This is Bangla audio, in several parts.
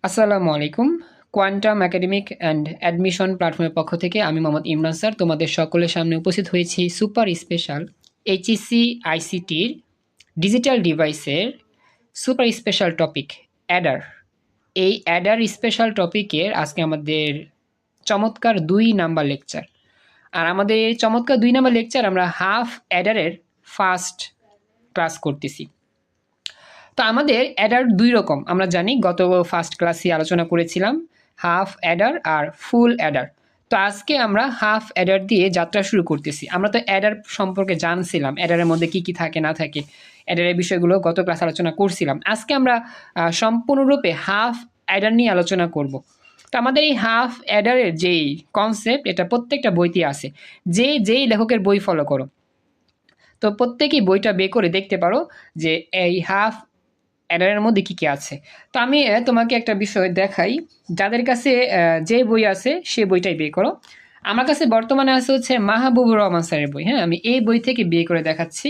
আসসালামু আলাইকুম। কোয়ান্টাম একাডেমিক অ্যান্ড অ্যাডমিশন প্ল্যাটফর্মের পক্ষ থেকে আমি মোহাম্মদ ইমরান স্যার তোমাদের সকলের সামনে উপস্থিত হয়েছি সুপার স্পেশাল এইচএসসি আইসিটির ডিজিটাল ডিভাইসের সুপার স্পেশাল টপিক অ্যাডার। এই অ্যাডার স্পেশাল টপিকের আজকে আমাদের চমৎকার ২ নাম্বার লেকচার। আর আমাদের এই চমৎকার ২ নাম্বার লেকচার আমরা হাফ অ্যাডারের ফার্স্ট ক্লাস করতেছি। তো আমাদের অ্যাডার ২ রকম আমরা জানি, গত ফার্স্ট ক্লাসে আলোচনা করেছিলাম হাফ অ্যাডার আর ফুল অ্যাডার। তো আজকে আমরা হাফ অ্যাডার দিয়ে যাত্রা শুরু করতেছি। আমরা তো অ্যাডার সম্পর্কে জানছিলাম, অ্যাডারের মধ্যে কি কি থাকে না থাকে, অ্যাডারের বিষয়গুলো গত ক্লাসে আলোচনা করছিলাম। আজকে আমরা সম্পূর্ণরূপে হাফ অ্যাডার নিয়ে আলোচনা করব। তো আমাদের এই হাফ অ্যাডারের যেই কনসেপ্ট, এটা প্রত্যেকটা বইতে আছে। যেই লেখকের বই ফলো করো, তো প্রত্যেকেই বইটা বের করে দেখতে পারো যে এই হাফ অ্যাডারের মধ্যে কী কী আছে। তো আমি তোমাকে একটা বিষয় দেখাই, যাদের কাছে যে বই আছে সে বইটাই বের করো। আমার কাছে বর্তমানে আছে হচ্ছে মাহবুবুর রহমান স্যারের বই। হ্যাঁ, আমি এই বই থেকে বের করে দেখাচ্ছি।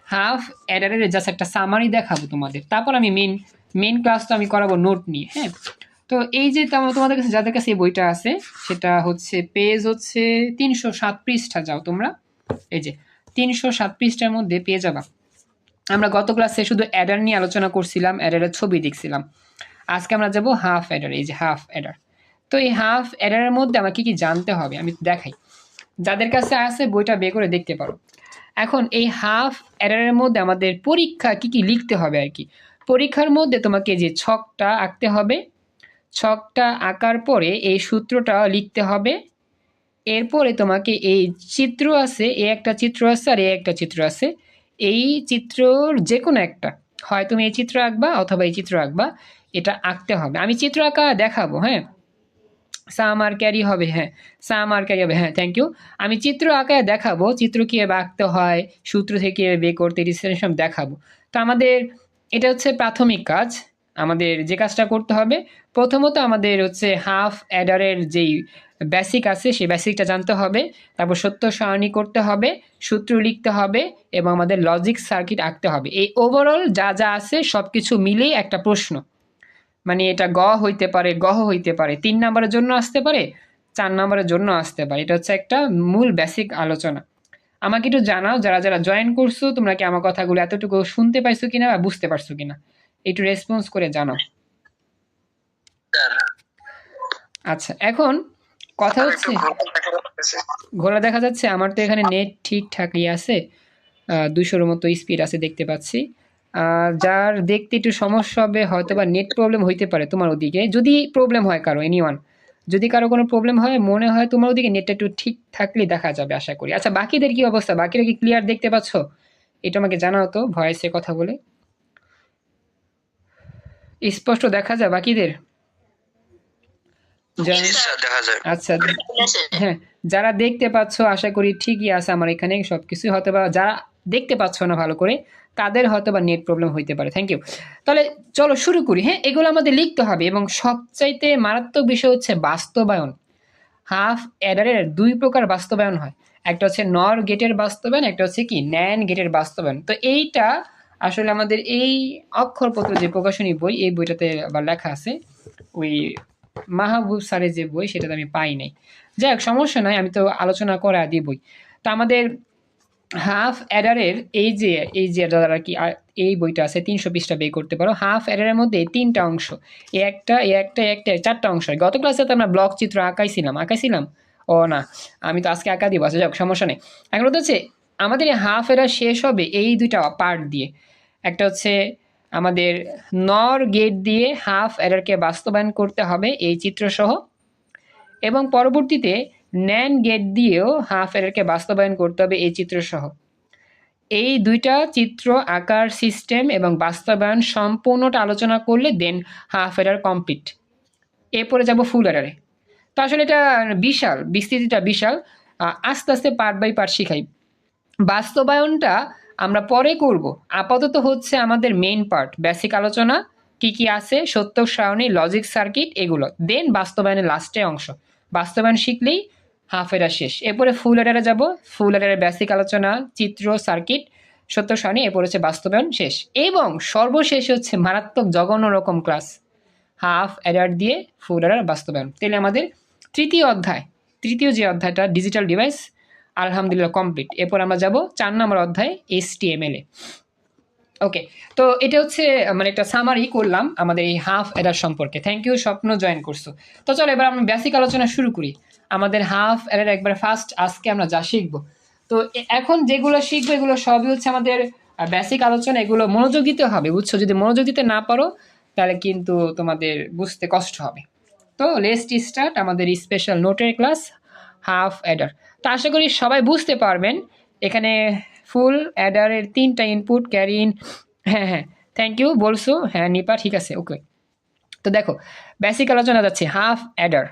হাফ অ্যাডারের জাস্ট একটা সামারি দেখাবো তোমাদের, তারপর আমি মেন ক্লাস তো আমি করাবো নোট নিয়ে। হ্যাঁ, তো এই যে তোমাদের কাছে যাদের কাছে এই বইটা আছে, সেটা হচ্ছে পেজ হচ্ছে ৩০৭ পৃষ্ঠা। যাও তোমরা, এই যে ৩০৭ পৃষ্ঠার মধ্যে পেয়ে যাবা। আমরা গত ক্লাসে শুধু অ্যাডার নিয়ে আলোচনা করছিলাম, অ্যাডারের ছবি দেখছিলাম। আজকে আমরা যাব হাফ অ্যাডার। এই যে হাফ অ্যাডার। তো এই হাফ অ্যাডারের মধ্যে আমার কি কি জানতে হবে আমি দেখাই। যাদের কাছে আছে বইটা বের করে দেখতে পারো। এখন এই হাফ অ্যাডারের মধ্যে আমাদের পরীক্ষা কি কি লিখতে হবে আর কি। পরীক্ষার মধ্যে তোমাকে যে ছকটা আঁকতে হবে, ছকটা আঁকার পরে এই সূত্রটা লিখতে হবে। এরপরে তোমাকে এই চিত্র আছে, এ একটা চিত্র আছে আর এ একটা চিত্র আছে, এই চিত্রর যে কোনো একটা, হয় তুমি এই চিত্র আঁকবা অথবা এই চিত্র আঁকবা, এটা আঁকতে হবে। আমি চিত্র আঁকা দেখাবো। হ্যাঁ, সাম আর ক্যারি হবে। হ্যাঁ, সাম আর ক্যারি হবে। হ্যাঁ, থ্যাংক ইউ। আমি চিত্র আঁকায় দেখাবো, চিত্র কীভাবে আঁকতে হয়, সূত্র থেকে বের করতে, ডিসিশন দেখাবো। তো আমাদের এটা হচ্ছে প্রাথমিক কাজ। আমাদের যে কাজটা করতে হবে, প্রথমত আমাদের হচ্ছে হাফ অ্যাডারের যেই বেসিক আছে সেই বেসিকটা জানতে হবে। তারপর সত্য সারণী করতে হবে, সূত্র লিখতে হবে এবং আমাদের লজিক সার্কিট আঁকতে হবে। এই ওভারঅল যা যা আছে সব কিছু মিলেই একটা প্রশ্ন। মানে এটা হইতে পারে, গহ হইতে পারে, ৩ নম্বরের জন্য আসতে পারে, ৪ নম্বরের জন্য আসতে পারে। এটা হচ্ছে একটা মূল বেসিক আলোচনা। আমাকে একটু জানাও, যারা যারা জয়েন করছো তোমরা কি আমার কথাগুলো এতটুকু শুনতে পাইছো কিনা বা বুঝতে পারছো কিনা, একটু রেসপন্স করে জানাও। আচ্ছা, এখন কথা হচ্ছে ঘোলা দেখা যাচ্ছে। আমার তো এখানে নেট ঠিকঠাকই আছে, ২০০-র মতো স্পিড আছে দেখতে পাচ্ছি। যার দেখতে একটু সমস্যা হবে, হয়তো বা নেট প্রবলেম হইতে পারে তোমার ওদিকে। যদি প্রবলেম হয় কারো, এনিওয়ান, যদি কারো কোনো প্রবলেম হয়, মনে হয় তোমার ওদিকে নেটটা একটু ঠিক থাকলে দেখা যাবে আশা করি। আচ্ছা, বাকিদের কি অবস্থা? বাকিরা কি ক্লিয়ার দেখতে পাচ্ছ? এটা আমাকে জানাও তো ভয়েসে কথা বলে। স্পষ্ট দেখা যায় বাকিদের? আচ্ছা, হ্যাঁ, যারা দেখতে পাচ্ছ আশা করি ঠিকই আছে আমার এখানে সবকিছু। হয়তো বা যারা দেখতে পাচ্ছ না ভালো করে, তাদের হয়তো বা নেট প্রবলেম হইতে পারে। Thank you. তাহলে চলো শুরু করি। হ্যাঁ, এগুলো আমাদের লিখতে হবে এবং সবচাইতে মারাত্মক বিষয় হচ্ছে বাস্তবায়ন। হাফ অ্যাডারের ২ প্রকার বাস্তবায়ন হয়। একটা হচ্ছে নর গেটের বাস্তবায়ন, একটা হচ্ছে কি ন্যান্ড গেটের বাস্তবায়ন। তো এইটা আসলে আমাদের এই অক্ষরপত্র যে প্রকাশনী বই, এই বইটাতে আবার লেখা আছে। ওই মাহবুব স্যারের যে বই সেটাতে আমি পাই নাই। যাই হোক, সমস্যা নাই, আমি তো আলোচনা করা দিই বই। তো আমাদের হাফ অ্যাডারের এই যে যারা কি এই বইটা আছে ৩০০ পৃষ্ঠা বের করতে পারো। হাফ অ্যাডারের মধ্যে ৩টা অংশ, এ একটা ৪টা অংশ। গত ক্লাসে তো আমরা ব্লক চিত্র আঁকাইছিলাম। ও না, আমি তো আজকে আঁকা দিব। আচ্ছা, যাক, সমস্যা নেই। এখন হচ্ছে আমাদের এই হাফ অ্যাডার শেষ হবে এই ২টা পার্ট দিয়ে। একটা হচ্ছে আমাদের নর গেট দিয়ে হাফ অ্যাডারকে বাস্তবায়ন করতে হবে এই চিত্রসহ, এবং পরবর্তীতে ন্যান্ড গেট দিয়েও হাফ অ্যাডারকে বাস্তবায়ন করতে হবে এই চিত্রসহ। এই ২টা চিত্র আকার সিস্টেম এবং বাস্তবায়ন সম্পূর্ণটা আলোচনা করলে দেন হাফ অ্যাডার কমপ্লিট। এরপরে যাব ফুল অ্যাডারে। তো আসলে এটা বিশাল, বিস্তৃতিটা বিশাল। আস্তে আস্তে পার্ট বাই পার্ট শিখাই। বাস্তবায়নটা আমরা পরে করব। আপাতত হচ্ছে আমাদের মেইন পার্ট, বেসিক আলোচনা কি কি আছে, সত্য সারণী, লজিক সার্কিট, এগুলো। দেন বাস্তবায়নের লাস্টে অংশ। বাস্তবায়ন শিখলেই হাফ অ্যাডার শেষ। এরপরে ফুল অ্যাডারে যাব। ফুল অ্যাডারের বেসিক আলোচনা, চিত্র, সার্কিট, সত্য সারণী, এরপর হচ্ছে বাস্তবায়ন শেষ। এবং সর্বশেষ হচ্ছে মারাত্মক জঘন্য রকম ক্লাস, হাফ অ্যাডার দিয়ে ফুল অ্যাডার বাস্তবায়ন। তাহলে আমাদের তৃতীয় যে অধ্যায়টা ডিজিটাল ডিভাইস আলহামদুলিল্লাহ কমপ্লিট। এরপর আমরা যাব 4 নম্বর অধ্যায় HTML এ। ওকে, তো এটা হচ্ছে মানে একটা সামারি করলাম আমাদের এই হাফ অ্যাডার সম্পর্কে। থ্যাংক ইউ, স্বপ্ন জয়েন করছো। তো চলো এবার আমরা বেসিক আলোচনা শুরু করি। আমাদের হাফ অ্যাডার একবার ফার্স্ট আজকে আমরা যা শিখবো, তো এখন যেগুলো শিখবো এগুলো সবই হচ্ছে আমাদের বেসিক আলোচনা। এগুলো মনোযোগ দিতে হবে, বুঝছো? যদি মনোযোগ দিতে না পারো তাহলে কিন্তু তোমাদের বুঝতে কষ্ট হবে। তো লেটস স্টার্ট আমাদের স্পেশাল নোটের ক্লাস হাফ অ্যাডার। তো আশা করি সবাই বুঝতে পারবেন। এখানে ফুল অ্যাডারের 3টা ইনপুট ক্যারি ইন। হ্যাঁ, থ্যাংক ইউ বলছো। হ্যাঁ নিপা, ঠিক আছে, ওকে। তো দেখো বেসিক আলোচনা যাচ্ছে হাফ অ্যাডার।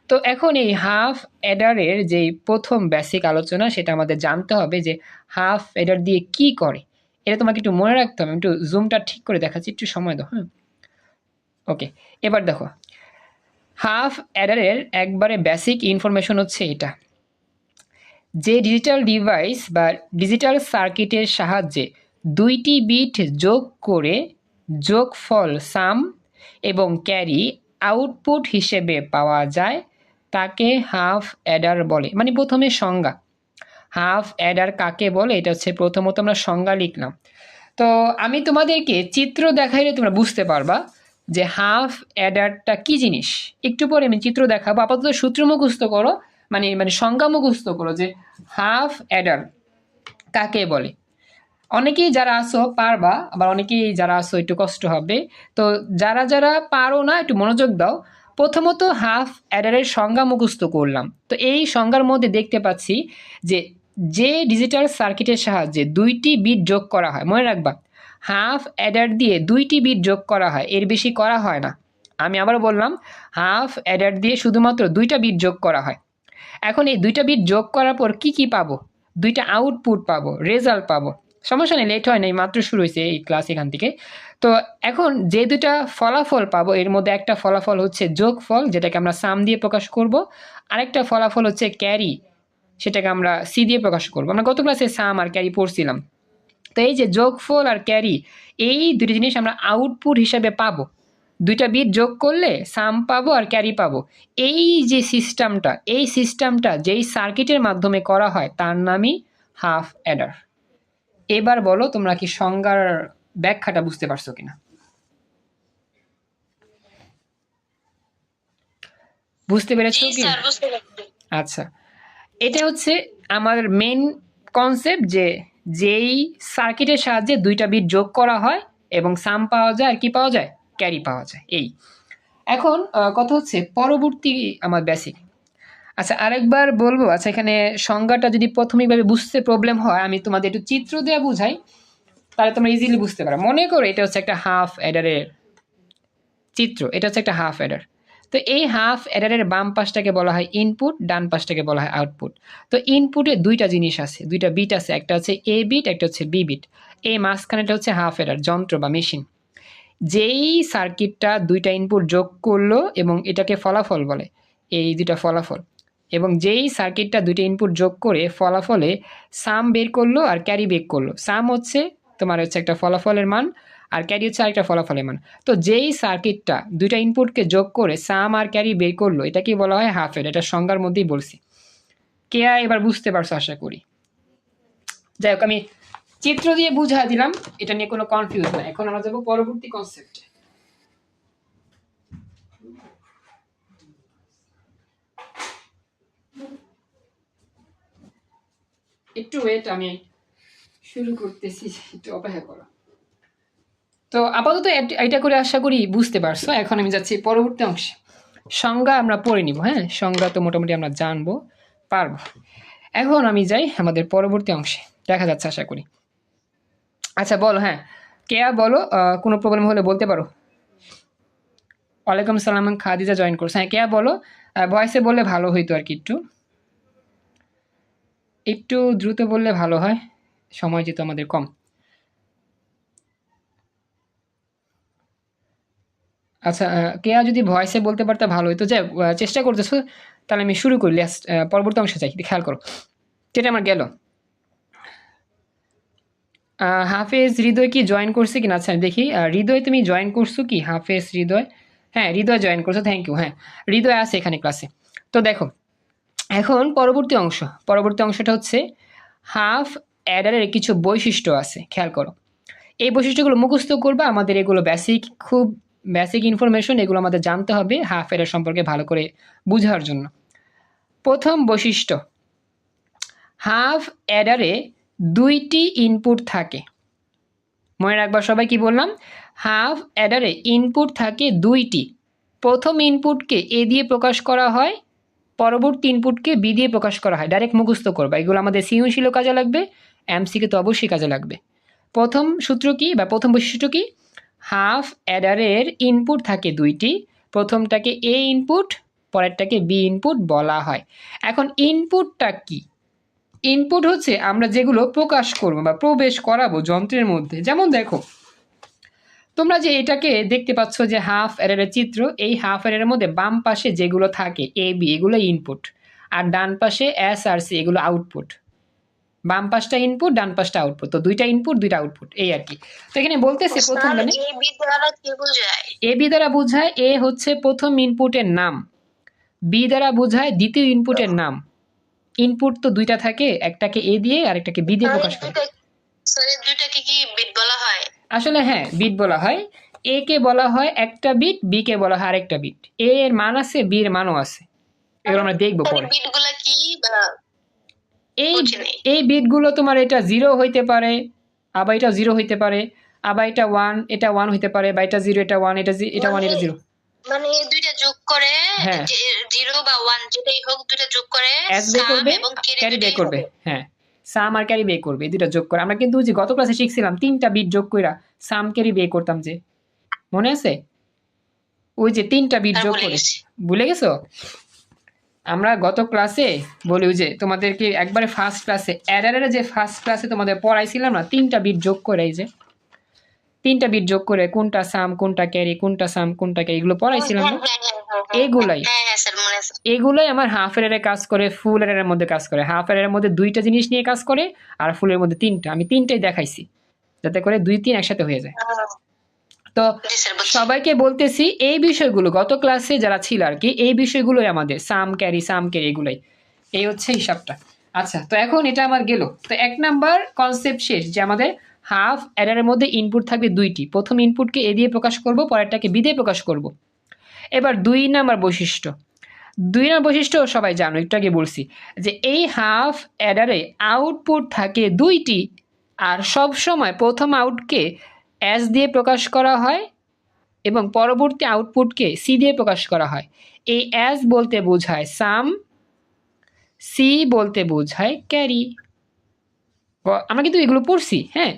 তো এখন এই হাফ অ্যাডারের যে প্রথম বেসিক আলোচনা সেটা আমাদের জানতে হবে যে হাফ অ্যাডার দিয়ে কি করে। এটা তোমাকে একটু মনে রাখতে হবে। একটু জুমটা ঠিক করে দেখাচ্ছি, একটু সময় দাও। হ্যাঁ, ওকে। এবার দেখো হাফ অ্যাডারের একবারে বেসিক ইনফরমেশন হচ্ছে এটা, যে ডিজিটাল ডিভাইস বা ডিজিটাল সার্কিটের সাহায্যে 2টি বিট যোগ করে যোগফল সাম এবং ক্যারি আউটপুট হিসেবে পাওয়া যায় তাকে হাফ অ্যাডার বলে। মানে প্রথমে সংজ্ঞা, হাফ অ্যাডার কাকে বলে এটা হচ্ছে প্রথমত আমরা সংজ্ঞা লিখলাম। তো আমি তোমাদেরকে চিত্র দেখাইলে তোমরা বুঝতে পারবা যে হাফ অ্যাডারটা কি জিনিস। একটু পরে আমি চিত্র দেখাবো, আপাতত সূত্র মুখস্থ করো, মানে সংজ্ঞা মুখস্থ করো যে হাফ অ্যাডার কাকে বলে। অনেকেই যারা আসো পারবা, আবার অনেকেই যারা আসো একটু কষ্ট হবে। তো যারা যারা পারো না একটু মনোযোগ দাও। প্রথমত হাফ অ্যাডারের সংজ্ঞা মুখস্থ করলাম। তো এই সংজ্ঞার মধ্যে দেখতে পাচ্ছি যে যে ডিজিটাল সার্কিটের সাহায্যে 2টি বিট যোগ করা হয়, মনে রাখবা হাফ অ্যাডার দিয়ে 2টি বিট যোগ করা হয়, এর বেশি করা হয় না। আমি আবার বললাম হাফ অ্যাডার দিয়ে শুধুমাত্র 2টা বিট যোগ করা হয়। এখন এই 2টা বিট যোগ করার পর কি পাবো? 2টা আউটপুট পাবো, রেজাল্ট পাবো। সমস্যা নেই, লেট হয় নাই, মাত্র শুরু হয়েছে এই ক্লাস এখান থেকে। তো এখন যে 2টা ফলাফল পাবো এর মধ্যে একটা ফলাফল হচ্ছে যোগফল, যেটাকে আমরা সাম দিয়ে প্রকাশ করব। আরেকটা ফলাফল হচ্ছে ক্যারি, সেটাকে আমরা সি দিয়ে প্রকাশ করব। আমরা গত ক্লাসে সাম আর ক্যারি পড়ছিলাম। তো এই যে যোগফল আর ক্যারি, এই দুটি জিনিস আমরা আউটপুট হিসাবে পাবো। 2টা বিট যোগ করলে সাম পাবো আর ক্যারি পাবো। এই যে সিস্টেমটা, এই সিস্টেমটা যেই সার্কিটের মাধ্যমে করা হয় তার নামই হাফ অ্যাডার। এবার বলো তোমরা কি সংজ্ঞার ব্যাখ্যাটা বুঝতে পারছো কিনা? বুঝতে পেরেছো কি? আচ্ছা, এটা হচ্ছে আমার মেন কনসেপ্ট যে যেই সার্কিটের সাহায্যে 2টা বিট যোগ করা হয় এবং সাম পাওয়া যায় আর কি পাওয়া যায়, ক্যারি পাওয়া যায়। এই এখন কথা হচ্ছে পরবর্তী আমার বেসিক। আচ্ছা আরেকবার বলবো। আচ্ছা এখানে সংজ্ঞাটা যদি প্রাথমিকভাবে বুঝতে প্রবলেম হয় আমি তোমাদের একটু চিত্র দিয়ে বুঝাই, তাহলে তোমরা ইজিলি বুঝতে পারো। মনে করো এটা হচ্ছে একটা হাফ অ্যাডারের চিত্র, এটা হচ্ছে একটা হাফ অ্যাডার। তো এই হাফ অ্যাডারের বাম পাশটাকে বলা হয় ইনপুট, ডান পাশটাকে বলা হয় আউটপুট। তো ইনপুটে 2টা জিনিস আছে, 2টা বিট আছে, একটা হচ্ছে এ বিট, একটা হচ্ছে বি বিট। এই মাঝখানেটা হচ্ছে হাফ অ্যাডার, যন্ত্র বা মেশিন। যেই সার্কিটটা 2টা ইনপুট যোগ করলো এবং এটাকে ফলাফল বলে, এই 2টা ফলাফল। এবং যেই সার্কিটটা 2টা ইনপুট যোগ করে ফলাফলে সাম বের করলো আর ক্যারি বের করলো। সাম হচ্ছে তোমার হচ্ছে একটা ফলাফলের মান, আর ক্যারি হচ্ছে আরেকটা ফলাফলের মান। তো যেই সার্কিটটা 2টা ইনপুটকে যোগ করে সাম আর ক্যারি বের করলো এটাকে বলা হয় হাফ অ্যাডার। এটা সংজ্ঞার মধ্যেই বলছি। কে এবার বুঝতে পারছো আশা করি। যাই হোক আমি চিত্র দিয়ে বুঝা দিলাম, এটা নিয়ে কোনো কনফিউজ না। এখন আমরা যাবো পরবর্তী কনসেপ্টে। একটু ওয়েট, আমি শুরু করতেছি, একটু অপেক্ষা করো। তো আপাতত এটা করে আশা করি বুঝতে পারছো। এখন আমি যাচ্ছি পরবর্তী অংশে। সংজ্ঞা আমরা পড়ে নিব। হ্যাঁ, সংজ্ঞা তো মোটামুটি আমরা জানবো পারবো। এখন আমি যাই আমাদের পরবর্তী অংশে, দেখা যাচ্ছে আশা করি। আচ্ছা বলো, হ্যাঁ কেয়া বলো, কোনো প্রবলেম হলে বলতে পারো। ওয়ালাইকুম সালাম, খাদিজা জয়েন করছে। হ্যাঁ কেয়া বলো, ভয়েসে বললে ভালো হইতো আর কি, একটু দ্রুত বললে ভালো হয়, সময় যেহেতু আমাদের কম। আচ্ছা কেয়া যদি ভয়েসে বলতে পারতে ভালো হইতো। যাই চেষ্টা করতেছো, তাহলে আমি শুরু করি। পরবর্তী অংশে যাই, খেয়াল করো যেটা আমার গেল। হাফেজ হৃদয় কি জয়েন করছে কিনা? আচ্ছা দেখি, হৃদয় তুমি জয়েন করছো কি? হাফেজ হৃদয় হ্যাঁ হৃদয় জয়েন করছো, থ্যাংক ইউ। হ্যাঁ হৃদয় আছে এখানে ক্লাসে। তো দেখো এখন পরবর্তী অংশটা হচ্ছে হাফ অ্যাডারের কিছু বৈশিষ্ট্য আছে, খেয়াল করো। এই বৈশিষ্ট্যগুলো মুখস্থ করবে, আমাদের এগুলো খুব বেসিক ইনফরমেশন, এগুলো আমাদের জানতে হবে হাফ অ্যাডার সম্পর্কে ভালো করে বোঝার জন্য। প্রথম বৈশিষ্ট্য, হাফ অ্যাডারে 2টি ইনপুট থাকে। মনে রাখবা সবাই, কি বললাম? হাফ অ্যাডারে ইনপুট থাকে 2টি। প্রথম ইনপুটকে এ দিয়ে প্রকাশ করা হয়, পরবর্তী ইনপুটকে বি দিয়ে প্রকাশ করা হয়। ডাইরেক্ট মুখস্থ করবা, এগুলো আমাদের সৃজনশীলও কাজে লাগবে, এমসিকে তো অবশ্যই কাজে লাগবে। প্রথম সূত্র কি বা প্রথম বৈশিষ্ট্য কি? হাফ অ্যাডারের ইনপুট থাকে 2টি, প্রথমটাকে এ ইনপুট, পরেরটাকে বি ইনপুট বলা হয়। এখন ইনপুটটা কি? ইনপুট হচ্ছে আমরা যেগুলো প্রকাশ করবো বা প্রবেশ করাবো যন্ত্রের মধ্যে। যেমন দেখো তোমরা যে এটাকে দেখতে পাচ্ছ যে হাফ অ্যারের চিত্র, এই হাফ অ্যারের মধ্যে বাম পাশে যেগুলো থাকে এ বি, এগুলো ইনপুট, আর ডান পাশে এস আর সি, এগুলো আউটপুট। বাম পাশটা ইনপুট, ডান পাশটা আউটপুট, তো 2টা ইনপুট 2টা আউটপুট, এই আর কি। তো এখানে বলতেছে প্রথম লাইনে এ বি দ্বারা বোঝায় এ হচ্ছে প্রথম ইনপুটের নাম, বি দ্বারা বোঝায় দ্বিতীয় ইনপুটের নাম। ইনপুট তো 2টা থাকে, একটাকে এ দিয়ে আর একটাকে বি দিয়ে প্রকাশ করে। দুইটাকে কি বিট বলা হয়? আসলে হ্যাঁ, বিট বলা হয়। এ কে বলা হয় একটা বিট, বি কে বলা হয় আরেকটা বিট। এ এর মান আছে, বি এর মানও আছে, এগুলো আমরা দেখবো পরে। বিটগুলো কি বা এই বিটগুলো তোমার এটা 0 হইতে পারে, আবার এটা 0 হইতে পারে, আবার এটা 1, এটা 1 হইতে পারে, বা এটা 0, এটা 1, এটা 1, এটা 0। মানে এই দুইটা যোগ করে, হ্যাঁ 0 বা 1 যেটাই হোক, দুইটা যোগ করে এস বের করবে, এবং ক্যারি বের করবে। হ্যাঁ সাম আর ক্যারি বের করবে, এই দুটো যোগ করে। আমরা কিন্তু যে গত ক্লাসে শিখছিলাম 3টা বিট যোগ কইরা সাম ক্যারি বের করতাম, যে মনে আছে? ওই যে 3টা বিট যোগ করে, ভুলে গেছো? আমরা গত ক্লাসে বলি যে তোমাদেরকে একবারে ফার্স্ট ক্লাসে অ্যাডারের যে ফার্স্ট ক্লাসে তোমাদের পড়াইছিলাম না, 3টা বিট যোগ করে, এই যে 3টা বিট যোগ করে কোনটা সাম কোনটা ক্যারি, কোনটা সাম কোনটা ক্যারি, এগুলো পড়াইছিলাম না? এগুলাই আমার হাফ এর কাজ করে, ফুল এর মধ্যে কাজ করে। হাফ এর মধ্যে 2টা জিনিস নিয়ে কাজ করে, আর ফুলের মধ্যে 3টা। আমি 3টাই দেখাইছি যাতে করে 2 3 একসাথে হয়ে যায়। তো সবাইকে বলতেছি এই বিষয়গুলো গত ক্লাসে যারা ছিল আর কি, এই বিষয়গুলোই আমাদের সাম ক্যারি এগুলাই, এই হচ্ছে হিসাবটা। আচ্ছা, তো এখন এটা আমার গেল। তো 1 নাম্বার কনসেপ্ট শেষ, যে আমাদের হাফ অ্যাডারের মধ্যে ইনপুট থাকবে 2টি, প্রথম ইনপুটকে এ দিয়ে প্রকাশ করব, পরেরটাকে বি দিয়ে প্রকাশ করব। এবার 2 নাম্বার বৈশিষ্ট্য, 2 নাম্বার বৈশিষ্ট্য সবাই জানো, একটু আগে বলছি যে এই হাফ অ্যাডারে আউটপুট থাকে 2টি, আর সব সময় প্রথম আউটকে এস দিয়ে প্রকাশ করা হয় এবং পরবর্তী আউটপুটকে সি দিয়ে প্রকাশ করা হয়। এই এস বলতে বোঝায় সাম, সি বলতে বোঝায় ক্যারি। আমরা কিন্তু এগুলো পড়ছি, হ্যাঁ,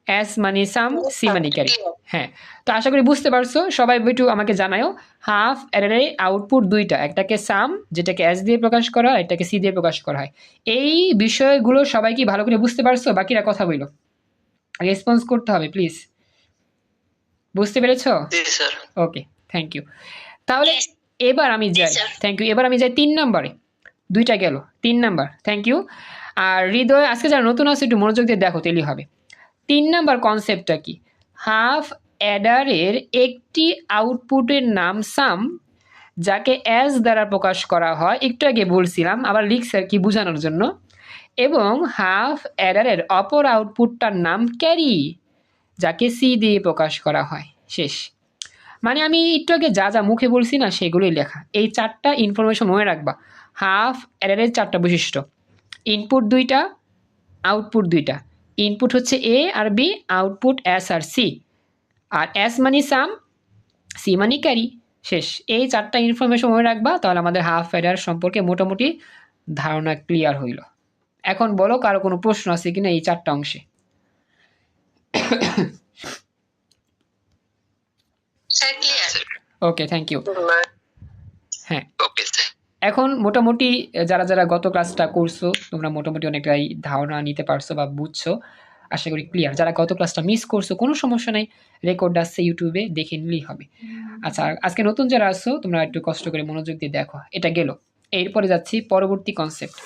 এস মানে সাম, সি মানে ক্যারি। হ্যাঁ, তো আশা করি বুঝতে পারছো। সবাই একটু আমাকে জানাও, হাফ অ্যারের আউটপুট 2টা, একটাকে সাম যেটাকে এস দিয়ে প্রকাশ করা হয়, একটাকে সি দিয়ে প্রকাশ করা হয়। এই বিষয়গুলো সবাই কি ভালো করে বুঝতে পারছো? বাকিরা কথা বইলো, রেসপন্স করতে হবে প্লিজ। বুঝতে পেরেছো? ওকে, থ্যাংক ইউ। তাহলে এবার আমি যাই, থ্যাংক ইউ। এবার আমি যাই 3 নম্বরে, 2টা গেল, 3 নাম্বার, থ্যাংক ইউ। আর হৃদয় আজকে যারা নতুন আছে একটু মনোযোগ দিয়ে দেখো, তেলি হবে। 3 নাম্বার কনসেপ্টটা কি? হাফ অ্যাডারের একটি আউটপুটের নাম সাম, যাকে এস দ্বারা প্রকাশ করা হয়, একটু আগে বলছিলাম, আবার লিখছি আর কি বোঝানোর জন্য। এবং হাফ অ্যাডারের অপর আউটপুটটার নাম ক্যারি, যাকে সি দিয়ে প্রকাশ করা হয়। শেষ। মানে আমি একটু আগে যা যা মুখে বলছি না, সেগুলোই লেখা। এই 4টা ইনফরমেশন মনে রাখবা। হাফ অ্যাডারের 4টা বৈশিষ্ট্য, ইনপুট 2টা, আউটপুট 2টা। ইনপুট হচ্ছে এ আর বি, আউটপুট এস আর সি। আর এস মানে সাম, সি মানে ক্যারি। শেষ। এই 4টা ইনফরমেশন মনে রাখবা, তাহলে আমাদের হাফ অ্যাডার সম্পর্কে মোটামুটি ধারণা ক্লিয়ার হইল। এখন বলো কারো কোনো প্রশ্ন আছে কিনা এই 4টা অংশে? ওকে, থ্যাংক ইউ। হ্যাঁ, এখন মোটামুটি যারা যারা গত ক্লাসটা করছো তোমরা মোটামুটি অনেকটাই ধারণা নিতে পারছো বা বুঝছো, আশা করি ক্লিয়ার। যারা গত ক্লাসটা মিস করছো কোনো সমস্যা নাই, রেকর্ড আসছে ইউটিউবে, দেখে নিলেই হবে। আচ্ছা, আজকে নতুন যারা আসছো তোমরা একটু কষ্ট করে মনোযোগ দিয়ে দেখো। এটা গেল। এরপরে যাচ্ছি পরবর্তী কনসেপ্ট।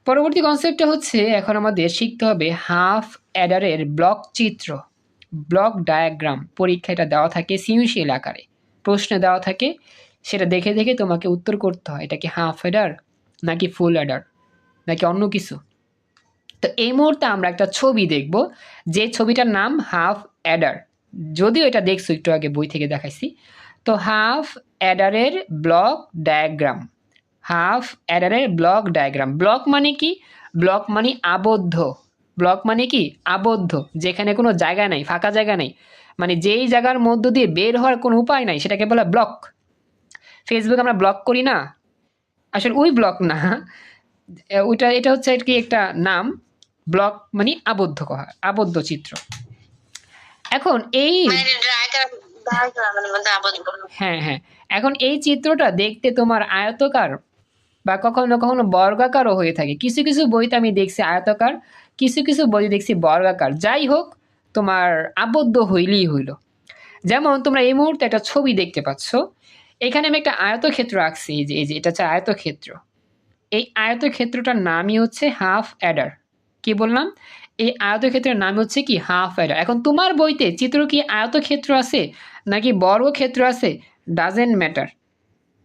পরবর্তী কনসেপ্টটা হচ্ছে এখন আমাদের শিখতে হবে হাফ অ্যাডারের ব্লক চিত্র, ব্লক ডায়াগ্রাম। পরীক্ষা এটা দেওয়া থাকে সৃজনশীল আকারে। প্রশ্নে দেওয়া থাকে, সেটা দেখে দেখে তোমাকে উত্তর করতে হয় এটা কি হাফ অ্যাডার নাকি ফুল অ্যাডার নাকি অন্য কিছু। তো এই মুহূর্তে আমরা একটা ছবি দেখব, যে ছবিটার নাম হাফ অ্যাডার। যদিও এটা দেখছো একটু আগে বই থেকে দেখাইছি। তো হাফ অ্যাডারের ব্লক ডায়াগ্রাম, হাফ অ্যাডারের ব্লক ডায়াগ্রাম। ব্লক মানে কি? ব্লক মানে আবদ্ধ। ব্লক মানে কি? আবদ্ধ, যেখানে কোনো জায়গা নাই, ফাঁকা জায়গা নেই, মানে যেই জায়গার মধ্য দিয়ে বের হওয়ার কোনো উপায় নাই, সেটাকে বলে ব্লক। ফেসবুক আমরা ব্লক করি না, আসলে ওই ব্লক না, ওইটা, এটা হচ্ছে আর কি একটা নাম। ব্লক মানে আবদ্ধ করা, আবদ্ধ চিত্র। এখন এই মানে ডায়াগ্রামের মধ্যে আবদ্ধ। হ্যাঁ হ্যাঁ, এখন এই চিত্রটা দেখতে তোমার আয়তকার বা কখনো কখনো বর্গাকারও হয়ে থাকে। কিছু কিছু বইতে আমি দেখছি আয়তকার, কিছু কিছু বই দেখছি বর্গাকার। যাই হোক, তোমার আবদ্ধ হইলেই হইল। যেমন তোমরা এই মুহূর্তে একটা ছবি দেখতে পাচ্ছ, এখানে আমি একটা আয়তক্ষেত্র আঁকছি, এই যে এটা হচ্ছে আয়তক্ষেত্র। এই আয়তক্ষেত্রটার নামই হচ্ছে হাফ অ্যাডার। কি বললাম? এই আয়তক্ষেত্রের নাম হচ্ছে কি? Half Eder. এখন তোমার বইতে চিত্র কি আয়তক্ষেত্র আছে নাকি বর্গক্ষেত্র আছে, ডাজেন্ট ম্যাটার।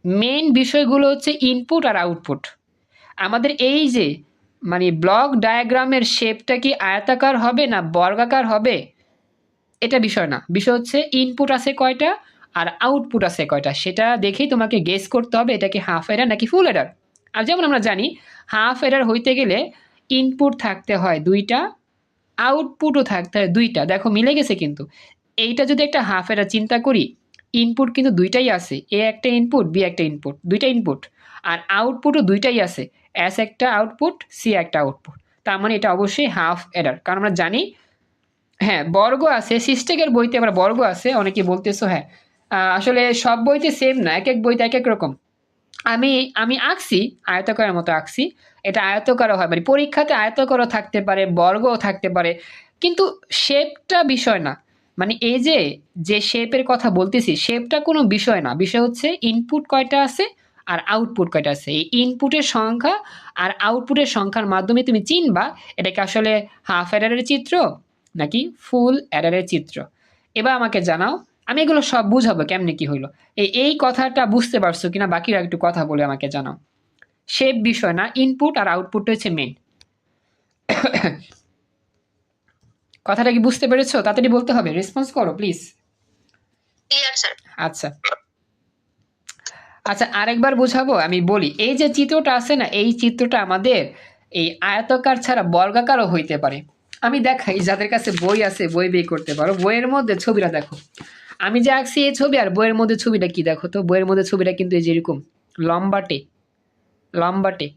মেইন বিষয়গুলো হচ্ছে ইনপুট আর আউটপুট। আমাদের এই যে মানে ব্লক ডায়াগ্রামের শেপটা কি আয়তাকার হবে না বর্গাকার হবে, এটা বিষয় না। বিষয় হচ্ছে ইনপুট আছে কয়টা আর আউটপুট আছে কয়টা, সেটা দেখেই তোমাকে গেস করতে হবে এটা কি হাফ এডার নাকি ফুল এডার। আর যেমন আমরা জানি হাফ এডার হইতে গেলে ইনপুট থাকতে হয় দুইটা, আউটপুটও থাকতে হয় দুইটা। দেখো মিলে গেছে কিন্তু। এইটা যদি একটা হাফ এডার চিন্তা করি, ইনপুট কিন্তু দুইটাই আছে, এ একটা ইনপুট বি একটা ইনপুট, দুইটা ইনপুট। আর আউটপুটও দুইটাই আছে, এস একটা আউটপুট সি একটা আউটপুট। তার মানে এটা অবশ্যই হাফ এডার। কারণ আমরা জানি হ্যাঁ বর্গ আছে, সিস্টেকের বইতে আবার বর্গ আছে, অনেকে বলতেছো হ্যাঁ আসলে সব বইতে সেম না, এক এক বইতে এক এক রকম। আমি আমি আঁকছি আয়তকারের মতো আঁকছি, এটা আয়তকারও হয়, মানে পরীক্ষাতে আয়তকারও থাকতে পারে বর্গও থাকতে পারে, কিন্তু শেপটা বিষয় না। মানে এই যে যে শেপের কথা বলতেছি, শেপটা কোনো বিষয় না, বিষয় হচ্ছে ইনপুট কয়টা আছে আর আউটপুট কয়টা আছে। এই ইনপুটের সংখ্যা আর আউটপুটের সংখ্যার মাধ্যমে তুমি চিনবা এটাকে আসলে হাফ অ্যাডারের চিত্র নাকি ফুল অ্যাডারের চিত্র। এবার আমাকে জানাও, আমি এগুলো সব বুঝাবো কেমনে কি হইলো। এই কথাটা বুঝতে পারছো কিনা বাকিরা একটু কথা বলে আমাকে জানাও। শেপ বিষয় না, ইনপুট আর আউটপুট হচ্ছে মেন। কথাটা কি বুঝতে পেরেছো? তাড়াতাড়ি বলতে হবে, রেসপন্স করো প্লিজ। Clear sir. আচ্ছা আচ্ছা, আরেকবার বুঝাবো। আমি বলি, এই যে চিত্রটা আছে না, এই চিত্রটা আমাদের এই আয়তাকার ছাড়া বর্গাকারও হইতে পারে। আমি দেখাই, যাদের কাছে বই আছে বই বের করতে পারো, বইয়ের মধ্যে ছবিটা দেখো। আমি যে আঁকছি এই ছবি আর বইয়ের মধ্যে ছবিটা কি দেখো তো। বইয়ের মধ্যে ছবিটা কিন্তু এই যে এরকম লম্বাটে লম্বাটে,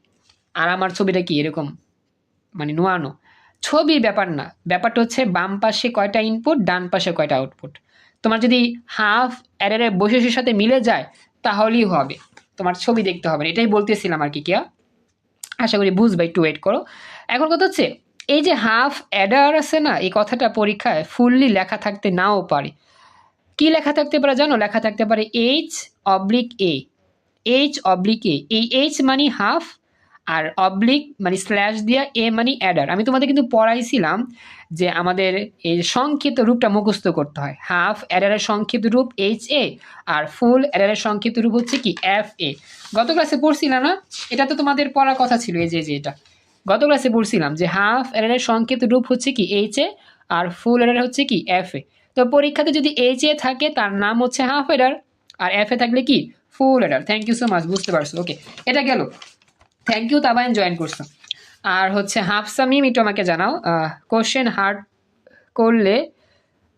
আর আমার ছবিটা কি এরকম মানে নোয়ানো। ছবির ব্যাপার না, ব্যাপারটা হচ্ছে বাম পাশে কয়টা ইনপুট ডান পাশে কয়টা আউটপুট। তোমার যদি হাফ অ্যাডারের বৈশিষ্ট্যের সাথে মিলে যায় তাহলেই হবে, তোমার ছবি দেখতে হবে না। এটাই বলতেছিলাম আর কি কিয়া, আশা করি বুঝবে, একটু ওয়েট করো। এখন কথা হচ্ছে এই যে হাফ অ্যাডার আছে না, এই কথাটা পরীক্ষায় ফুললি লেখা থাকতে নাও পারে। কি লেখা থাকতে পারে জানো? লেখা থাকতে পারে এইচ অবলিক এ, এইচ অবলিক এ। এই এইচ মানে হাফ আর অবলিক মানে স্ল্যাশ দিয়া এ মানে অ্যাডার। আমি তোমাদের কিন্তু পড়াইছিলাম যে আমাদের এই সংক্ষিপ্ত রূপটা মুখস্থ করতে হয়। হাফ অ্যাডারের সংক্ষিপ্ত রূপ এইচ এ আর ফুল অ্যাডারের সংক্ষিপ্ত রূপ হচ্ছে কি এফ এ। গত ক্লাসে পড়ছিলাম না? এটা তো তোমাদের পড়ার কথা ছিল। এই যে এটা গত ক্লাসে পড়ছিলাম যে হাফ অ্যাডারের সংক্ষিপ্ত রূপ হচ্ছে কি H A R full Eder হচ্ছে কি এফ এ। তো পরীক্ষাতে যদি এইচ এ থাকে তার নাম হচ্ছে হাফ অ্যাডার, আর এফ এ থাকলে কি full adder. Thank you so much, বুঝতে পারছো? ওকে, এটা গেল। থ্যাংক ইউ তাবায়ন, জয়েন করছো। আর হচ্ছে হাফ সামিম, একটু আমাকে জানাও কোশ্চেন হার্ড করলে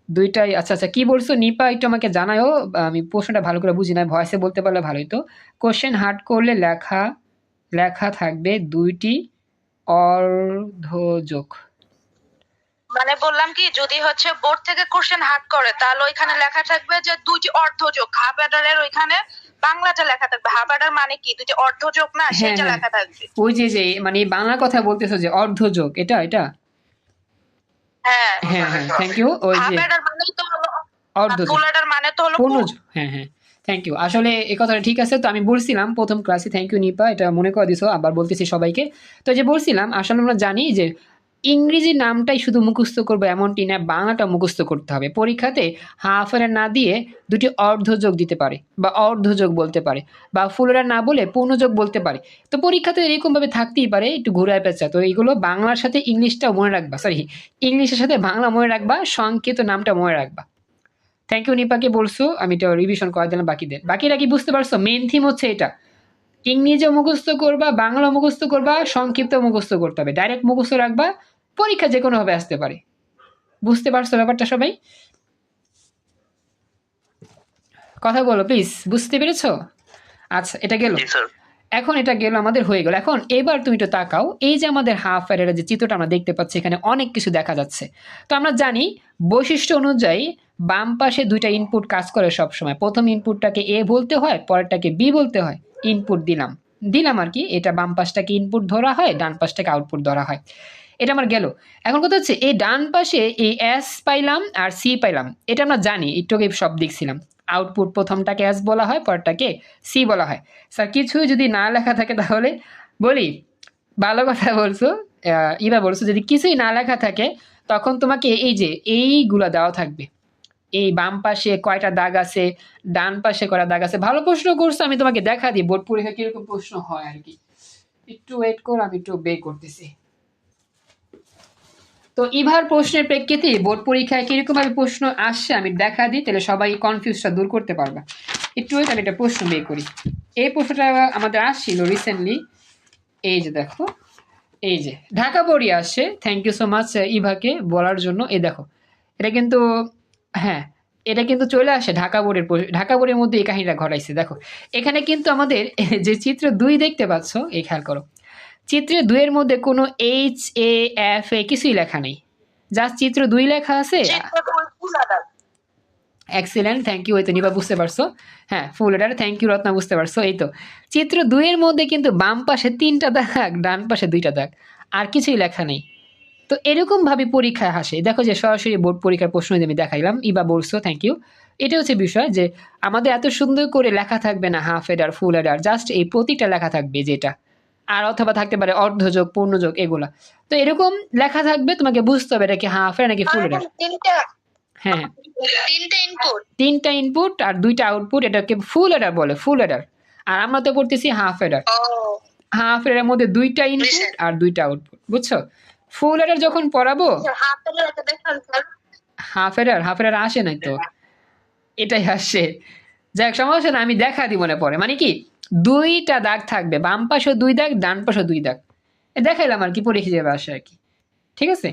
দুইটাই। আচ্ছা আচ্ছা, কি বলছো নিপা, একটু আমাকে জানাও। আমি প্রশ্নটা ভালো করে বুঝি না, ভয়েসে বলতে পারলে ভালোই তো। কোশ্চেন হার্ড করলে লেখা লেখা থাকবে দুইটি অর্ধযোগ। মানে বললাম কি, যদি হচ্ছে বোর্ড থেকে কোশ্চেন হার্ড করে তাহলে ওইখানে লেখা থাকবে যে দুইটি অর্ধযোগ। হাফ অ্যাডারের ওইখানে বাংলাতে লেখা থাকবে হাফ অ্যাডার মানে কি দুইটি অর্ধযোগ না, সেটা লেখা থাকবে। ওই যে মানে বাংলা কথা বলতেছো যে অর্ধযোগ, এটা এটা হ্যাঁ হ্যাঁ হ্যাঁ, থ্যাংক ইউ। ওই হাফ যে অ্যাডার মানেই তো হলো অর্ধযোগ, ফুল অ্যাডার মানে তো হলো পূর্ণযোগ। হ্যাঁ হ্যাঁ, থ্যাংক ইউ। আসলে এই কথাটা ঠিক আছে। তো আমি বলছিলাম প্রথম ক্লাসে, থ্যাংক ইউ নিপা, এটা মনে করে দিছো, আবার বলতেছি সবাইকে। তো যে বলছিলাম আসলে আমরা জানি যে ইংরেজি নামটাই শুধু মুখস্থ করবো এমনটি না, বাংলাটা মুখস্থ করতে হবে। পরীক্ষাতে হাফ এরার না দিয়ে দুটি অর্ধযোগ দিতে পারে বা অর্ধযোগ বলতে পারে, বা ফুল এরার না বলে পূর্ণযোগ বলতে পারে। তো পরীক্ষাতে এরকমভাবে থাকতেই পারে একটু ঘুরায় পেঁচা। তো এইগুলো বাংলার সাথে ইংলিশটা মনে রাখবা, সরি ইংলিশের সাথে বাংলা মনে রাখবা, সংকেত নামটা মনে রাখবা। থ্যাংক ইউ নিপাকে বলছো, আমি এটা রিভিশন করে দিলাম বাকিদের। বাকিরা কি বুঝতে পারছো? মেন থিম হচ্ছে এটা, ইংরেজিও মুখস্থ করবা, বাংলা মুখস্থ করবা, সংক্ষিপ্ত মুখস্থ করতে হবে, ডাইরেক্ট মুখস্থ রাখবা, পরীক্ষা যে কোনো ভাবে আসতে পারে। বুঝতে পারছো ব্যাপারটা সবাই? কথা বলো প্লিজ, বুঝতে পেরেছো? আচ্ছা, এটা গেল। এখন এটা গেল, আমাদের হয়ে গেল। এখন এবার তুমি একটু তাকাও, এই যে আমাদের হাফ এর যে চিত্রটা আমরা দেখতে পাচ্ছি, এখানে অনেক কিছু দেখা যাচ্ছে। তো আমরা জানি বৈশিষ্ট্য অনুযায়ী বাম পাশে দুইটা ইনপুট কাজ করে সব সময়। প্রথম ইনপুটটাকে এ বলতে হয়, পরেরটাকে বি বলতে হয়। ইনপুট দিলাম দিলাম আর কি, এটা বাম পাশটাকে ইনপুট ধরা হয়, ডান পাশটাকে আউটপুট ধরা হয়। এটা আমার গেল। এখন কথা হচ্ছে এই ডান পাশে এই এস পাইলাম আর সি পাইলাম, এটা আমরা জানি, একটু আগে সব দেখছিলাম। আউটপুট প্রথমটাকে এস বলা হয়, পরেরটাকে সি বলা হয়। স্যার কিছুই যদি না লেখা থাকে তাহলে বলি, ভালো কথা বলছো, ইবা বলছো, যদি কিছুই না লেখা থাকে তখন তোমাকে এই যে এইগুলা দেওয়া থাকবে, এই বাম পাশে কয়টা দাগ আছে, ডান পাশে কয়টা দাগ আছে। ভালো প্রশ্ন করছো, আমি তোমাকে দেখা দিই বোর্ড পরীক্ষা কিরকম প্রশ্ন হয় আর কি। একটু ওয়েট কর, আমি একটু বে করতেছি। তো ইভার প্রশ্নের প্রেক্ষিতে বোর্ড পরীক্ষায় কিরকম ভাবে প্রশ্ন আসছে আমি দেখা দিই, তাহলে সবাই কনফিউজটা দূর করতে পারবা। একটু ওয়েট, আমি একটা প্রশ্ন বের করি। এই প্রশ্নটা আমাদের আসছিল রিসেন্টলি, এই যে দেখো, এই যে ঢাকা বোর্ডই আসছে। থ্যাংক ইউ সো মাচ ইভাকে বলার জন্য। এই দেখো, এটা কিন্তু, হ্যাঁ এটা কিন্তু চলে আসে ঢাকা বোর্ডের ঢাকা বোর্ডের মধ্যে এই কাহিনীটা ঘটাইছে। দেখো এখানে কিন্তু আমাদের যে চিত্র 2 দেখতে পাচ্ছ, এই খেয়াল করো, চিত্র 2 এর মধ্যে কোনো এইচ এ এফ এ কিছুই লেখা নেই, জাস্ট চিত্র 2 লেখা আছে। Excellent, thank you. এই তো নিবা বুঝতে পারছো, হ্যাঁ ফুল এটার, থ্যাংক ইউ রত্না, বুঝতে পারছো। এই তো চিত্র 2 এর মধ্যে কিন্তু বাম পাশে 3টা দাগ, ডান পাশে 2টা দাগ, আর কিছুই লেখা নেই। তো এরকম ভাবে পরীক্ষায় আসে। দেখো যে সরাসরি বোর্ড পরীক্ষার প্রশ্ন আমি দেখাইলাম, ইবা বলছো, থ্যাংক ইউ। এটা হচ্ছে বিষয় যে আমাদের এত সুন্দর করে লেখা থাকবে না হাফ এডার ফুল এডার, জাস্ট এই প্রতিটা লেখা থাকবে যেটা, আর অথবা থাকতে পারে অর্ধযোগ, পূর্ণযোগ, এগুলা। তো এরকম লেখা থাকবে, তোমাকে বুঝতে হবে এটা কি হাফ এডার নাকি ফুল এডার। হ্যাঁ, তিনটা ইনপুট আর 2টা আউটপুট, এটাকে ফুল এডার বলে, ফুল এডার। আর আমরা তো করতেছি হাফ এডার। হাফ এডার মধ্যে 2টা ইনপুট আর 2টা আউটপুট, বুঝছো? ফুল এডার যখন পড়াবো, হাফ এডার আসে নাই তো, এটাই আসছে। যাক সমস্যা না, আমি দেখা দিব মনে পড়ে। মানে কি 2টা দাগ থাকবে, বাম পাশে 2 দাগ, ডান পাশে 2 দাগ, দেখাইলাম আর কি, পরীক্ষা যাবে আসে আর কি। ঠিক আছে,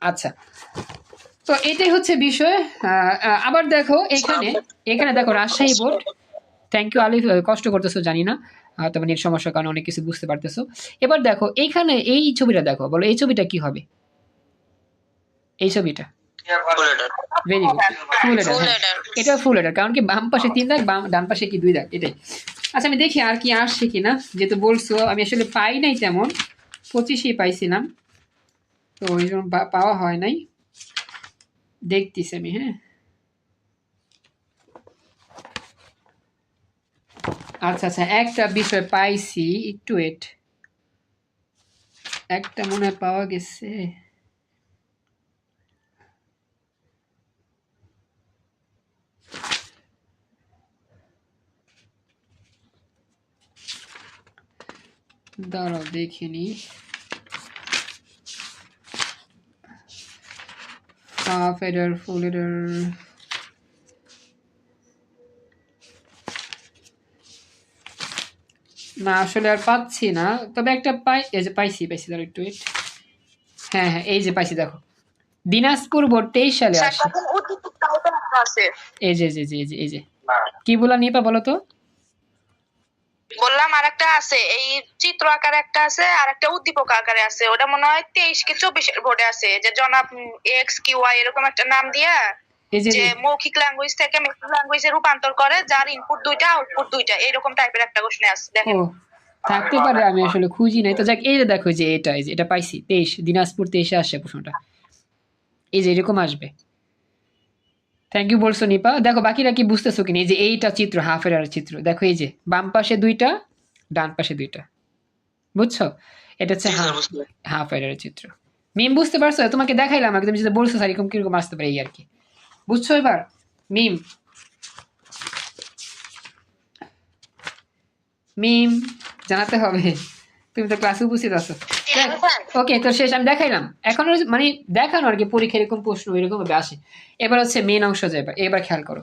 আচ্ছা। তো এটাই হচ্ছে বিষয়। আবার দেখো এখানে দেখো রাজশাহী বোর্ড, থ্যাংক ইউ আলিফ, কষ্ট করতেছো জানি না, তোমার নেট সমস্যার কারণে অনেক কিছু বুঝতে পারতেছো। এবার দেখো এইখানে এই ছবিটা দেখো, বলো এই ছবিটা কি হবে? এই ছবিটা ভেরি গুড, ফুল এডার। এটা ফুল এডার, কারণ কি বাম পাশে 3 দাগ, ডান পাশে কি 2 দাগ, এটাই। আচ্ছা আমি দেখি আর কি আসছে কিনা, যেহেতু বলছো আমি আসলে পাই নাই তেমন, 25ই পাইছিলাম, তো ওই জন্য পাওয়া হয় নাই, দেখতেছি আমি। হ্যাঁ আচ্ছা আচ্ছা, একটা বিষয় পাইছি, একটু ওয়েট, একটা মনে হয় পাওয়া গেছে। দাঁড়াও দেখিনি, হাফ এডার ফুল এডার, না আসলে আর পাচ্ছি না, তবে একটা এই যে পাইছি, ধরো একটু ওয়েট। হ্যাঁ হ্যাঁ, এই যে পাইছি, দেখো দিনাজপুর বোর্ড 23 সালে আসে। এই যে এই যে কি বলা নিপা বলো তো? বললাম আর একটা আছে, এই চিত্র আকারে একটা আছে, আর একটা উদ্দীপক আকারে আছে, ওটা মনে হয় 23 কি 24 এর বোর্ডে আছে, যে জনাব এক্স কি ওয়াই এরকম একটা নাম দিয়া, যে মৌখিক ল্যাঙ্গুয়েজ থেকে মেশিন ল্যাঙ্গুয়েজে রূপান্তর করে, যার ইনপুট 2টা আউটপুট 2টা, এরকম টাইপের একটা কোশ্চেন আছে, দেখেন। থাকতে পারে, আমি আসলে খুঁজি নাই। তো যাক, এই যে দেখো যে এটা পাইছি 23, দিনাজপুর 23 আসছে প্রশ্নটা, এই যে এরকম আসবে। থ্যাংক ইউ বলছো নিপা। দেখো বাকিরা কি বুঝতেছো কিনা, এই যে এইটা চিত্র, হাফ এর চিত্র, দেখো এই যে বাম পাশে 2টা, ডান পাশে 2টা, বুঝছো? এটা হচ্ছে জি স্যার, বুঝতে পারছি। হাফ অ্যাডারের চিত্র। মিম বুঝতে পারছো? তোমাকে দেখাইলাম আগে, তুমি যেটা বলছো স্যার এরকম কিরকম আসতে পারে এই আর কি। বুঝছো এবার মিম? মিম জানাতে হবে, তুমি তো ক্লাসে উপস্থিত আছো। হ্যাঁ স্যার। ওকে, তো শেষ আমি দেখাইলাম। এখন মানে দেখানো আর কি, পরীক্ষা এরকম প্রশ্ন এরকম ভাবে আসে। এবার হচ্ছে মেন অংশ যাবে, এবার খেয়াল করো।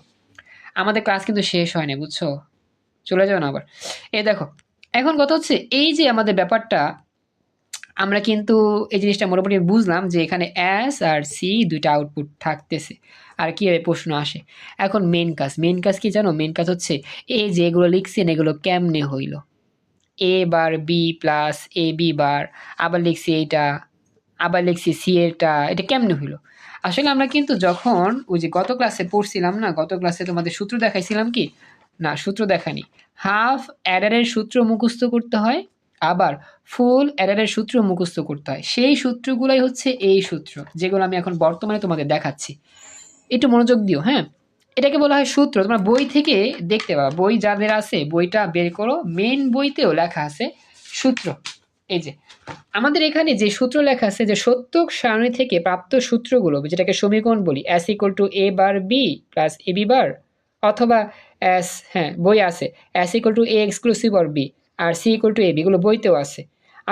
আমাদের ক্লাস কিন্তু শেষ হয়নি, বুঝছো? চলে যাও না আবার। দেখো, এখন কথা হচ্ছে এই যে আমাদের ব্যাপারটা, আমরা কিন্তু এই জিনিসটা মোটামুটি বুঝলাম যে এখানে এস আর সি দুইটা আউটপুট থাকতেছে আর কিভাবে প্রশ্ন আসে। এখন মেন কাজ কি জানো? মেন কাজ হচ্ছে এই যে এগুলো লিখছেন এগুলো কেমনে হইল, এ bar B plus A B বার, আবার লিখছি এইটা, আবার লিখছি সি এটা, এটা কেমনে হইলো? আসলে আমরা কিন্তু যখন ওই যে গত ক্লাসে পড়ছিলাম না, গত ক্লাসে তোমাদের সূত্র দেখাইছিলাম কি না? সূত্র দেখানি। হাফ অ্যাডারের সূত্র মুখস্থ করতে হয়, আবার ফুল অ্যাডারের সূত্র মুখস্থ করতে হয়। সেই সূত্রগুলাই হচ্ছে এই সূত্র, যেগুলো আমি এখন বর্তমানে তোমাদের দেখাচ্ছি। একটু মনোযোগ দিও, হ্যাঁ? এটাকে বলা হয় সূত্র। তোমরা বই থেকে দেখতে পাবা, বই যাদের আছে বইটা বের করো, মেন বইতেও লেখা আছে সূত্র। এই যে আমাদের এখানে যে সূত্র লেখা আছে, যে সত্যক সারণী থেকে প্রাপ্ত সূত্রগুলো, যেটাকে সমীকরণ বলি, S equal to A bar B plus A B bar, অথবা এস, হ্যাঁ বই আছে, S equal to A exclusive or B, আর C equal to A B, এগুলো বইতেও আছে।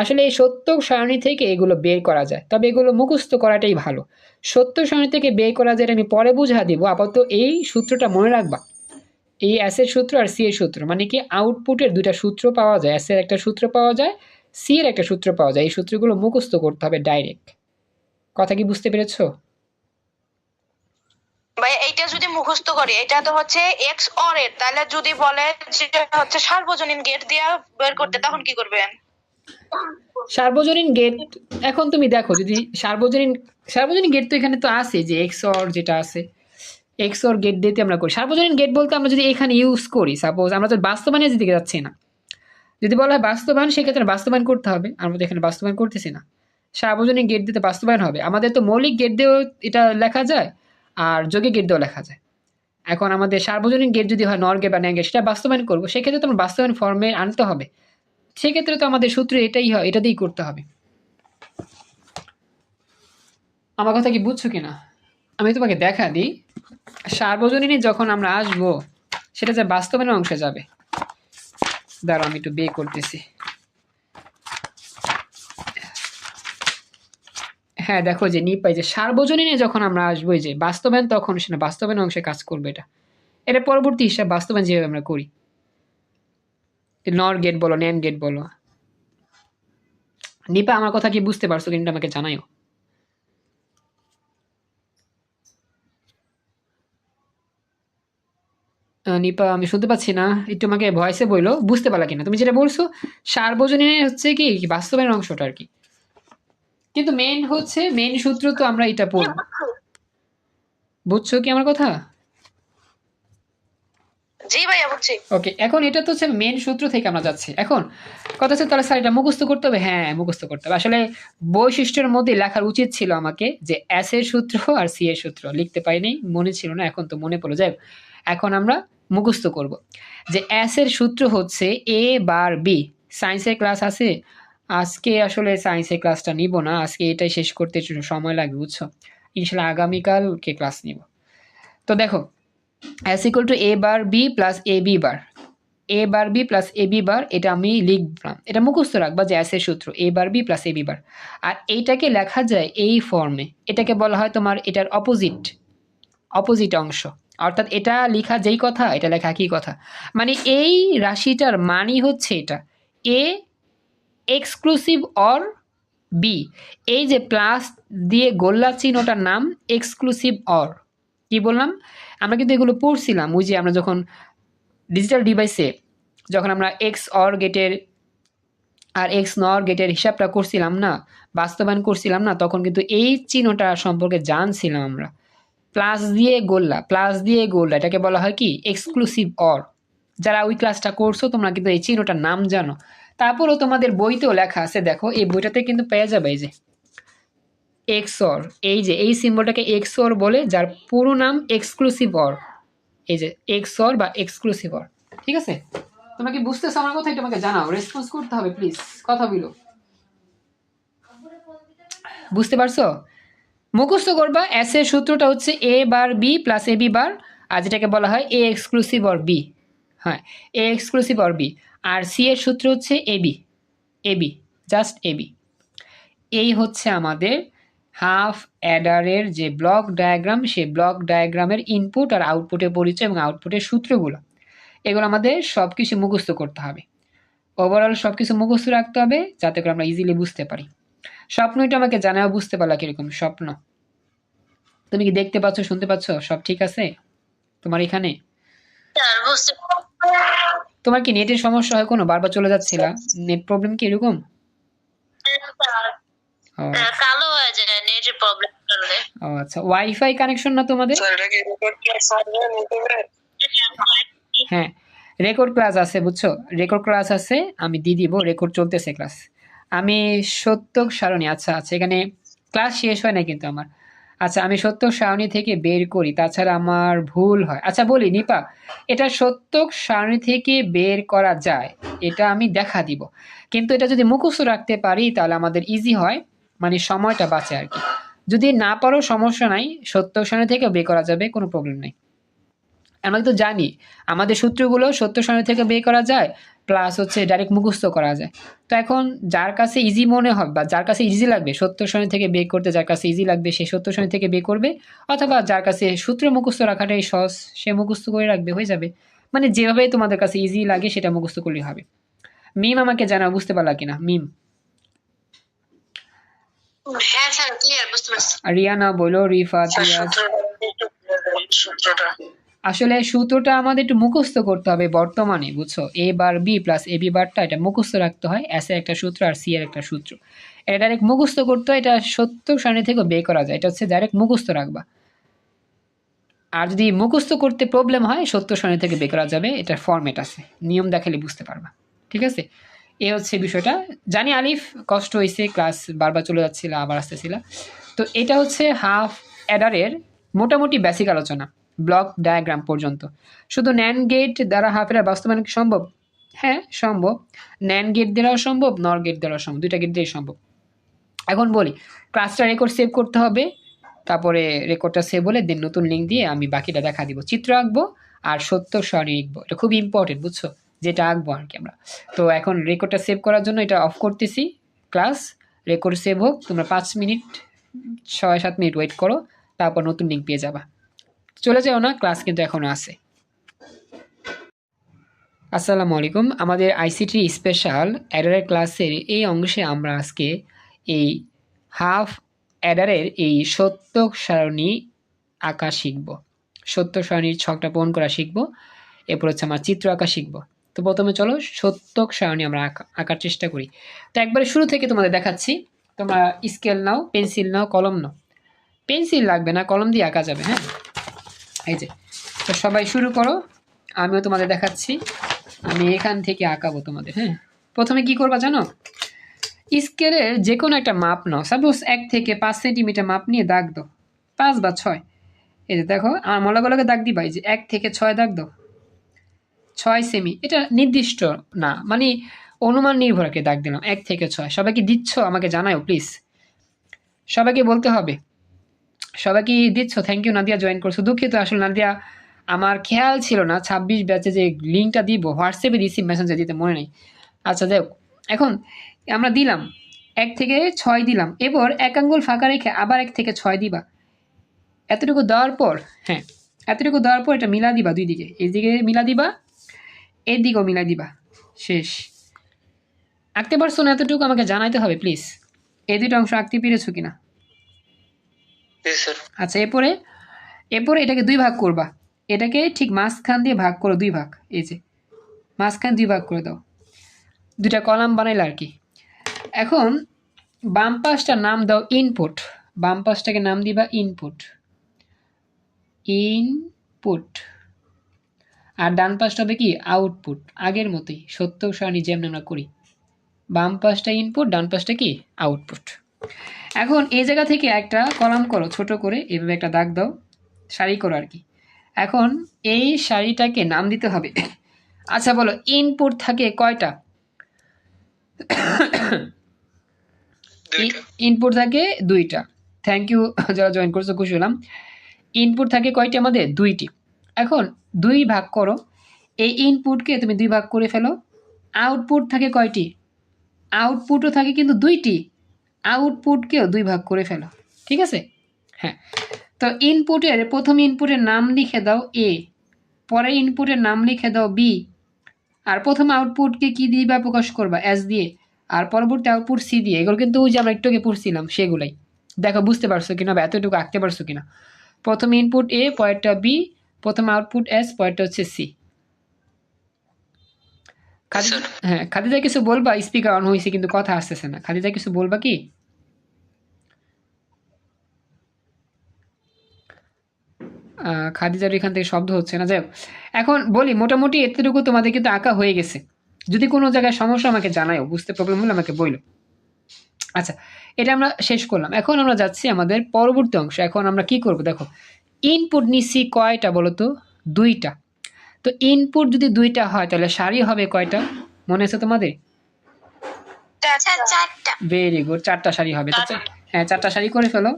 আসলে এই সত্যক সারণী থেকে এগুলো বের করা যায়, তবে এগুলো মুখস্থ করাটাই ভালো। সত্য সারণী থেকে বের করা যায় আমি পরে বুঝা দিব, আপাতত এই সূত্রটা মনে রাখবা। এই এস এর সূত্র আর সি এর সূত্র, মানে কি আউটপুটের দুটা সূত্র পাওয়া যায়, এস এর একটা সূত্র পাওয়া যায়, সি এর একটা সূত্র পাওয়া যায়। এই সূত্রগুলো মুখস্থ করতে হবে ডাইরেক্ট। কথা কি বুঝতে পেরেছো? ভাই এইটা যদি মুখস্থ করি, এটা তো হচ্ছে এক্স অর এর, তাহলে যদি বলে যে হচ্ছে সার্বজনীন গেট দিয়া বের করতে, তখন কি করবেন? সার্বজনীন গেট, এখন তুমি দেখো যদি সার্বজনীন গেট তো এখানে তো আছে, যে এক্স অর যেটা আছে, এক্স অর গেট দিতে আমরা করি। সার্বজনীন গেট বলতে আমরা যদি এখানে ইউজ করি, সাপোজ আমরা তো বাস্তবায়নের দিকে যাচ্ছি না, যদি বলা হয় বাস্তবায়ন, সেক্ষেত্রে বাস্তবায়ন করতে হবে, আমরা তো এখানে বাস্তবায়ন করতেছি না। সার্বজনীন গেট দিতে বাস্তবায়ন হবে। আমাদের তো মৌলিক গেট দিয়েও এটা লেখা যায়, আর যৌগিক গেট দিয়েও লেখা যায়। এখন আমাদের সার্বজনীন গেট যদি হয় নর গেট বা ন্যাং গেট, সেটা বাস্তবায়ন করবো, সেক্ষেত্রে তো আমরা বাস্তবায়ন ফর্মে আনতে হবে। সেক্ষেত্রে তো আমাদের সূত্র এটাই হয়, এটা দিয়েই করতে হবে। আমার কথা কি বুঝছো কিনা? আমি তোমাকে দেখা দিই। সার্বজনীনে যখন আমরা আসবো, সেটা যে বাস্তবায়নের অংশে যাবে। দাঁড়াও আমি একটু বের করতেছি। হ্যাঁ দেখো যে নিপাই, যে সার্বজনীনে যখন আমরা আসবো এই যে বাস্তবায়ন, তখন সেটা বাস্তবায়ন অংশে কাজ করবে। এটা পরবর্তী হিসাব, বাস্তবায়ন যেভাবে আমরা করি, নর গেট বলো ন্যান্ড গেট বলো। নিপা আমার কথা কি বুঝতে পারছো কিন্তু আমাকে জানাইও। নিপা আমি শুনতে পাচ্ছি না, একটু আমাকে ভয়েসে বললো, বুঝতে পারলা কিনা তুমি যেটা বলছো? সার্বজনীনে হচ্ছে কি বাস্তবায়ন অংশটা আর কি, কিন্তু মেন হচ্ছে মেন সূত্র তো আমরা এটা পড়বো। বুঝছো কি আমার কথা? জি ভাইয়া বুঝছি। ওকে, এখন এটা তো হচ্ছে মেন সূত্র থেকে আমরা যাচ্ছি। এখন কথা হচ্ছে তাহলে স্যার এটা মুখস্থ করতে হবে? হ্যাঁ মুখস্থ করতে হবে। আসলে বৈশিষ্ট্যের মধ্যে লেখার উচিত ছিল আমাকে যে এস এর সূত্র আর সি এর সূত্র, লিখতে পারিনি, মনে ছিল না, এখন তো মনে পড়লো। যাই হোক, এখন আমরা মুখস্থ করব যে এস এর সূত্র হচ্ছে এ বার বি। সায়েন্সের ক্লাস আছে আজকে, আসলে সায়েন্সের ক্লাসটা নিব না আজকে, এটাই শেষ করতে একটু সময় লাগবে, বুঝছো? ইনশাল্লাহ আগামীকালকে ক্লাস নিব। তো দেখো, S equal to A bar B plus A B bar, A bar B plus A B bar, এটা আমি লিখলাম, এটা মুখস্থ রাখবা যে এস এর সূত্র এ bar B plus A B bar. আর এইটাকে লেখা যায় এই ফর্মে, এটাকে বলা হয় তোমার এটার অপোজিট অংশ, অর্থাৎ এটা লেখা যেই কথা এটা লেখা কি কথা, মানে এই রাশিটার মানই হচ্ছে এটা এ এক্সক্লুসিভ অর বি। এই যে প্লাস দিয়ে গোল্লা চিহ্নটার নাম এক্সক্লুসিভ অর। কি বললাম? আমরা কিন্তু এগুলো পড়ছিলাম ওই যে আমরা যখন ডিজিটাল ডিভাইসে যখন আমরা এক্স অর গেটের আর এক্স নর গেটের হিসাবটা করছিলাম না, বাস্তবায়ন করছিলাম না, তখন কিন্তু এই চিহ্নটা সম্পর্কে জানছিলাম আমরা। প্লাস দিয়ে গোল্লা এটাকে বলা হয় কি এক্সক্লুসিভ অর। যারা ওই ক্লাসটা করছো তোমরা কিন্তু এই চিহ্নটার নাম জানো। তারপরও তোমাদের বইতেও লেখা আছে, দেখো এই বইটাতে কিন্তু পেয়ে যাবে এই যে এক্সঅর, এই যে এই সিম্বলটাকে এক্সঅর বলে, যার পুরো নাম এক্সক্লুসিভ অর। এই যে এক্সঅর বা এক্সক্লুসিভ অর। ঠিক আছে? তোমরা কি বুঝতেছো আমার কথা? তোমাকে জানাও, রেসপন্স করতে হবে প্লিজ, কথা বলো। বুঝতে পারছো? মুখস্থ করবা এস এর সূত্রটা হচ্ছে A bar B plus A B bar, আর যেটাকে বলা হয় এ এক্সক্লুসিভ অর বি। হ্যাঁ, এ এক্সক্লুসিভ অর বি। আর সি এর সূত্র হচ্ছে A B, A B, just A B. এই হচ্ছে আমাদের হাফ অ্যাডারের যে ব্লক ডায়াগ্রাম, সেই ব্লক ডায়াগ্রামের ইনপুট আর আউটপুটের পরিচয় এবং আউটপুটের সূত্রগুলো, এগুলো আমাদের সব কিছু মুখস্থ করতে হবে। ওভারঅল সব কিছু মুখস্থ রাখতে হবে যাতে করে আমরা ইজিলি বুঝতে পারি। স্বপ্নটা আমাকে জানাও, বুঝতে পারলা কিরকম স্বপ্ন? তুমি কি দেখতে পাচ্ছ, শুনতে পাচ্ছ? সব ঠিক আছে তোমার এখানে? স্যার বুঝতে তোমার কি নেটের সমস্যা হয় কোনো? বারবার চলে যাচ্ছিল, নেট প্রবলেম কি এরকম? ও কালো হয়ে যায় নেটের প্রবলেম করলে। ও আচ্ছা, ওয়াইফাই কানেকশন না তোমাদের? স্যার এটা কি রেকর্ড ক্লাস হবে ইউটিউবে? হ্যাঁ, রেকর্ড ক্লাস আছে, বুঝছো? রেকর্ড ক্লাস আছে, আমি দিয়ে দিব। রেকর্ড চলতেছে ক্লাস। আমি সত্যক সারণী, আচ্ছা আচ্ছা, এখানে ক্লাস শেষ হয় না কিন্তু আমার। আচ্ছা, আমি সত্যক সারণী থেকে বের করি, তাছাড়া আমার ভুল হয়। আচ্ছা বলি নিপা, এটা সত্যক সারণী থেকে বের করা যায়, এটা আমি দেখা দিব। কিন্তু এটা যদি মুখস্থ রাখতে পারি তাহলে আমাদের ইজি হয়, মানে সময়টা বাঁচে আর কি। যদি না পারো সমস্যা নাই, সত্যক সারণী থেকে বের করা যাবে, কোনো প্রবলেম নেই। আমরা তো জানি আমাদের সূত্রগুলো সত্য সারণী থেকে বের করা যায়, প্লাস হচ্ছে ডাইরেক্ট মুখস্থ করা যায়। তো এখন যার কাছে ইজি মনে হবে বা যার কাছে ইজি লাগবে সত্য সারণী থেকে বের করতে, যার কাছে ইজি লাগবে সে সত্য সারণী থেকে বের করবে, অথবা যার কাছে সূত্র মুখস্থ রাখাটাই সহজ সে মুখস্থ করে রাখবে, হয়ে যাবে। মানে যেভাবে তোমাদের কাছে ইজি লাগে সেটা মুখস্থ করলেই হবে। মিম আমাকে জানাও, বুঝতে পারলা কিনা মিম? হ্যাঁ স্যার ক্লিয়ার বুঝতে পারছি। রিয়ানা বলো, রিফাত, স্যার রিয়াজ। সূত্রটা আসলে সূত্রটা আমাদের একটু মুখস্থ করতে হবে বর্তমানে, বুঝছো? এ bar B plus A B বারটা এটা মুখস্থ রাখতে হয়, এস এর একটা সূত্র আর সি এর একটা সূত্র। এটা ডাইরেক্ট মুখস্থ করতে হয়, এটা সত্য সারণী থেকে বের করা যায়, এটা হচ্ছে ডাইরেক্ট মুখস্থ রাখবা। আর যদি মুখস্থ করতে প্রবলেম হয় সত্য সারণী থেকে বের করা যাবে, এটার ফরম্যাট আছে, নিয়ম দেখালে বুঝতে পারবা। ঠিক আছে, এ হচ্ছে বিষয়টা। জানি আলিফ কষ্ট হয়েছে, ক্লাস বারবার চলে যাচ্ছিল আবার আসতেছিল। তো এটা হচ্ছে হাফ অ্যাডারের মোটামুটি বেসিক আলোচনা, ব্লক ডায়াগ্রাম পর্যন্ত। শুধু ন্যান্ড গেট দ্বারা হাফ অ্যাডার বাস্তবায়ন কি সম্ভব? হ্যাঁ সম্ভব। ন্যান্ড গেট দ্বারাও সম্ভব, নর গেট দ্বারাও সম্ভব, দুইটা গেট দিয়েই সম্ভব। এখন বলি, ক্লাসটা রেকর্ড সেভ করতে হবে, তারপরে রেকর্ডটা সেভ হলে দেন নতুন লিঙ্ক দিয়ে আমি বাকিটা দেখা দিব, চিত্র আঁকবো আর সত্য সারণী লিখবো। এটা খুব ইম্পর্টেন্ট, বুঝছো? যেটা আঁকবো আর কি আমরা। তো এখন রেকর্ডটা সেভ করার জন্য এটা অফ করতেছি, ক্লাস রেকর্ড সেভ হোক, তোমরা 5 মিনিট 6-7 মিনিট ওয়েট করো, তারপর নতুন লিঙ্ক পেয়ে যাবা। চলে যাও না, ক্লাস কিন্তু এখনো আছে। আসসালামু আলাইকুম। আমাদের আইসিটি স্পেশাল অ্যাডারের ক্লাসের এই অংশে আমরা আজকে এই হাফ অ্যাডারের এই সত্যক সারণী আঁকা শিখব, সত্যক সারণীর ছকটা পূরণ করা শিখব, এরপর হচ্ছে আমরা চিত্র আঁকা শিখব। তো প্রথমে চলো সত্যক সারণী আমরা আঁকার চেষ্টা করি। তো একবারে শুরু থেকে তোমাদের দেখাচ্ছি, তোমরা স্কেল নাও, পেন্সিল নাও, কলম নাও। পেন্সিল লাগবে না, কলম দিয়ে আঁকা যাবে। হ্যাঁ, এই যে, তো সবাই শুরু করো, আমিও তোমাদের দেখাচ্ছি। আমি এখান থেকে আঁকাবো তোমাদের। হ্যাঁ, প্রথমে কি করবা জানো? স্কেলের যে কোনো একটা মাপ নাও, সাপোজ 1 থেকে 5 সেন্টিমিটার মাপ নিয়ে দাগ দাও, 5 বা 6। এই যে দেখো আমার মলাগলাকে দাগ দিবা, এই যে 1 থেকে 6 দাগ দাও, 6 সেমি। এটা নির্দিষ্ট না, মানে অনুমান নির্ভরকে দাগ দিলাম 1 থেকে 6। সবাইকে দিচ্ছ আমাকে জানাও প্লিজ, সবাইকে বলতে হবে। সবাইকে দিচ্ছ? থ্যাংক ইউ নাদিয়া, জয়েন করছো। দুঃখিত আসলে নাদিয়া, আমার খেয়াল ছিল না 26 ব্যাচে যে লিঙ্কটা দিব হোয়াটসঅ্যাপে দিছি, মেসেঞ্জার দিতে মনে নেই। আচ্ছা দেখ, এখন আমরা দিলাম 1 থেকে 6 দিলাম, এবার 1 আঙ্গুল ফাঁকা রেখে আবার 1 থেকে 6 দিবা। এতটুকু দেওয়ার পর, হ্যাঁ এতটুকু দেওয়ার পর এটা মিলা দিবা, দুই দিকে, এই দিকে মিলা দিবা, এর দিকেও মিলা দিবা। শেষ। আঁকতে পারছো না? এতটুকু আমাকে জানাইতে হবে প্লিজ, এই দুটো অংশ আঁকতে পেরেছো কিনা। আচ্ছা, এরপরে এটাকে 2 ভাগ করবা, এটাকে ঠিক মাঝখান দিয়ে ভাগ করো 2 ভাগ, এই যে মাঝখান 2 ভাগ করে দাও, 2টা কলাম বানাইলে আর কি। এখন বাম পাশটার নাম দাও ইনপুট, বাম পাশটাকে নাম দিবা ইনপুট, ইনপুট। আর ডান পাশটা হবে কি আউটপুট, আগের মতোই সত্যক সারণী যেমন আমরা করি, বাম পাশটা ইনপুট, ডান পাশটা কি আউটপুট। এখন এই জায়গা থেকে একটা কলাম করো ছোট করে, এভাবে একটা দাগ দাও, সারি করো আর কি। এখন এই সারিটাকে নাম দিতে হবে। আচ্ছা বলো, ইনপুট থাকে কয়টা? দুইটা ইনপুট থাকে দুইটা। থ্যাংক ইউ যারা জয়েন করছো, খুশি হলাম। ইনপুট থাকে কয়টি আমাদের? দুইটি। এখন দুই ভাগ করো, এই ইনপুটকে তুমি দুই ভাগ করে ফেলো। আউটপুট থাকে কয়টি? আউটপুটও থাকে কিন্তু দুইটি, আউটপুটকেও দুই ভাগ করে ফেলো। ঠিক আছে? হ্যাঁ, তো ইনপুটের প্রথম ইনপুটের নাম লিখে দাও এ, পরে ইনপুটের নাম লিখে দাও বি, আর প্রথম আউটপুটকে কি দিয়ে বা প্রকাশ করবা? এস দিয়ে, আর পরবর্তী আউটপুট সি দিয়ে। এগুলো কিন্তু ওই যে আমরা একটু আগে পড়ছিলাম সেগুলাই। দেখো বুঝতে পারছো কিনা বা এতটুকু আঁকতে পারছো কিনা। প্রথম ইনপুট এ, পরেরটা বি, প্রথম আউটপুট এস, পরেরটা হচ্ছে সি। হ্যাঁ, খাদিজা কিছু বলবা? স্পিকার অন হয়েছে কিন্তু কথা আসতেছে না। খাদিজা কিছু বলবা কি? খাদিজার এখান থেকে শব্দ হচ্ছে না। যাই হোক, এখন বলি মোটামুটি এতটুকু তোমাদের কিন্তু আঁকা হয়ে গেছে। যদি কোনো জায়গায় সমস্যা আমাকে জানাও, বুঝতে প্রবলেম হলে আমাকে বইলো। আচ্ছা, এটা আমরা শেষ করলাম। এখন আমরা যাচ্ছি আমাদের পরবর্তী অংশ। এখন আমরা কি করব? দেখো, ইনপুট নিচ্ছি কয়টা বলো তো? দুইটা। তো ইনপুট যদি দুইটা হয় তাহলে সারি হবে কয়টা? মনে আছে তোমাদের? চারটা। ভেরি গুড, চারটা সারি হবে। তো হ্যাঁ, চারটা সারি করে ফেলো।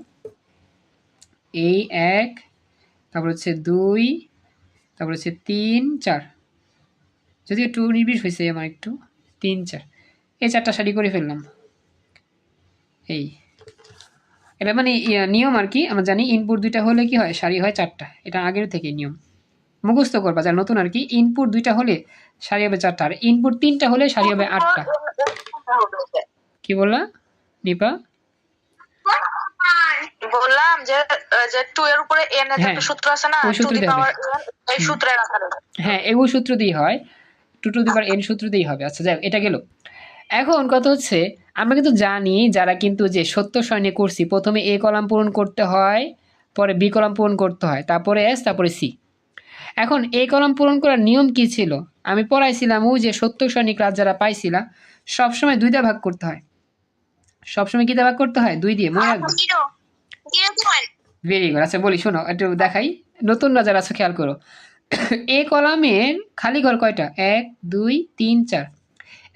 এই এক, তারপর হচ্ছে দুই, তারপর হচ্ছে তিন চার, যদি একটু নির্বিষ হয়েছে আমার একটু, তিন চার, এই চারটা সারি করে ফেললাম। এই এটা মানে নিয়ম আর কি। আমরা জানি ইনপুট দুইটা হলে কি হয়? সারি হয় চারটা। এটা আগের থেকে নিয়ম, মুখস্থ করবা যারা নতুন আর কি। ইনপুট দুইটা হলে সারি হবে চারটা, আর ইনপুট তিনটা হলে সারি হবে আটটা। কি বললা নিপা? বললাম যে যে 2 এর উপরে n এর হ্যাঁ, একটা সূত্র আছে না, ওই 2 সূত্র দি দিয়ে হবে। পাওয়ার n, এই সূত্রের আকারে। হ্যাঁ, এগুলো সূত্র দিয়ে হয়, 2 টু দি পাওয়ার n সূত্র দিয়েই হবে। আচ্ছা যাই হোক, এটা গেল। এখন কথা হচ্ছে, আমরা কিন্তু জানি যারা কিন্তু যে সত্য সারণী করছি, প্রথমে এ কলাম পূরণ করতে হয়, পরে বি কলাম পূরণ করতে হয়, তারপরে এস, তারপরে সি। এখন এ কলাম পূরণ করার নিয়ম কি ছিল? আমি পড়াইছিলাম ওই যে সত্য সারণী ক্লাস যারা পাইছিলাম, সবসময় দুইটা ভাগ করতে হয়। সবসময় কিটা ভাগ করতে হয়? দুই দিয়ে, মনে রাখবে। Very good. আচ্ছা বলি, শোনো একটু দেখাই, নতুনরা যারা আছে খেয়াল করো। এ কলামের খালি ঘর কয়টা? 1 2 3 4।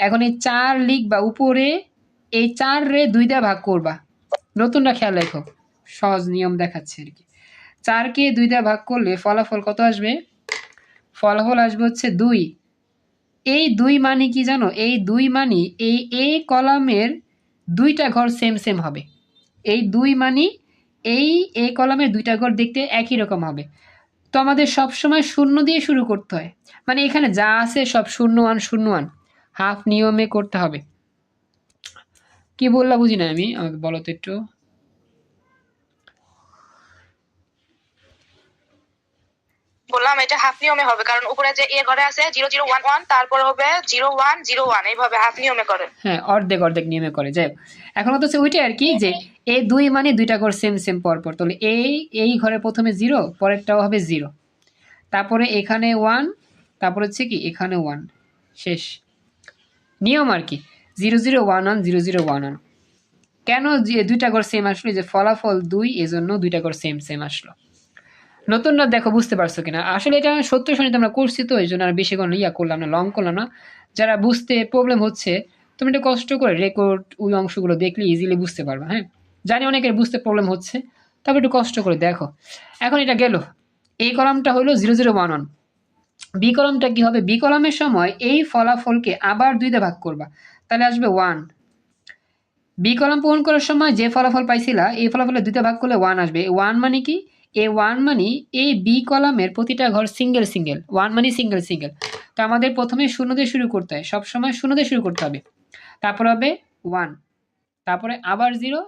এখন এই 4 লিখবা উপরে, এই 4 রে 2 দিয়ে ভাগ করবা। নতুনরা খেয়াল রেখো, সহজ নিয়ম দেখাচ্ছে আর কি। 4 কে 2 দিয়ে ভাগ করলে ফলাফল কত আসবে? ফলাফল আসবে হচ্ছে 2। এই 2 মানে কি জানো? এই 2 মানে এই এ কলামের দুইটা ঘর সেম সেম হবে। এই 2 মানে এই এ কলামের দুইটা ঘর দেখতে একই রকম হবে। তো আমাদের সবসময় শূন্য দিয়ে শুরু করতে হয়, মানে এখানে যা আছে সব 0 1 0 1, হাফ নিয়মে করতে হবে। কি বললা বুঝি না আমি, আমাকে বলো তো একটু। বললাম এটা হাফ নিয়মে হবে, কারণ উপরে যে এ ঘরে আছে 0 0 1 1, তারপর হবে 0 1 0 1, এইভাবে হাফ নিয়মে করে। হ্যাঁ, অর্ধেক অর্ধেক নিয়মে করে। যাই হোক, এখন হচ্ছে ওইটাই আর কি, যে এই 2 মানে দুইটা ঘর সেম সেম পরপর। তাহলে এই ঘরে প্রথমে 0, পরেরটাও হবে 0, তারপরে এখানে 1, তারপর হচ্ছে কি এখানে 1, শেষ। নিয়ম আর কি, 0 0 1 1 0 0 1 1। কেন যে দুইটা ঘর সেম আসলো? যে ফলাফল 2, এজন্য দুইটা ঘর সেম সেম আসলো। নতুনরা দেখো বুঝতে পারছো কিনা। আসলে এটা সত্য সারণীতে আমরা করছি, তো এই জন্য আর বেশি কোনো করলাম না, লং করলাম না। যারা বুঝতে প্রবলেম হচ্ছে, তুমি একটু কষ্ট করে রেকর্ড ওই অংশগুলো দেখলে ইজিলি বুঝতে পারবে। হ্যাঁ, জানি অনেকের বুঝতে প্রবলেম হচ্ছে, তবে একটু কষ্ট করে দেখো। এখন এটা গেল, এই কলামটা হলো 0 0 1 1। বি কলামটা কি হবে? বি কলামের সময় এই ফলাফলকে আবার 2 দিয়ে ভাগ করবা, তাহলে আসবে 1। বি কলাম পূরণ করার সময় যে ফলাফল পাইছিলা, এই ফলাফলে 2 দিয়ে ভাগ করলে 1 আসবে। 1 মানে কি? এই 1 মানে এই বি কলামের প্রতিটা ঘর সিঙ্গেল সিঙ্গেল, 1 মানে সিঙ্গেল সিঙ্গেল। তো আমাদের প্রথমে 0 দিয়ে শুরু করতে হয়, সবসময় 0 দিয়ে শুরু করতে হবে, তারপর হবে 1, তারপরে আবার 0।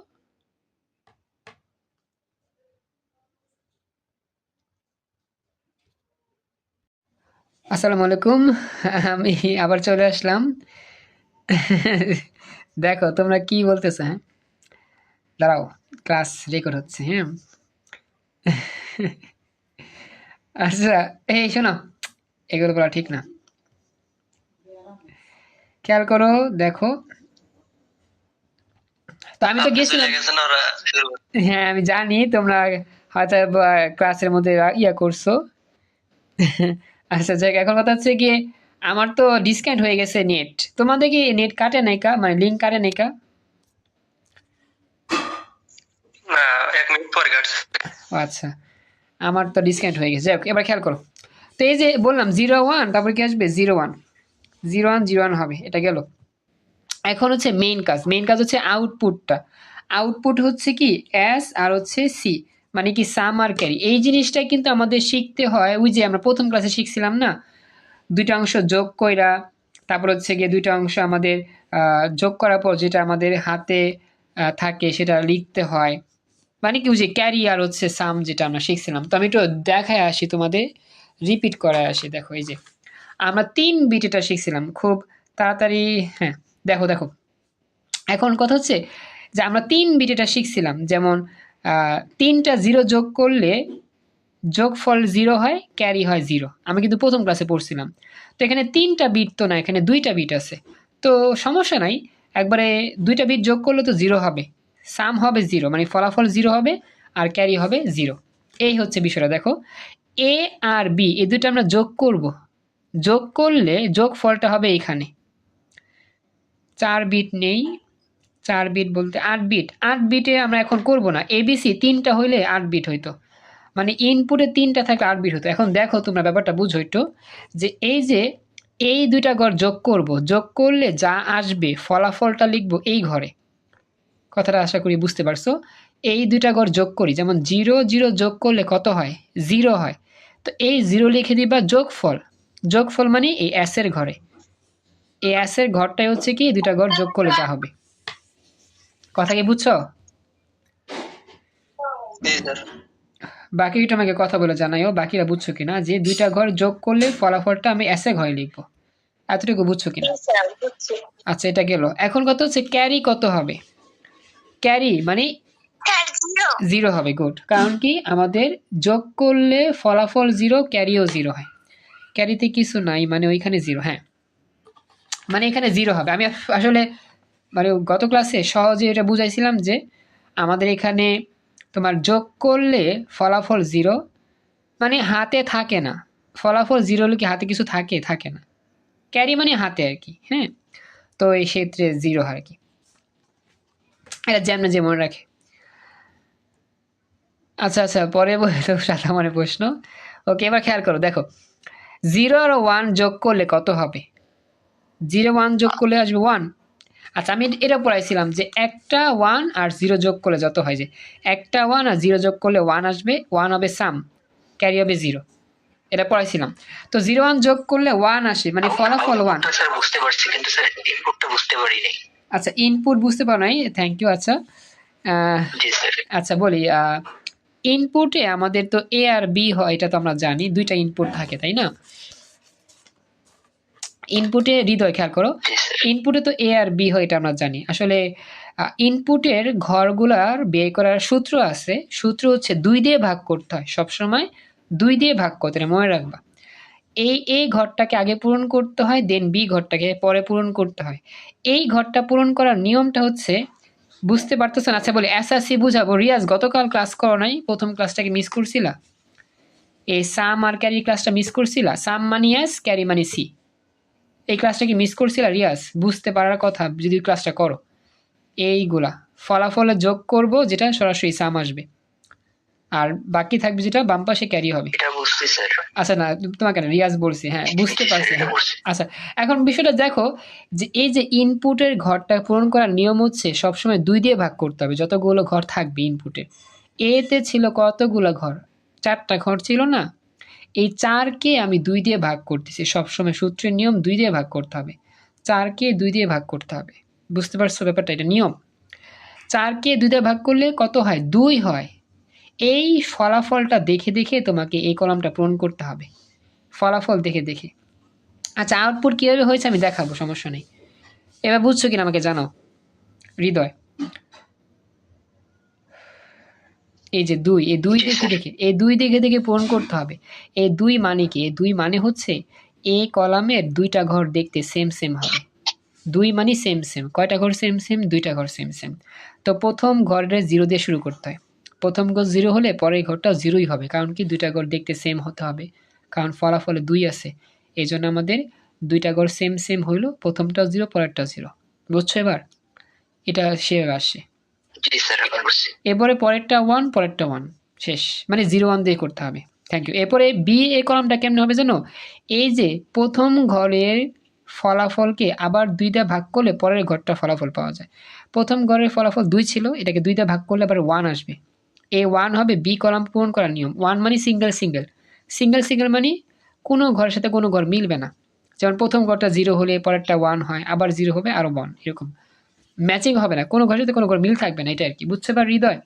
আসসালামু আলাইকুম, আমি আবার চলে আসলাম। দেখো তোমরা কি বলতেছো। হ্যাঁ, দাঁড়াও, ক্লাস রেকর্ড হচ্ছে। হ্যাঁ, আচ্ছা এই শোনো, এগুলো বলা ঠিক না, খেয়াল করো। দেখো, তো আমি তো গেছিলাম। হ্যাঁ, আমি জানি তোমরা হয়তো ক্লাসের মধ্যে করছো। আচ্ছা যাক, এখন কথা হচ্ছে গিয়ে, আমার তো ডিসকানেক্ট হয়ে গেছে নেট। তোমাদের কি নেট কাটে নাই কা? মানে লিঙ্ক কাটে নাই কা? মিনিট পরে কাটছে। ও আচ্ছা, আমার তো ডিসকানেক্ট হয়ে গেছে। যাই হোক, এবার খেয়াল করো। তো এই যে বললাম 0 1, তারপর কি আসবে 0 1, 0 1 0 1 হবে, এটা গেল। এখন হচ্ছে মেইন কাজ। মেইন কাজ হচ্ছে আউটপুটটা। আউটপুট হচ্ছে কি এস আর হচ্ছে সি, মানে কি সাম আর ক্যারি। এই জিনিসটা কিন্তু আমাদের শিখতে হয়, ওই যে আমরা প্রথম ক্লাসে শিখছিলাম না, দুইটা অংশ যোগ কইরা তারপর হচ্ছে গিয়ে দুইটা অংশ আমাদের যোগ করার পর যেটা আমাদের হাতে থাকে সেটা লিখতে হয়, মানে কি ওই যে ক্যারি আর হচ্ছে সাম যেটা আমরা শিখছিলাম। তো আমি একটু দেখায় আসি তোমাদের, রিপিট করায় আসি। দেখো এই যে আমরা 3 বিট এটা শিখছিলাম খুব তাড়াতাড়ি। হ্যাঁ, দেখো দেখো, এখন কথা হচ্ছে যে আমরা 3 বিট এটা শিখছিলাম, যেমন 3টা 0 যোগ করলে যোগফল 0 হয়, ক্যারি হয় 0। আমি কিন্তু প্রথম ক্লাসে পড়ছিলাম। তো এখানে 3টা বিট তো না, এখানে 2টা বিট আছে। তো সমস্যা নাই, একবারে 2টা বিট যোগ করলে তো 0 হবে, সাম হবে 0, মানে ফলাফল 0 হবে আর ক্যারি হবে 0। এই হচ্ছে বিষয়টা। দেখো এ আর বি এই দুটো আমরা যোগ করব, যোগ করলে যোগফলটা হবে এখানে। 4 বিট নেই, 4 বিট বলতে 8 বিট। 8 বিটে আমরা এখন করব না, এবিসি 3টা হইলে 8 বিট হইতো, মানে ইনপুটে 3টা থাকলে 8 বিট হতো। এখন দেখো তোমরা ব্যাপারটা বুঝো একটু, যে এই যে এই দুইটা ঘর যোগ করব, যোগ করলে যা আসবে ফলাফলটা লিখব এই ঘরে। কথাটা আশা করি বুঝতে পারছো। এই দুইটা ঘর যোগ করি, যেমন 0 0 যোগ করলে কত হয় 0 হয়, তো এই 0 লিখে দিবা যোগফল। যোগফল মানে এই এস এর ঘরে, এই এস এর ঘরটাই হচ্ছে কি দুইটা ঘর যোগ করলে যা হবে। কথা কি বুঝছো? জি স্যার। বাকি আমাকে কথা বলে জানাইও বাকিরা বুঝছো কিনা, যে দুইটা ঘর যোগ করলে ফলাফলটা আমি এস এ ঘরে লিখবো। এতটুকু বুঝছো কিনা? স্যার বুঝছি। আচ্ছা, এটা গেল। এখন কত হচ্ছে ক্যারি কত হবে? ক্যারি মানে স্যার 0 0 হবে। গুড, কারণ কি আমাদের যোগ করলে ফলাফল 0, ক্যারিও 0 হয়। ক্যারিতে কিছু নাই, মানে ওইখানে 0। হ্যাঁ, মানে এখানে 0 হবে। আমি আসলে মানে গত ক্লাসে সহজে এটা বুঝাইছিলাম যে আমাদের এখানে তোমার যোগ করলে ফলাফল 0, মানে হাতে থাকে না। ফলাফল 0 হলে কি হাতে কিছু থাকে? থাকে না। ক্যারি মানে হাতে আর কি। হ্যাঁ, তো এই ক্ষেত্রে 0 হয় আর কি। এটা যেমন যে মনে রাখে। আচ্ছা আচ্ছা, পরে বলতো সাদা মানে প্রশ্ন। ওকে, এবার খেয়াল করো। দেখো 0 আর 1 যোগ করলে কত হবে? 0 1 যোগ করলে আসবে 1। আচ্ছা, আমি এটা পড়াইছিলাম যে একটা 1 আর 0 যোগ করলে যত হয়, যে একটা 1 আর 0 যোগ করলে 1 আসবে, 1 হবে সাম, ক্যারি হবে 0। এটা পড়াইছিলাম। তো 0 1 যোগ করলে 1 আসে, মানে ফলাফল 1। স্যার বুঝতে পারছি, কিন্তু স্যার ইনপুটটা বুঝতে পারিনি। আচ্ছা, ইনপুট বুঝতে পারো নাই, থ্যাংক ইউ। আচ্ছা জি স্যার। আচ্ছা বলি, ইনপুটে আমাদের তো এ আর বি হয়, এটা তো আমরা জানি, দুইটা ইনপুট থাকে তাই না? ইনপুটে হৃদয় খেয়াল করো, জি স্যার। ইনপুটে তো এ আর বি হয়, এটা আমরা জানি। আসলে ইনপুটের ঘরগুলার বের করার সূত্র আছে। সূত্র হচ্ছে 2 দিয়ে ভাগ করতে হয়, সবসময় 2 দিয়ে ভাগ করতে হয়, মনে রাখবা। এই ঘরটাকে আগে পূরণ করতে হয়, দেন বি ঘরটাকে পরে পূরণ করতে হয়। এই ঘরটা পূরণ করার নিয়মটা হচ্ছে, বুঝতে পারতেছেন? আচ্ছা বলি, এসআসি বুঝাবো। রিয়াজ গতকাল ক্লাস করো নাই? প্রথম ক্লাসটাকে মিস করছিলা? এই সাম আর ক্যারি ক্লাসটা মিস করছিলা? সাম মানি এস, ক্যারি মানি সি। এই ক্লাসটা কি মিস করছিলা রিয়াজ? বুঝতে পারার কথা যদি ক্লাসটা করো। এইগুলা ফলাফলে যোগ করব, যেটা সরাসরি সাম আসবে, আর বাকি থাকবে যেটা বাম পাশে ক্যারি হবে। এটা বুঝছি স্যার। আচ্ছা না, তোমাকে না, রিয়াজ বলছি। হ্যাঁ, বুঝতে পারছি। হ্যাঁ, আচ্ছা, এখন বিষয়টা দেখো, যে এই যে ইনপুটের ঘরটা পূরণ করার নিয়ম হচ্ছে সবসময় 2 দিয়ে ভাগ করতে হবে, যতগুলো ঘর থাকবে ইনপুটে। এতে ছিল কতগুলো ঘর? 4টা ঘর ছিল না? এই 4কে আমি 2 দিয়ে ভাগ করতেছি, সবসময় সূত্রের নিয়ম 2 দিয়ে ভাগ করতে হবে। 4কে 2 দিয়ে ভাগ করতে হবে, বুঝতে পারছো ব্যাপারটা? এটা নিয়ম। 4কে 2 দিয়ে ভাগ করলে কত হয়? 2 হয়। এই ফলাফলটা দেখে দেখে তোমাকে এই কলামটা পূরণ করতে হবে, ফলাফল দেখে দেখে। আচ্ছা, আউটপুট কীভাবে হয়েছে আমি দেখাবো, সমস্যা নেই। এবার বুঝছো কিনা আমাকে জানাও হৃদয়। এই যে 2, এই 2 দেখে দেখে, এই 2 দেখে দেখে পূরণ করতে হবে। এই 2 মানে কি? এই 2 মানে হচ্ছে এই কলামের 2টা ঘর দেখতে সেম সেম হবে। 2 মানে সেম সেম। কয়টা ঘর সেম সেম? 2টা ঘর সেম সেম। তো প্রথম ঘরের 0 দিয়ে শুরু করতে হয়। প্রথম ঘর 0 হলে পরের ঘরটাও 0ই হবে, কারণ কি 2টা ঘর দেখতে সেম হতে হবে, কারণ ফলাফলে 2 আছে। এই জন্য আমাদের 2টা ঘর সেম সেম হইলো, প্রথমটাও 0, পরেরটাও 0। বুঝছো এবার? এটা সেভাবে আসে। জি স্যার এখন বুঝছি। এরপরে পরেরটা 1 পরেরটা 1 শেষ, মানে 0 1 দিয়ে করতে হবে। Thank you. এরপরে বি এই কলামটা কেমনে হবে জানো, এই যে প্রথম ঘরের ফলাফলকে আবার 2 দিয়ে ভাগ করলে পরের ঘরটা ফলাফল পাওয়া যায়। প্রথম ঘরের ফলাফল 2 ছিল, এটাকে 2 দিয়ে ভাগ করলে আবার 1 আসবে। এই 1 হবে বি কলাম পূরণ করার নিয়ম। 1 মানে সিঙ্গেল সিঙ্গেল, সিঙ্গেল সিঙ্গেল মানে কোনো ঘরের সাথে কোনো ঘর মিলবে না। যেমন প্রথম ঘরটা 0 হলে পরেরটা 1 হয়, আবার 0 হবে আরও 1, এরকম ম্যাচিং হবে না, কোনো ঘরের সাথে কোনো ঘর মিল থাকবে না, এটা আর কি। বুঝতে পার হৃদয়?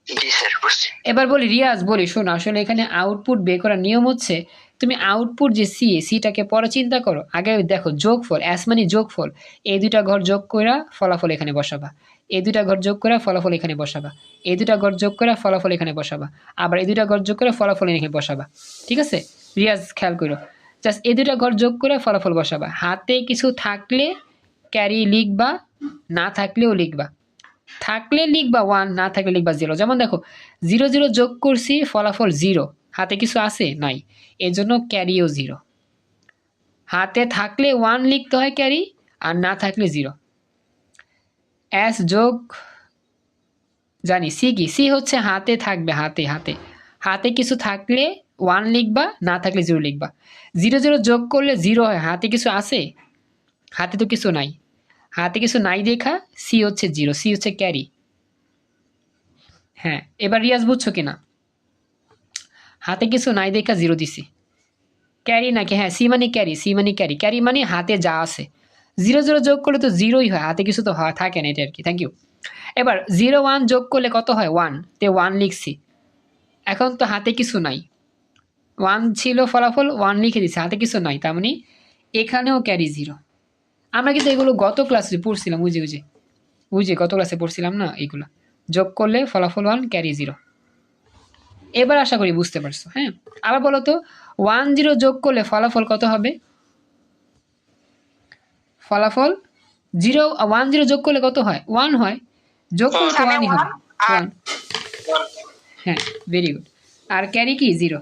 জি স্যার বুঝছি। এবার বলি রিয়াজ, বলি শোন, আসলে এখানে আউটপুট বের করার নিয়ম হচ্ছে, তুমি আউটপুট যে সিটাকে পরে চিন্তা করো, আগে দেখো যোগফল, এস মানে যোগফল, এই দুইটা ঘর যোগ কইরা ফলাফল এখানে বসাবা, এই দুইটা ঘর যোগ করে ফলাফল এখানে বসাবা, এই দুইটা ঘর যোগ করে ফলাফল এখানে বসাবা, আবার এই দুইটা ঘর যোগ করে ফলাফল এখানে বসাবা। ঠিক আছে রিয়াজ, খেয়াল করো, জাস্ট এই দুইটা ঘর যোগ করে ফলাফল বসাবা। হাতে কিছু থাকলে ক্যারি লিখবা, না থাকলেও লিখবা। থাকলে লিখবা 1, না থাকলে লিখবা 0। যেমন দেখো 0 0 যোগ করছি, ফলাফল 0, হাতে কিছু আছে নাই, এর জন্য ক্যারিও 0। হাতে থাকলে 1 লিখতে হয় ক্যারি, আর না থাকলে 0। এস যোগ জানি, সি কি, সি হচ্ছে হাতে থাকবে, হাতে হাতে হাতে কিছু থাকলে 1 লিখবা, না থাকলে 0 লিখবা। 0 0 যোগ করলে 0 হয়, হাতে কিছু আছে, হাতে তো কিছু নাই, হাতে কিছু নাই দেখা সি হচ্ছে 0, সি হচ্ছে ক্যারি। হ্যাঁ এবার রিয়াজ বুঝছো কিনা, হাতে কিছু নাই দেখা 0 দিছি, ক্যারি নাকি? হ্যাঁ সি মানে ক্যারি, সি মানে ক্যারি, ক্যারি মানে হাতে যা আছে। 0 0 যোগ করলে তো 0ই হয়, হাতে কিছু তো থাকে না, এটা আর কি। Thank you. এবার 0 1 যোগ করলে কত হয়? 1, তে 1 লিখছি। এখন তো হাতে কিছু নাই, 1 ছিল ফলাফল, 1 লিখে দিছি, হাতে কিছু নাই, তার মানে এখানেও ক্যারি 0। আমরা কিন্তু এগুলো গত ক্লাসে পড়ছিলাম, বুঝে গত ক্লাসে পড়ছিলাম না এইগুলো, যোগ করলে ফলাফল 1 ক্যারি 0। এবার আশা করি বুঝতে পারছো। হ্যাঁ আবার বলো তো 1 0 যোগ করলে ফলাফল কত হবে? ফলাফল 0 1 0 যোগ করলে কত হয়? 1 হয়, যোগ করলে তো 1ই হবে, 1। হ্যাঁ ভেরি গুড। আর ক্যারি কি? 0।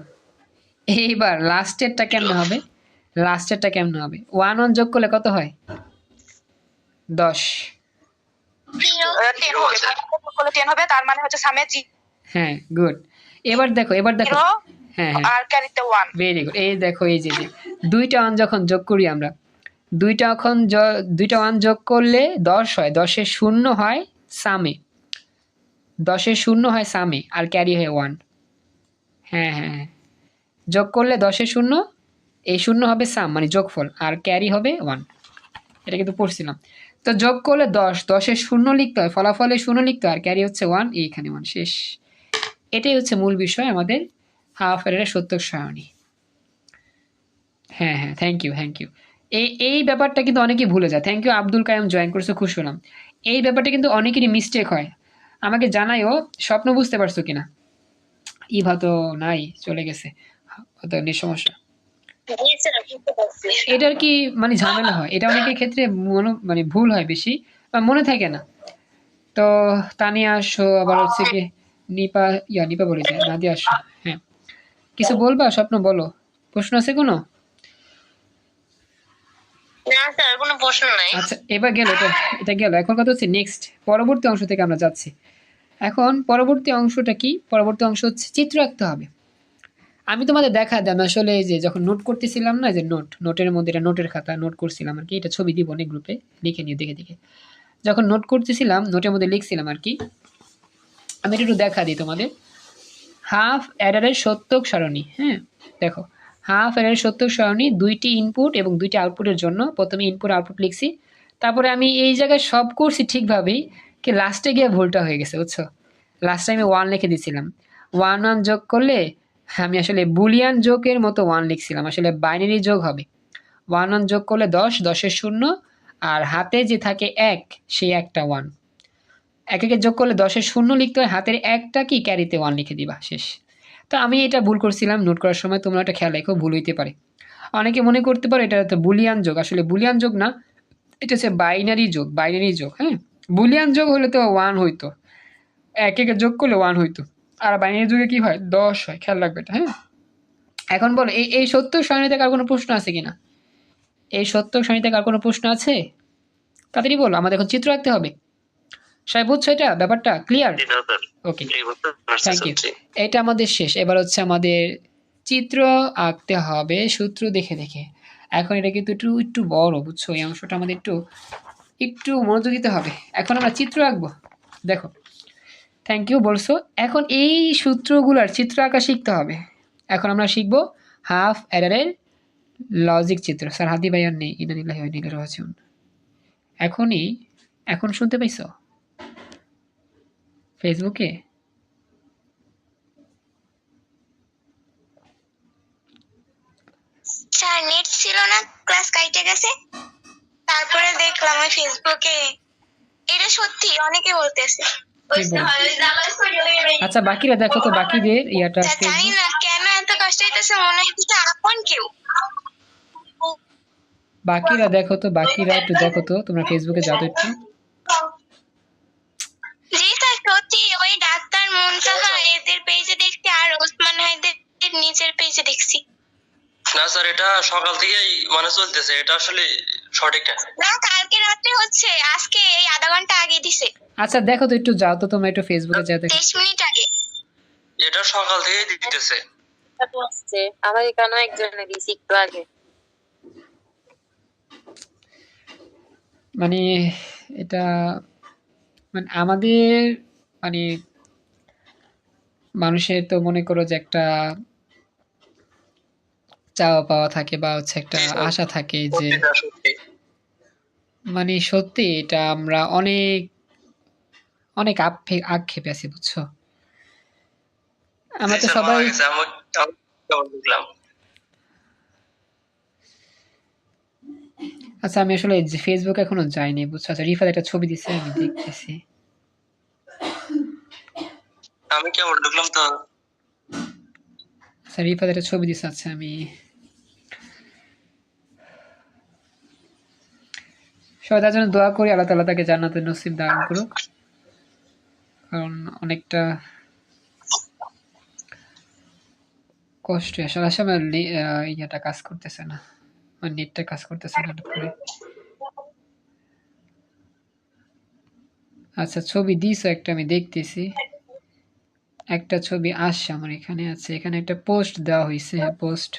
এইবার লাস্টেরটা কেমনে হবে? 1 1 যোগ করলে কত হয়? 10। 10 হবে, 10 হবে, তার মানে হচ্ছে সামে হ্যাঁ গুড। এবার দেখো 0 হ্যাঁ হ্যাঁ আর ক্যারিতে 1। Very good. এই দেখো, এই যে দুইটা 1 যখন যোগ করি আমরা, দুইটা 1 যোগ করলে 10 হয়, 10 এর 0 হয় সামে, 10 এর 0 হয় সামে, আর ক্যারি হয় 1। হ্যাঁ হ্যাঁ হ্যাঁ, যোগ করলে 10 এর 0, এই 0 হবে সাম মানে যোগফল, আর ক্যারি হবে 1। এটা কিন্তু পড়ছিলাম। তো যোগ করলে 10, 10 এর 0 লিখতে হয়, ফলাফলে 0 লিখতে হয়, আর ক্যারি হচ্ছে 1, এইখানে 1 শেষ। এটাই হচ্ছে মূল বিষয় আমাদের হাফ এর সত্যক সারণী। হ্যাঁ হ্যাঁ থ্যাংক ইউ। এই ব্যাপারটা কিন্তু অনেকেই ভুলে যায়। থ্যাংক ইউ আব্দুল কায়াম, জয়েন করছো, খুশি হলাম। এই ব্যাপারটা কিন্তু অনেকেরই মিস্টেক হয়, আমাকে জানাইও স্বপ্ন বুঝতে পারছো কিনা। ইভা তো নাই, চলে গেছে, হয়তো সমস্যা। এটার কি মানে ঝামেলা হয়, এটা অনেকের ক্ষেত্রে মানে ভুল হয় বেশি, বা মনে থাকে না। তো তানিয়া আসো, আবার হচ্ছে কি নিপা বলেছে, নাদিয়া আসো। হ্যাঁ কিছু বলবা? স্বপ্ন বলো, প্রশ্ন আছে কোনো? না স্যার কোনো প্রশ্ন নাই। আচ্ছা এবার গেল, এটা গেল। এখন কথা হচ্ছে নেক্সট পরবর্তী অংশ থেকে আমরা যাচ্ছি। এখন পরবর্তী অংশটা কি? পরবর্তী অংশ হচ্ছে চিত্র আঁকতে হবে। আমি তোমাদের দেখা দেন আসলে যে যখন নোট করতেছিলাম না, যে নোটের মধ্যে, এটা নোটের খাতা, নোট করছিলাম আর কি, এটা ছবি দিব অনেক গ্রুপে, লিখে নিও দেখে। যখন নোট করতেছিলাম, নোটের মধ্যে লিখছিলাম আর কি, আমি একটু দেখা দিই তোমাদের। হাফ অ্যাডারের সত্যক সারণী। হ্যাঁ দেখো, হাফ অ্যাডারের সত্যক সারণী, 2টি ইনপুট এবং 2টি আউটপুটের জন্য প্রথমে ইনপুট আউটপুট লিখছি, তারপরে আমি এই জায়গায় সব করছি ঠিকভাবেই, কি লাস্টে গিয়ে ভুলটা হয়ে গেছে, বুঝছো? লাস্টে আমি 1 লিখে দিয়েছিলাম, 1 1 যোগ করলে আমি আসলে বুলিয়ান যোগের মতো 1 লিখছিলাম, আসলে বাইনারি যোগ হবে। 1 1 যোগ করলে 10, 10 এর 0, আর হাতে যে থাকে 1, সেই একটা 1, একে যোগ করলে 10 এর 0 লিখতে হয়, হাতের একটা কি ক্যারিতে 1 লিখে দিবা, শেষ। তো আমি এটা ভুল করছিলাম নোট করার সময়, তোমরা একটা খেয়াল রেখো, ভুল হইতে পারে। অনেকে মনে করতে পারে এটা তো বুলিয়ান যোগ, আসলে বুলিয়ান যোগ না, এটা হচ্ছে বাইনারি যোগ। হ্যাঁ বুলিয়ান যোগ হলে তো 1 হইতো, একে যোগ করলে 1 হইতো, আর বাইনারি যোগে কি হয়? 10 হয়, খেয়াল রাখবে এটা। হ্যাঁ এখন বলো, এই সত্যক সারণী থেকে আর কোনো প্রশ্ন আছে কিনা? এই সত্যক সারণী থেকে আর কোনো প্রশ্ন আছে? তাড়াতাড়ি বলো, আমাদের এখন চিত্র আঁকতে হবে। সবাই বুঝছো এটা ব্যাপারটা ক্লিয়ার? জি স্যার ওকে, জি বুঝতে পারছি থ্যাংক স্যার ইউ। জি এটা আমাদের শেষ। এবার হচ্ছে আমাদের চিত্র আঁকতে হবে সূত্র দেখে দেখে। এখন এটা কিন্তু একটু একটু বড়, বুঝছো? এই অংশটা আমাদের একটু একটু মনোযোগ দিতে হবে। এখন আমরা চিত্র আঁকবো। দেখো, থ্যাংক ইউ বলছো। এখন এই সূত্রগুলোর চিত্র আঁকা শিখতে হবে। এখন আমরা শিখবো হাফ অ্যাডারের লজিক চিত্র। স্যার হাদি ভাই আর নেই, ইনানিল্লাহি ওয়া ইন্না ইলাইহি রাজিউন। এখনই, এখন শুনতে পাইছো ফেসবুকে? স্যার নেট ছিল না, ক্লাস কাইটে গেছে। তারপরে দেখলাম ওই ফেসবুকে, এটা সত্যি অনেকে বলতেছে। কি বল? আচ্ছা বাকিরা দেখো তো, বাকিদের ইয়াটা তা জানি ফেসবুক। না কেন এত কষ্ট হইতেছে, মনে হইতেছে আপন কেউ। বাকিরা দেখো তো, বাকিরা একটু দেখো তো, তোমরা ফেসবুকে যাও তো একটু। জি স্যার সত্যি, ওই ডাক্তার মুনতাহা এদের পেজে দেখছি আর ওসমান হায়দের নিজের পেজে দেখছি। না স্যার এটা সকাল থেকেই মানে চলতেছে, এটা আসলে সঠিক না। না কালকে রাতে হচ্ছে, আজকে এই আধা ঘন্টা আগে দিছে, আচ্ছা দেখো তো একটু, যাও তো তোমরা একটু ফেসবুকে যাও দেখো। 23 মিনিট আগে। এটা সকাল থেকেই দিতেছে। আমার এখানেও একজনে দিছি একটু আগে। মানে এটা মানে আমাদের মানে মানুষের তো মনে করো যে একটা চাওয়া পাওয়া থাকে বা হচ্ছে একটা আশা থাকে যে সত্যিটা সত্যি। মানে সত্যি এটা আমরা অনেক অনেক আক্ষেপে আছি, বুঝছো? আমরা জি তো স্যার, সবাই মারা গেছে, আমি কেমন দেখলাম। আচ্ছা আমি আসলে ফেসবুক এখনো যাইনি, বুঝছো? আচ্ছা রিফাত একটা ছবি দিছে, আমি দেখতেছি। আমি কেমন ঢুকলাম তো। আচ্ছা রিফাত একটা ছবি দিছে। আচ্ছা আমি সবাই তার জন্য দোয়া করি, আল্লাহ তাআলা তাকে জান্নাতের নসিব দান করুক। কারণ অনেকটা কষ্ট আসলে। আসলে ইয়াটা কাজ করতেছে না, মানে নেটটা কাজ করতেছে না হঠাৎ করে। আচ্ছা ছবি দিছো একটা, আমি দেখতেছি। একটা ছবি আসছে আমার এখানে। আছে এখানে একটা পোস্ট দেওয়া হয়েছে। হ্যাঁ পোস্ট,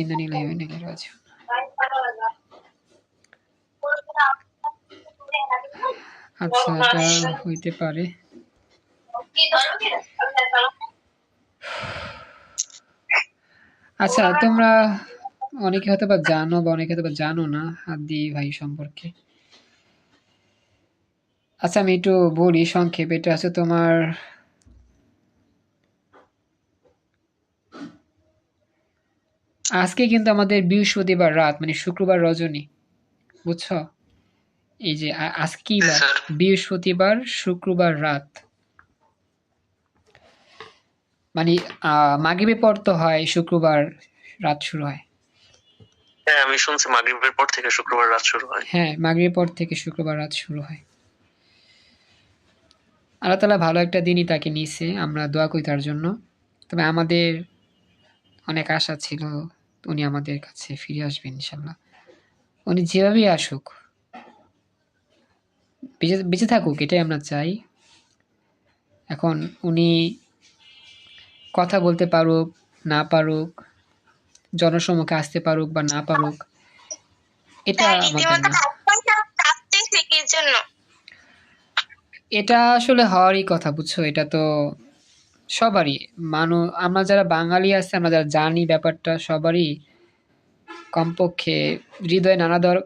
ইন্নানিল্লাহি ওয়া ইন্না ইলাইহি রাজিউন। আচ্ছা এটা হইতে পারে। আচ্ছা তোমরা অনেকে হয়তো বা জানো বা অনেকে হয়তো বা জানো না হাদি ভাই সম্পর্কে। আচ্ছা আমি একটু বলি সংক্ষেপে। এটা আছে তোমার আজকে কিন্তু আমাদের বৃহস্পতিবার রাত, মানে শুক্রবার রজনী, বুঝছো? এই যে আজকে কি বার? স্যার বৃহস্পতিবার শুক্রবার রাত। মানে মাগরিবের পর তো হয় শুক্রবার রাত শুরু হয়। হ্যাঁ আমি শুনছি মাগরিবের পর থেকে শুক্রবার রাত শুরু হয়। হ্যাঁ মাগরিবের পর থেকে শুক্রবার রাত শুরু হয়। আল্লাহ তাআলা ভালো একটা দিনই তাকে নিছে, আমরা দোয়া করি তার জন্য। তবে আমাদের অনেক আশা ছিল উনি আমাদের কাছে ফিরে আসবেন ইনশাল্লাহ। উনি যেভাবেই আসুক, বেঁচে থাকুক, এটাই আমরা চাই। এখন উনি কথা বলতে পারুক না পারুক, জনসম্মুখে আসতে পারুক বা না পারুক, এটা স্যার আমাদের রীতিমতো না। কাঁপতেছে কি জন্য? এটা আসলে হওয়ারই কথা, বুঝছো? এটা তো সবারই আমরা যারা বাঙালি আছে, আমরা যারা জানি ব্যাপারটা, সবারই কমপক্ষে হৃদয়ে নানা দেওয়ার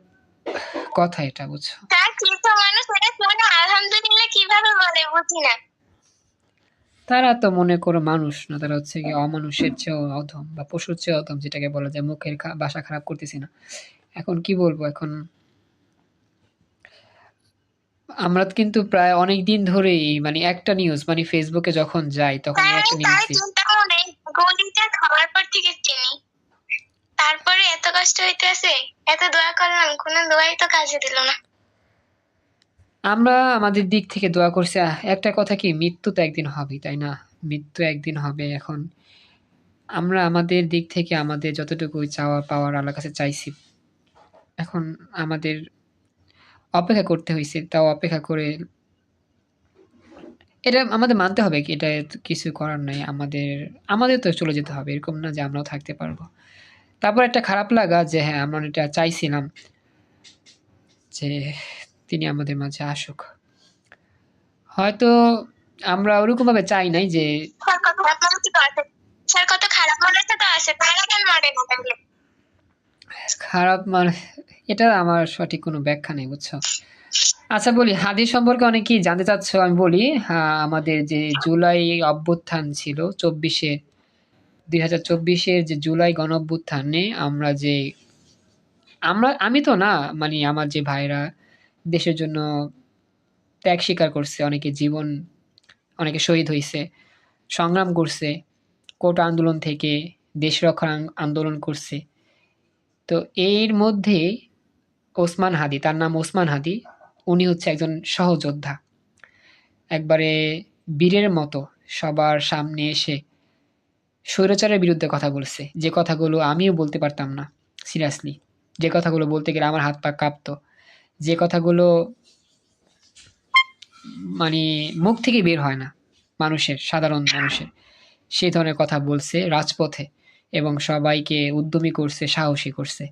কথা এটা, বুঝছো? স্যার কিছু মানুষ এটা শুনে আলহামদুলিল্লাহ কিভাবে বলে বুঝি না। তারা তো মনে করো মানুষ না, তারা হচ্ছে কি অমানুষের চেয়েও অধম বা পশুর চেয়েও অধম, যেটাকে বলা যায়। মুখের ভাষা খারাপ করতেছি না। এখন কি বলবো, এখন আমরা কিন্তু প্রায় অনেক দিন ধরেই মানে একটা নিউজ, মানে ফেসবুকে যখন যাই তখন স্যার একটা আমি তাই নিউজই। চিন্তা করে গলিটা খাওয়ার পর থেকে চিনি, তারপরে এত কষ্ট হইতেছে, এত দোয়া করলাম, কোনো দোয়াই তো কাজে দিল না। আমরা আমাদের দিক থেকে দোয়া করছি। একটা কথা কি, মৃত্যু তো একদিন হবে, তাই না? মৃত্যু একদিন হবে। এখন আমরা আমাদের দিক থেকে আমাদের যতটুকু চাওয়া পাওয়ার আল্লাহর কাছে চাইছি। এখন আমাদের অপেক্ষা করতে হয়েছে, তাও অপেক্ষা করে এটা আমাদের মানতে হবে, কি এটা কিছু করার নাই, আমাদের আমাদের তো চলে যেতে হবে, এরকম না যে আমরাও থাকতে পারবো। তারপর একটা খারাপ লাগা যে হ্যাঁ আমরা এটা চাইছিলাম যে তিনি আমাদের মাঝে আসুক, হয়তো আমরা ওরকম ভাবে চাই নাই যে স্যার কত খারাপ মানুষ তো আছে, স্যার কত খারাপ মানুষ তো আছে, তারা কেন মারে না তাহলে? খারাপ মানে এটা আমার সঠিক কোনো ব্যাখ্যা নেই, বুঝছো। আচ্ছা বলি, হাদিস সম্পর্কে অনেকেই জানতে চাচ্ছ, আমি বলি আমাদের যে জুলাই অভ্যুত্থান ছিল 2024-এর যে জুলাই গণ অভ্যুত্থানে আমি তো না, মানে আমার যে ভাইরা দেশের জন্য ত্যাগ স্বীকার করছে, অনেকে শহীদ হয়েছে, সংগ্রাম করছে, কোটা আন্দোলন থেকে দেশ রক্ষার আন্দোলন করছে। তো এর মধ্যে ওসমান হাদি, তার নাম ওসমান হাদি, উনি হচ্ছে একজন সহযোদ্ধা, একবারে বীরের মতো সবার সামনে এসে স্বৈরাচারের বিরুদ্ধে কথা বলছে, যে কথাগুলো আমিও বলতে পারতাম না সিরিয়াসলি, যে কথাগুলো বলতে গেলে আমার হাত পা কাঁপতো, যে কথাগুলো মানে মুখ থেকে বের হয় না সাধারণ মানুষের, সেই ধরনের কথা বলছে রাজপথে, এবং সবাইকে উদ্যমী করছে, সাহসী করছে।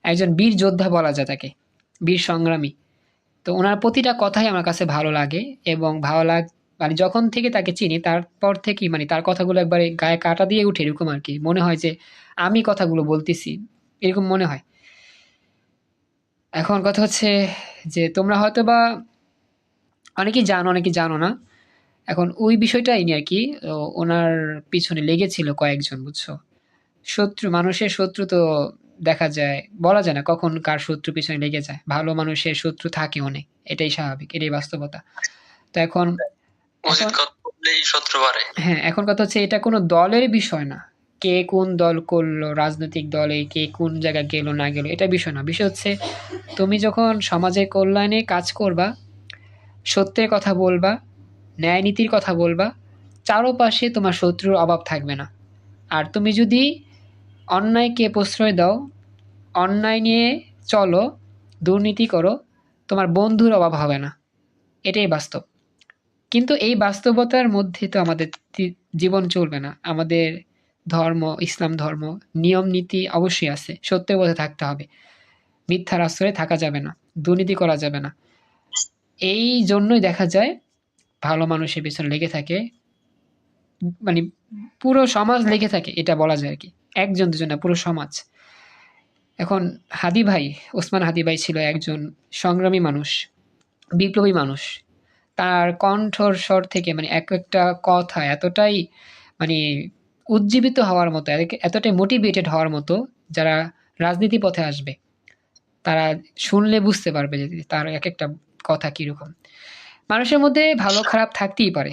একজন বীর যোদ্ধা বলা যায় তাকে, বীর সংগ্রামী। তো ওনার প্রতিটা কথাই আমার কাছে ভালো লাগে, এবং মানে যখন থেকে তাকে চিনি তারপর থেকেই মানে তার কথাগুলো একবারে গায়ে কাটা দিয়ে উঠে, এরকম আর কি মনে হয় যে আমি কথাগুলো বলতেছি, এরকম মনে হয়। এখন কথা হচ্ছে যে তোমরা হয়তো বা অনেকেই জানো, অনেকেই জানো না। এখন ওই বিষয়টাই নিয়ে আর কি ওনার পিছনে লেগেছিল কয়েকজন, বুঝছো। মানুষের শত্রু তো দেখা যায়, বলা যায় না কখন কার শত্রু পিছনে লেগে যায়, ভালো মানুষের শত্রু থাকে অনেক, এটাই স্বাভাবিক, এটাই বাস্তবতা। তো এখন উচিত কথা বললেই শত্রু বাড়ে। হ্যাঁ, এখন কথা হচ্ছে এটা কোনো দলের বিষয় না, কে কোন দল করলো, রাজনৈতিক দলে কে কোন জায়গায় গেল না গেল, এটা বিষয় না। বিষয় হচ্ছে তুমি যখন সমাজের কল্যাণে কাজ করবা, সত্যের কথা বলবা, ন্যায় নীতির কথা বলবা, চারপাশে তোমার শত্রুর অভাব থাকবে না। আর তুমি যদি অন্যায়কে প্রশ্রয় দাও, অন্যায় নিয়ে চলো, দুর্নীতি করো, তোমার বন্ধুর অভাব হবে না, এটাই বাস্তব। কিন্তু এই বাস্তবতার মধ্যে তো আমাদের জীবন চলবে না। আমাদের ধর্ম, ইসলাম ধর্ম, নিয়ম নীতি অবশ্যই আছে, সত্যের পথে থাকতে হবে, মিথ্যার আশ্রয়ে থাকা যাবে না, দুর্নীতি করা যাবে না। এই জন্যই দেখা যায় ভালো মানুষের পেছনে লেগে থাকে, মানে পুরো সমাজ লেগে থাকে, এটা বলা যায় আর কি, একজন দুজন না, পুরো সমাজ। এখন ওসমান হাদি ভাই ছিল একজন সংগ্রামী মানুষ, বিপ্লবী মানুষ। তার কণ্ঠর স্বর থেকে মানে এক একটা কথা এতটাই মানে উজ্জীবিত হওয়ার মতো, এতটাই মোটিভেটেড হওয়ার মতো, যারা রাজনীতি পথে আসবে তারা শুনলে বুঝতে পারবে যে তার এক একটা কথা কিরকম। মানুষের মধ্যে ভালো খারাপ থাকতেই পারে,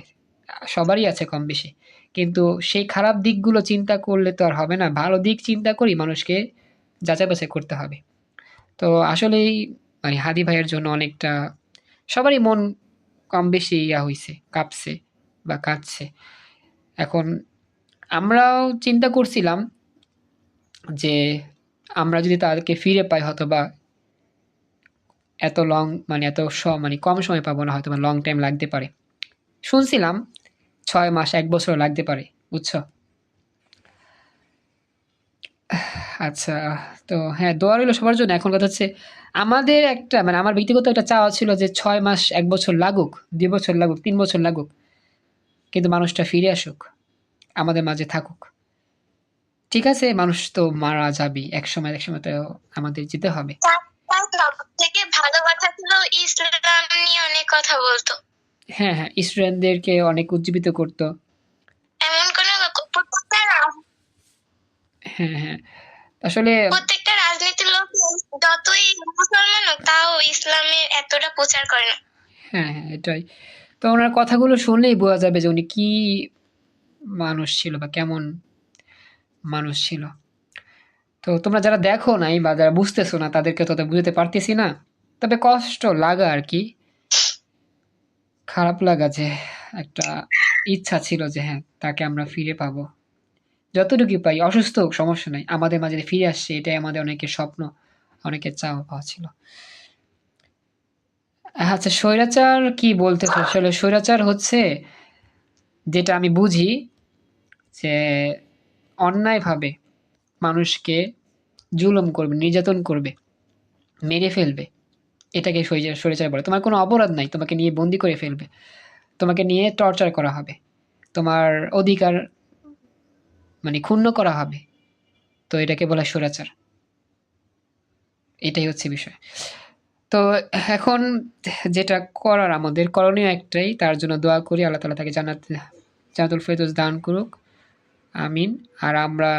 সবারই আছে কম বেশি, কিন্তু সেই খারাপ দিকগুলো চিন্তা করলে তো আর হবে না, ভালো দিক চিন্তা করি মানুষকে যাচাই বাছাই করতে হবে। তো আসলেই মানে হাদি ভাইয়ের জন্য অনেকটা সবারই মন কম বেশি হইছে, কাঁপছে বা কাঁদছে। এখন আমরাও চিন্তা করছিলাম যে আমরা যদি তাদেরকে ফিরে পাই, হয়তো বা এত মানে কম সময় পাবো না, হয়তো বা লং টাইম লাগতে পারে। শুনছিলাম 6 মাস 1 বছর লাগতে পারে, বুঝছো। আচ্ছা, তো হ্যাঁ, দোয়া রইল সবার জন্য। এখন কথা হচ্ছে আমাদের একটা মানে আমার ব্যক্তিগত একটা চাওয়া ছিল যে 6 মাস 1 বছর লাগুক, 2 বছর লাগুক, 3 বছর লাগুক, কিন্তু মানুষটা ফিরে আসুক, আমাদের মাঝে থাকুক। ঠিক আছে, মানুষ তো মারা যাবে এক সময় তো আমাদের যেতে হবে। তার সব থেকে ভালো কথা ছিল ইসলাম নিয়ে অনেক কথা বলতো, হ্যাঁ হ্যাঁ, স্টুডেন্টদেরকে অনেক উজ্জীবিত করতো। এমন কোনো হ্যাঁ হ্যাঁ, আসলে প্রত্যেকটা রাজনীতির লোক যতই মুসলমান হোক তাও ইসলামের এতটা প্রচার করে না। হ্যাঁ হ্যাঁ, এটাই তো। ওনার কথাগুলো শুনলেই বোঝা যাবে যে উনি কি মানুষ ছিল বা কেমন মানুষ ছিল। তো তোমরা যারা দেখো নাই বা যারা বুঝতেছো না, তাদেরকে তো বুঝতে পারতেছি না, তবে কষ্ট লাগা আর কি, খারাপ লাগা যে একটা ইচ্ছা ছিল যে হ্যাঁ তাকে আমরা ফিরে পাবো, যতটুকু পাই, অসুস্থ হোক সমস্যা নাই, আমাদের মাঝে ফিরে আসছে, এটাই আমাদের অনেকের স্বপ্ন, অনেকের চাওয়া পাওয়া ছিল। আচ্ছা, স্বৈরাচার কি বলতেছে? আসলে স্বৈরাচার হচ্ছে, যেটা আমি বুঝি, যে অন্যায়ভাবে মানুষকে জুলুম করবে, নির্যাতন করবে, মেরে ফেলবে। এটাকে স্বৈরাচার বলে। তোমার কোনো অপরাধ নাই, তোমাকে নিয়ে বন্দি করে ফেলবে, তোমাকে নিয়ে টর্চার করা হবে, তোমার অধিকার মানে ক্ষুণ্ণ করা হবে। তো এটাকে বলা হয় স্বৈরাচার। এটাই হচ্ছে বিষয়। তো এখন যেটা করার, আমাদের করণীয় একটাই, তার জন্য দোয়া করি আল্লাহ তাআলা তাকে জান্নাতুল ফেরদৌস দান করুক, আমিন। আর আমরা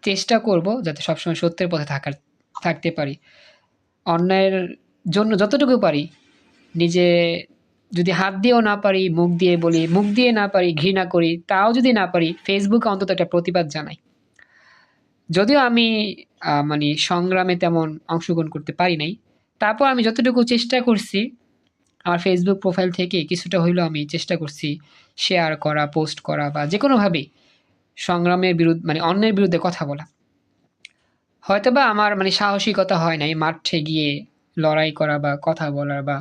চেষ্টা করব যাতে সবসময় সত্যের পথে থাকতে পারি। অন্যায়ের জন্য যতটুকু পারি, নিজে যদি হাত দিয়েও না পারি, মুখ দিয়ে বলি, মুখ দিয়ে না পারি ঘৃণা করি, তাও যদি না পারি ফেসবুকে অন্তত একটা প্রতিবাদ জানাই। যদিও আমি মানে সংগ্রামে তেমন অংশগ্রহণ করতে পারি নাই, তারপর আমি যতটুকু চেষ্টা করছি, আমার ফেসবুক প্রোফাইল থেকে কিছুটা হইলেও আমি চেষ্টা করছি শেয়ার করা, পোস্ট করা, বা যে কোনোভাবেই সংগ্রামের বিরুদ্ধে, মানে অন্যের বিরুদ্ধে কথা বলা। হয়তোবা আমার মানে সাহসিকতা হয় নাই মাঠে গিয়ে লড়াই করা বা কথা বলার বা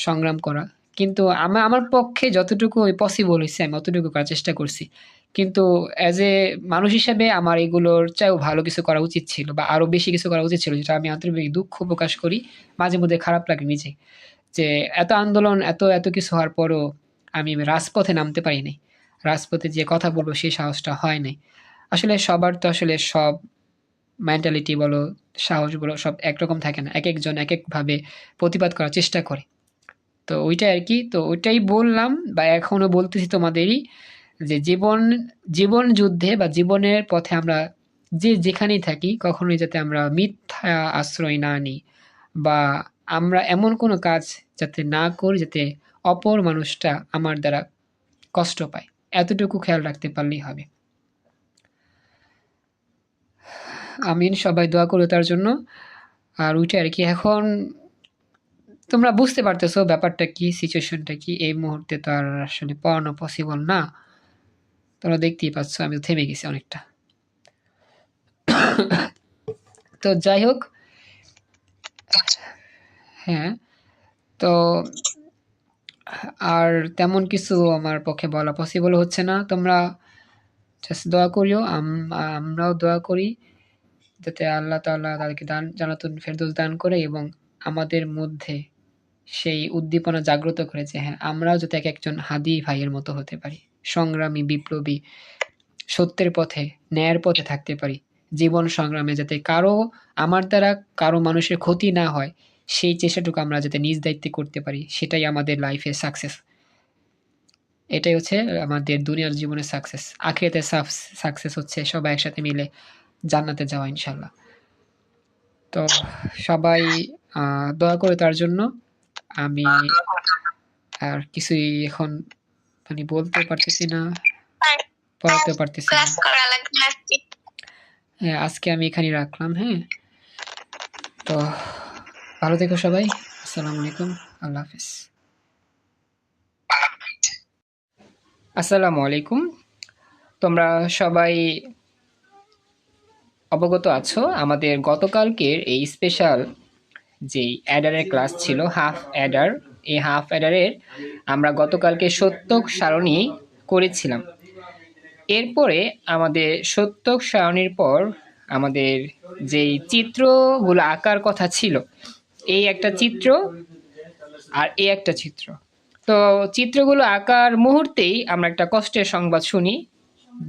সংগ্রাম করা, কিন্তু আমার পক্ষে যতটুকু পসিবল হয়েছে আমি অতটুকু করার চেষ্টা করছি। কিন্তু অ্যাজ এ মানুষ হিসেবে আমার এগুলোর চাইও ভালো কিছু করা উচিত ছিল, বা আরও বেশি কিছু করা উচিত ছিল, যেটা আমি আন্তরিক দুঃখ প্রকাশ করি। মাঝে মধ্যে খারাপ লাগে নিজে, যে এত আন্দোলন, এত এত কিছু হওয়ার পরও আমি রাজপথে নামতে পারি নাই, রাজপথে যে কথা বলবো সেই সাহসটা হয় নাই। আসলে সবার তো আসলে সব মেন্টালিটি বলো, সাহস বলো, সব একরকম থাকে না, এক একজন এক একভাবে প্রতিবাদ করার চেষ্টা করে। তো ওইটাই আর কি। তো ওইটাই বললাম, বা এখনো বলতেছি তোমাদেরই, যে জীবন যুদ্ধে বা জীবনের পথে আমরা যেখানেই থাকি, কখনোই যাতে আমরা মিথ্যা আশ্রয় না নিই, বা আমরা এমন কোনো কাজ যাতে না করি যাতে অপর মানুষটা আমার দ্বারা কষ্ট পায়, এতটুকু খেয়াল রাখতে পারলেই হবে। আমিন, সবাই দোয়া করো তার জন্য। আর ওইটা আর কি। এখন তোমরা বুঝতে পারতেছো ব্যাপারটা কি, সিচুয়েশনটা কি। এই মুহূর্তে তো আর আসলে পড়ানো পসিবল না, তোমরা দেখতেই পাচ্ছ আমি তো থেমে গেছি অনেকটা। তো যাই হোক, হ্যাঁ, তো আর তেমন কিছু আমার পক্ষে বলা পসিবল হচ্ছে না। তোমরা জাস্ট দোয়া করিও, আমরাও দোয়া করি যাতে আল্লাহ তাআলা তাদেরকে জান্নাতুল ফেরদৌস দান করে, এবং আমাদের মধ্যে সেই উদ্দীপনা জাগ্রত করে যে হ্যাঁ, আমরাও যাতে এক একজন হাদী ভাইয়ের মতো হতে পারি, সংগ্রামী, বিপ্লবী, সত্যের পথে, ন্যায়ের পথে থাকতে পারি। জীবন সংগ্রামে যাতে আমার দ্বারা কারো মানুষের ক্ষতি না হয়, সেই চেষ্টাটুকু আমরা যাতে নিজ দায়িত্বে করতে পারি, সেটাই আমাদের লাইফের সাকসেস। এটাই হচ্ছে আমাদের দুনিয়ার জীবনের সাকসেস। আখিরাতের সাকসেস হচ্ছে সবাই একসাথে মিলে জান্নাতে যাওয়া ইনশাল্লাহ। তো সবাই দোয়া করে তার জন্য। আমি আর কিছুই এখন মানে বলতে পারতেছি না, পড়াতে পারতেছি না। ক্লাস করা লাগবে আজকে। হ্যাঁ, আজকে আমি এখানেই রাখলাম। হ্যাঁ, তো ভালো থেকো সবাই। আসসালামু আলাইকুম, আল্লাহ হাফিজ। আসসালামু আলাইকুম। তোমরা সবাই অবগত আছো আমাদের গতকালকের এই স্পেশাল যেই অ্যাডারের ক্লাস ছিল, হাফ অ্যাডার। এই হাফ অ্যাডারের আমরা গতকালকে সত্যক সারণী করেছিলাম। এরপরে আমাদের সত্যক সারণীর পর আমাদের যেই চিত্রগুলো আঁকার কথা ছিল, এই একটা চিত্র আর এই একটা চিত্র। তো চিত্রগুলো আঁকার মুহূর্তেই আমরা একটা কষ্টের সংবাদ শুনি,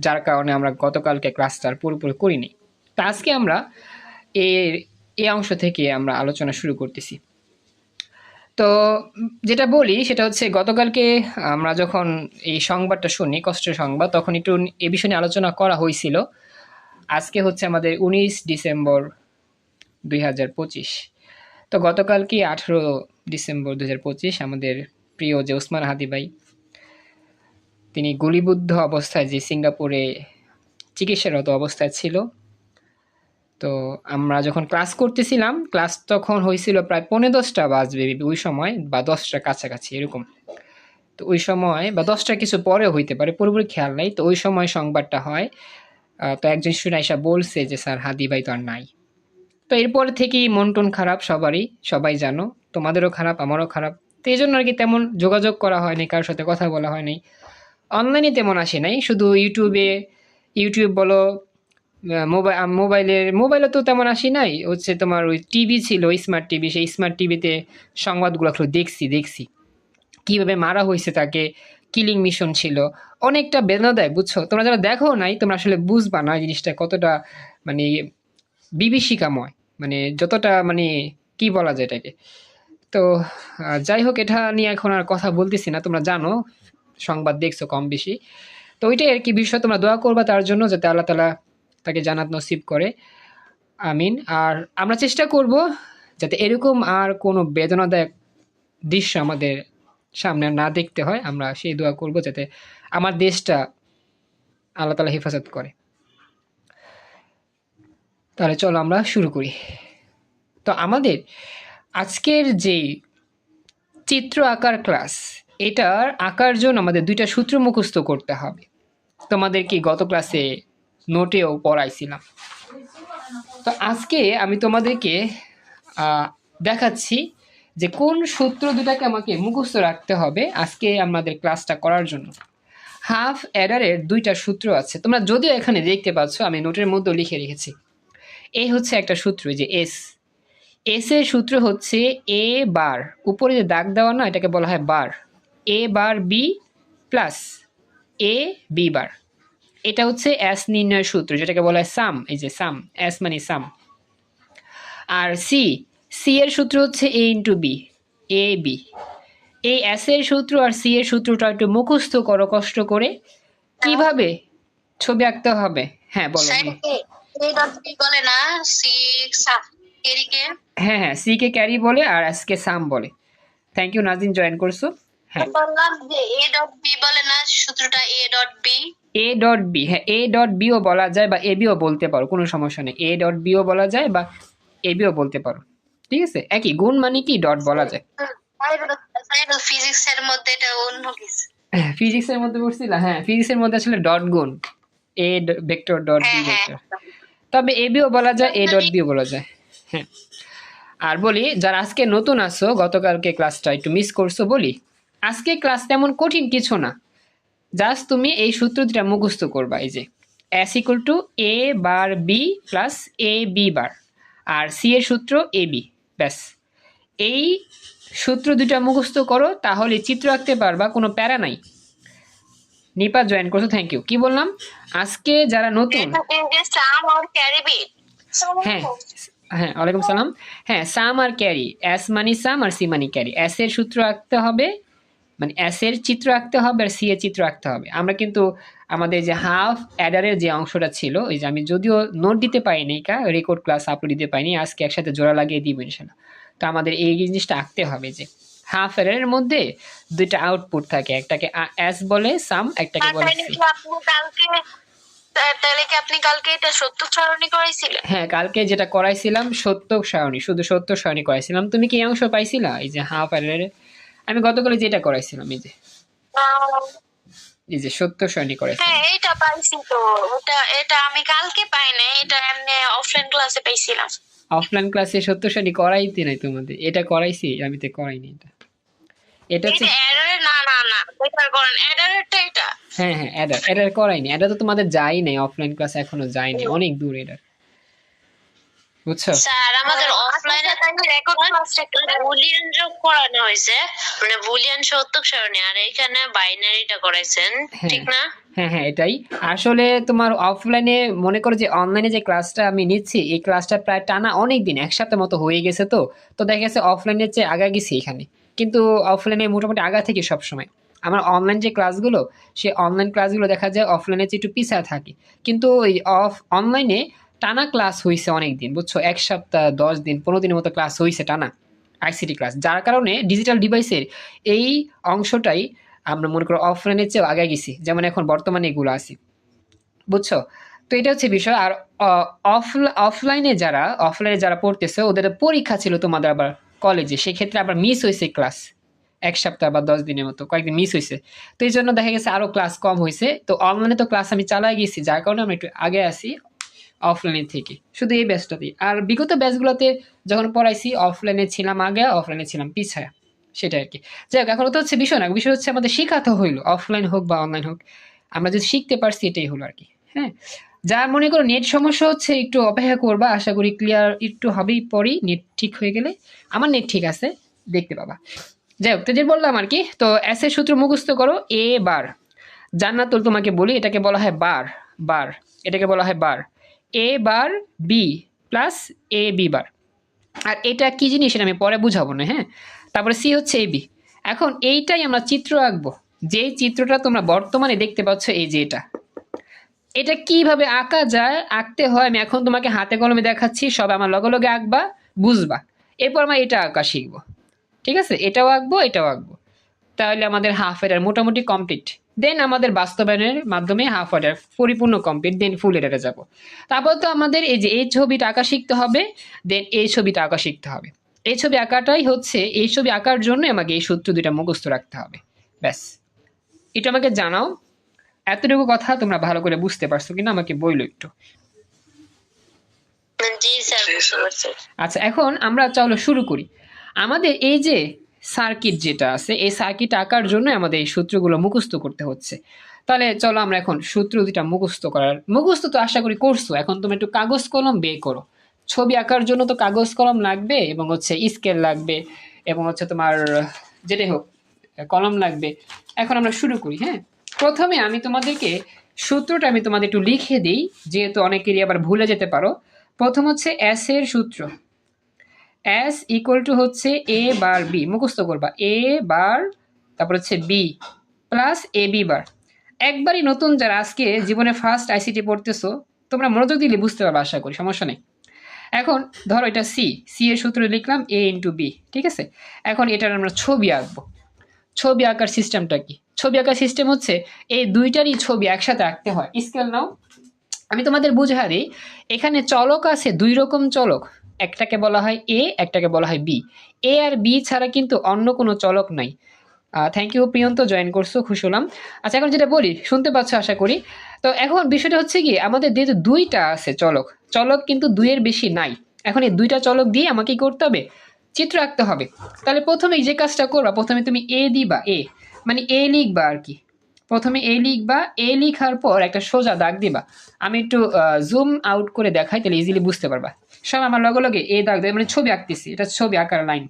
যার কারণে আমরা গতকালকে ক্লাসটার পুরোপুরি করিনি। তো আজকে আমরা এই অংশ থেকে আমরা আলোচনা শুরু করতেছি। তো যেটা বলি সেটা হচ্ছে, গতকালকে আমরা যখন এই সংবাদটা শুনি, কষ্টের সংবাদ, তখন একটু এ বিষয়ে নিয়ে আলোচনা করা হয়েছিল। আজকে হচ্ছে আমাদের 19 ডিসেম্বর 2025। তো গতকালকে 18 ডিসেম্বর 2025 আমাদের প্রিয় যে ওসমান হাদি ভাই, তিনি গুলিবিদ্ধ অবস্থায় যে সিঙ্গাপুরে চিকিৎসারত অবস্থায় ছিল। তো আমরা যখন ক্লাস করতেছিলাম, ক্লাস তখন হয়েছিল প্রায় 10:45 বাজবে ওই সময়, বা 10টার কাছাকাছি এরকম। তো ওই সময় বা 10টার কিছু পরেও হইতে পারে, পুরোপুরি খেয়াল নাই। তো ওই সময় সংবাদটা হয়। তো একজন স্টুডেন্ট এসে বলছে যে স্যার হাদি ভাই তো আর নাই। তো এরপর থেকেই মন টন খারাপ সবারই, সবাই জানো। তোমাদেরও খারাপ, আমারও খারাপ। তো এই জন্য আর কি তেমন যোগাযোগ করা হয়নি, কারোর সাথে কথা বলা হয়নি, অনলাইনে তেমন আসে নাই। শুধু ইউটিউব বলো, মোবাইলে তো তেমন আসি নাই, হচ্ছে তোমার ওই টিভি ছিল, স্মার্ট টিভি, সেই স্মার্ট টিভিতে সংবাদগুলো আসলে দেখছি কিভাবে মারা হয়েছে তাকে, কিলিং মিশন ছিল, অনেকটা বেদনাদায়ক, বুঝছো? তোমরা যারা দেখো নাই তোমরা আসলে বুঝবা না জিনিসটা কতটা মানে বিভীষিকাময়, মানে যতটা মানে কি বলা যায় এটাকে। তো যাই হোক, এটা নিয়ে এখন আর কথা বলতেছি না, তোমরা জানো, সংবাদ দেখছো কম বেশি। তো ওইটাই আর কি বিষয়, তোমরা দোয়া করবা তার জন্য যাতে আল্লাহ তাআলা তাকে জান্নাত নসিব করে, আমিন। আর আমরা চেষ্টা করব যাতে এরকম আর কোনো বেদনাদায়ক দৃশ্য আমাদের সামনে না দেখতে হয়। আমরা সেই দোয়া করব যাতে আমার দেশটা আল্লাহ তাআলা হেফাজত করে। তাহলে চলো আমরা শুরু করি। তো আমাদের আজকের যেই চিত্র আঁকার ক্লাস, এটার আঁকার জন্য আমাদের 2টা সূত্র মুখস্থ করতে হবে। তোমাদের কি গত ক্লাসে নোটেও পড়াইছিলাম। তো আজকে আমি তোমাদেরকে দেখাচ্ছি যে কোন সূত্র দুটাকে আমাকে মুখস্থ রাখতে হবে আজকে আমাদের ক্লাসটা করার জন্য। হাফ অ্যাডারের 2টা সূত্র আছে, তোমরা যদিও এখানে দেখতে পাচ্ছ, আমি নোটের মধ্যে লিখে রেখেছি। এই হচ্ছে একটা সূত্র, যে এস এর সূত্র হচ্ছে এ বার, উপরে যে দাগ দেওয়া না এটাকে বলা হয় বার, A bar B plus A B bar. এটা হচ্ছে এস নির্ণয়ের সূত্র, যেটাকে বলা হয় সাম। এই যে সাম, এস মানে সাম। আর সি এর সূত্র হচ্ছে এ ইন্টু বি, এ বি। এই এস এর সূত্র আর সি এর সূত্রটা একটু মুখস্থ করো কষ্ট করে, কিভাবে ছবি আঁকতে হবে। হ্যাঁ বলো। বলে না সি ক্যারিকে? হ্যাঁ, সি কে ক্যারি বলে আর এস কে সাম বলে। থ্যাংক ইউ, নাজিন জয়েন করছো। হ্যাঁ, বললাম যে এ ডট বি বলে না, সূত্রটা A dot B. A dot B, হ্যাঁ এ ডট বিও বলা যায় বা এ বিও বলতে পারো, কোনো সমস্যা নেই। এ ডট বিও বলা যায় বা এ বিও বলতে পারো, ঠিক আছে। একই, গুণ মানে কি ডট বলা যায়। ফিজিক্সের মধ্যে এটা অন্য কিছু। ফিজিক্সের মধ্যে পড়ছিল, হ্যাঁ ফিজিক্সের মধ্যে আসলে ডট গুণ, A vector dot B vector. তবে এ বিও বলা যায়, এ ডট বিও বলা যায়। হ্যাঁ, আর বলি যারা আজকে নতুন আসো, গতকালকে ক্লাসটা একটু মিস করছো, বলি আজকে ক্লাস তেমন কঠিন কিছু না, জাস্ট তুমি এই সূত্র দুটা মুখস্থ করবা। এই যে S equal to A bar B plus A B bar, আর সি এর সূত্র এ বি, ব্যাস। এই সূত্র দুটা মুখস্থ করো, তাহলে চিত্র আঁকতে পারবা, কোনো প্যারা নাই। নিপা জয়েন করছো, থ্যাংক ইউ। কি বললাম, আজকে যারা নতুন, সাম আর ক্যারি বিট। হ্যাঁ হ্যাঁ ওয়ালাইকুম সালাম। হ্যাঁ, সাম আর ক্যারি, এস মানি সাম আর সি মানি ক্যারি। এস এর সূত্র আঁকতে হবে, মানে এস এর চিত্র আঁকতে হবে, আর সি এর চিত্র আঁকতে হবে। আমরা কিন্তু আমাদের যে হাফ অ্যাডারের যে অংশটা ছিল, ওই যে আমি যদিও নোট দিতে পারিনি, রেকর্ড ক্লাস আপলোড দিতে পারিনি, আজকে একসাথে জোড়া লাগিয়ে দিব ইনশাল্লাহ। তো আমাদের এই জিনিসটা আঁকতে হবে যে হাফ অ্যাডারের মধ্যে 2টা আউটপুট থাকে, একটাকে এস বলে সাম, একটাকে বলে সি। তাহলে কি আপনি কালকে এটা সত্য সারণী করাইছিলেন? হ্যাঁ, কালকে যেটা করাইছিলাম সত্য সারণী, শুধু সত্য সারণী করাইছিলাম। তুমি কি অংশ পাইছিলা? এই যে হাফ অ্যাডারের আমি গতকালে যেটা করাইছিলাম, এই যে সত্য সারণী করাইছিলাম। হ্যাঁ, এটা পাইছি তো। এটা আমি কালকে পাই নাই, এটা এমনি অফলাইন ক্লাসে পাইছিলাম। অফলাইন ক্লাসে সত্য সারণী করাইতে নাই তোমাদের, এটা করাইছি আমি, তো করাইনি এটা। এটা হচ্ছে না বেকার করেন এডারেরটা এটা। হ্যাঁ এডার করাইনি, এটা তো তোমাদের যাই নাই, অফলাইন ক্লাস এখনো যায়নি, অনেক দূর এটা, বুঝছো? স্যার আমাদের অফলাইনে রেকর্ড ক্লাসটা বুলিয়ান যোগ করানো হয়েছে, মানে বুলিয়ান সত্যক সারণী, আর এখানে বাইনারিটা করাইছেন, ঠিক না? হ্যাঁ এটাই আসলে তোমার অফলাইনে, মনে করো যে অনলাইনে যে ক্লাসটা আমি নিচ্ছি, এই ক্লাসটা প্রায় টানা অনেক দিন, এক সপ্তাহ মতো হয়ে গেছে। তো দেখা গেছে অফলাইনের চেয়ে আগা গেছি এখানে, কিন্তু অফলাইনে মোটামুটি আগা থেকে সবসময় আমার অনলাইন যে ক্লাসগুলো, সেই অনলাইন ক্লাসগুলো দেখা যায় অফলাইনের চেয়ে একটু পিছিয়ে থাকে, কিন্তু ওই অনলাইনে টানা ক্লাস হয়েছে অনেক দিন, বুঝছো? এক সপ্তাহ 10 দিন 15 দিনের মতো ক্লাস হয়েছে টানা আইসিটি ক্লাস, যার কারণে ডিজিটাল ডিভাইসের এই অংশটাই আমরা মনে করো অফলাইনের চেয়েও আগে গেছি, যেমন এখন বর্তমানে এগুলো আছে, বুঝছো? তো এটা হচ্ছে বিষয়। আর অফলাইনে যারা পড়তেছে, ওদের পরীক্ষা ছিল তোমাদের আবার কলেজে, সেক্ষেত্রে আবার মিস হয়েছে ক্লাস, এক সপ্তাহ বা 10 দিনের মতো কয়েকদিন মিস হয়েছে। তো এই জন্য দেখা গেছে আরো ক্লাস কম হয়েছে। তো অনলাইনে তো ক্লাস আমি চালাই গেছি, যার কারণে আমি একটু আগে আসি, অফলাইনে থেকে, শুধু এই ব্যাচটাতেই। আর বিগত ব্যাচগুলোতে যখন পড়াইছি অফলাইনে ছিলাম আগে, অফলাইনে ছিলাম পিছায়া, সেটা আর কি। যাই হোক, এখন তো হচ্ছে বিষয় না, বিষয় হচ্ছে আমাদের শেখাতে হইলো, অফলাইন হোক বা অনলাইন হোক, আমরা যদি শিখতে পারছি এটাই হলো আর কি। হ্যাঁ, যা মনে করো নেট সমস্যা হচ্ছে একটু অপেক্ষা করবা, আশা করি ক্লিয়ার একটু হবেই পরই, নেট ঠিক হয়ে গেলে। আমার নেট ঠিক আছে, দেখতে পাবা। যাই হোক, তো যে বললাম আর কি, তো এস এর সূত্র মুখস্থ করো, এ বার, জান্নাতুল তোমাকে বলি, এটাকে বলা হয় বার, বার, এটাকে বলা হয় বার, A bar B plus A B bar. আর এটা কি জিনিস সেটা আমি পরে বুঝাবো না, হ্যাঁ। তারপরে সি হচ্ছে এ বি। এখন এইটাই আমরা চিত্র আঁকবো, যেই চিত্রটা তোমরা বর্তমানে দেখতে পাচ্ছ, এই যে এটা, এটা কিভাবে আঁকা যায়, আঁকতে হয় আমি এখন তোমাকে হাতে কলমে দেখাচ্ছি, সব আমার লগে লগে আঁকবা, বুঝবা, এরপর আমরা এটা আঁকা শিখবো, ঠিক আছে? এটাও আঁকবো, এটাও আঁকবো, তাহলে আমাদের হাফ এডার মোটামুটি কমপ্লিট। দেন আমাদের বাস্তবায়নের মাধ্যমে হাফ এডার পরিপূর্ণ কমপ্লিট, দেন ফুল এডারে যাব। তারপর তো আমাদের এই যে এই ছবিটা আঁকা শিখতে হবে, দেন এই ছবিটা আঁকা শিখতে হবে। এই ছবি আঁকাটাই হচ্ছে, এই ছবি আঁকার জন্য আমাকে এই সূত্র দুইটা মুখস্থ রাখতে হবে, ব্যাস। এটা আমাকে জানাও, এতটুকু কথা তোমরা ভালো করে বুঝতে পারছো কিনা আমাকে বইলো একটু। জি স্যার, বুঝতে পারছি। আচ্ছা, এখন আমরা চলো শুরু করি। আমাদের এই যে সার্কিট যেটা আছে, এই সার্কিট আঁকার জন্য আমাদের এই সূত্রগুলো মুখস্থ করতে হচ্ছে। তাহলে চলো আমরা এখন সূত্র দুটা মুখস্থ তো আশা করি করছো, এখন তুমি একটু কাগজ কলম বের করো। ছবি আঁকার জন্য তো কাগজ কলম লাগবে, এবং হচ্ছে স্কেল লাগবে, এবং হচ্ছে তোমার যেটাই হোক কলম লাগবে। এখন আমরা শুরু করি, হ্যাঁ। প্রথমে আমি তোমাদেরকে সূত্রটা আমি তোমাদের একটু লিখে দিই, যেহেতু অনেকেরই আবার ভুলে যেতে পারো। প্রথম হচ্ছে এস এর সূত্র, এস ইকুয়াল টু হচ্ছে এ বার বি, মুখস্থ করবা, এ বার তারপর হচ্ছে বি প্লাস এ বি বার। একবারই নতুন যারা আজকে জীবনে ফার্স্ট আইসিটি পড়তেছো, তোমরা মনোযোগ দিলে বুঝতে পারবে, আশা করি, সমস্যা নেই। এখন ধরো এটা সি, সি এর সূত্র লিখলাম এ ইন্টু বি, ঠিক আছে? এখন এটার আমরা ছবি আঁকবো। ছবি আঁকার সিস্টেমটা কি? ছবি আঁকার সিস্টেম হচ্ছে এই দুইটারই ছবি একসাথে আঁকতে হয়। স্কেল নাও, আমি তোমাদের বুঝা দিই। এখানে চলক আছে দুই রকম চলক, একটাকে বলা হয় এ, একটাকে বলা হয় বি। এ আর বি ছাড়া কিন্তু অন্য কোনো চলক নাই। থ্যাংক ইউ প্রিয়ন্ত, জয়েন করছো, খুশি হলাম। আচ্ছা, এখন যেটা বলি শুনতে পাচ্ছ আশা করি। তো এখন বিষয়টা হচ্ছে কি, আমাদের যেহেতু দুইটা আছে চলক, চলক কিন্তু দুইয়ের বেশি নাই। এখন এই দুইটা চলক দিয়ে আমাকে কি করতে হবে, চিত্র আঁকতে হবে। তাহলে প্রথমে যে কাজটা করবা, প্রথমে তুমি এ দিবা, এ মানে এ লিখবা আর কি। প্রথমে এ লিখবা, এ লিখার পর একটা সোজা দাগ দিবা। আমি একটু জুম আউট করে দেখাই, তাহলে ইজিলি বুঝতে পারবা। সব আমার লগে লগে এ দাগ দেয়, মানে ছবি আঁকতেছি, এটা ছবি আঁকার লাইন।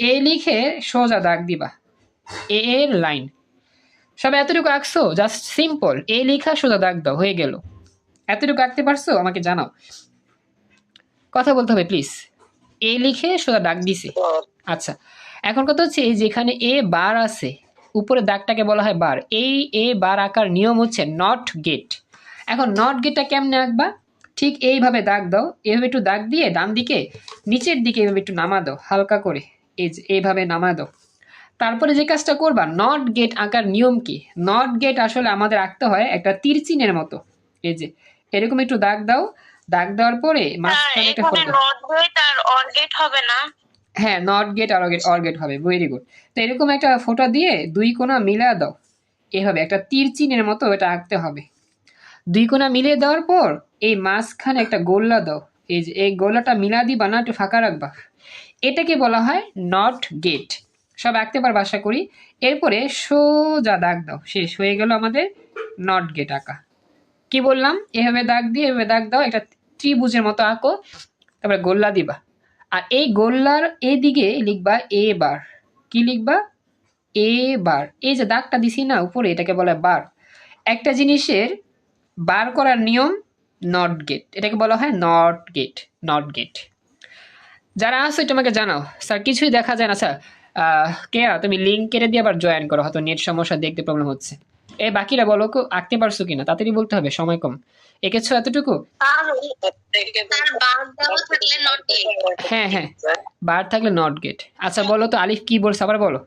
এ লিখে সোজা দাগ দিবা, এ এর লাইন। সব এতটুকু আঁকছো, জাস্ট সিম্পল, এ লিখা সোজা দাগ দাও, হয়ে গেল। এতটুকু আঁকতে পারছো আমাকে জানাও, কথা বলতে হবে প্লিজ। এ লিখে সোজা দাগ দিছি। আচ্ছা, এখন কথা হচ্ছে এই যেখানে এ বার আছে, উপরে দাগটাকে বলা হয় বার। এই এ বার আঁকার নিয়ম হচ্ছে নট গেট। এখন নট গেটটা কেমনে আঁকবা, ঠিক এইভাবে দাগ দাও, এইভাবে একটু দাগ দিয়ে ডান দিকে নিচের দিকে এইভাবে একটু নামা দাও হালকা করে, এই যে এইভাবে নামা দাও। তারপরে যে কাজটা করবা, নট গেট আঁকার নিয়ম কি? নট গেট আসলে আমাদের আঁকতে হয় একটা তীর চিহ্নের মতো, এই যে এরকম একটু দাগ দাও। দাগ দেওয়ার পরে মাঝখানে একটা এখানে ফোঁটা। নট গেট আর অর গেট হবে না? হ্যাঁ, নট গেট আর অর গেট হবে, ভেরি গুড। তো এরকম একটা ফোঁটা দিয়ে দুই কোণা মিলা দাও, এভাবে একটা তীর চিহ্নের মতো এটা আঁকতে হবে। দুই কোণা মিলিয়ে দেওয়ার পর এই মাঝখানে একটা গোল্লা দাও, এই যে এই গোল্লাটা মিলা দিবা না, একটু ফাঁকা রাখবা। এটাকে বলা হয় নট গেট। সব আঁকতে পারবা আশা করি। এরপরে সোজা দাগ দাও, শেষ হয়ে গেল আমাদের নট গেট আঁকা। কি বললাম, এভাবে দাগ দিয়ে এভাবে দাগ দাও, একটা ত্রিভুজের মতো আঁকো, তারপরে গোল্লা দিবা। আর এই গোল্লার এদিকে লিখবা এ বার। কি লিখবা? এ বার। এই যে দাগটা দিছি না উপরে, এটাকে বলে বার। একটা জিনিসের বার করার নিয়ম নট গেট, এটাকে বলা হয় নট গেট, নট গেট। যারা আছো এটা আমাকে জানাও, স্যার কিছুই দেখা যায় না স্যার। কেয়া তুমি লিঙ্ক কেটে দিয়ে আবার জয়েন করো, হয়তো নেট সমস্যা, দেখতে প্রবলেম হচ্ছে। বাকিরা বলো আঁকতে পারছো কিনা, তাড়াতাড়ি বলতে হবে, সময় কম। এঁকেছো এতটুকু? হ্যাঁ হ্যাঁ, বার থাকলে নট গেট। আচ্ছা বলো তো আলিফ কি বলছো, আবার বলো।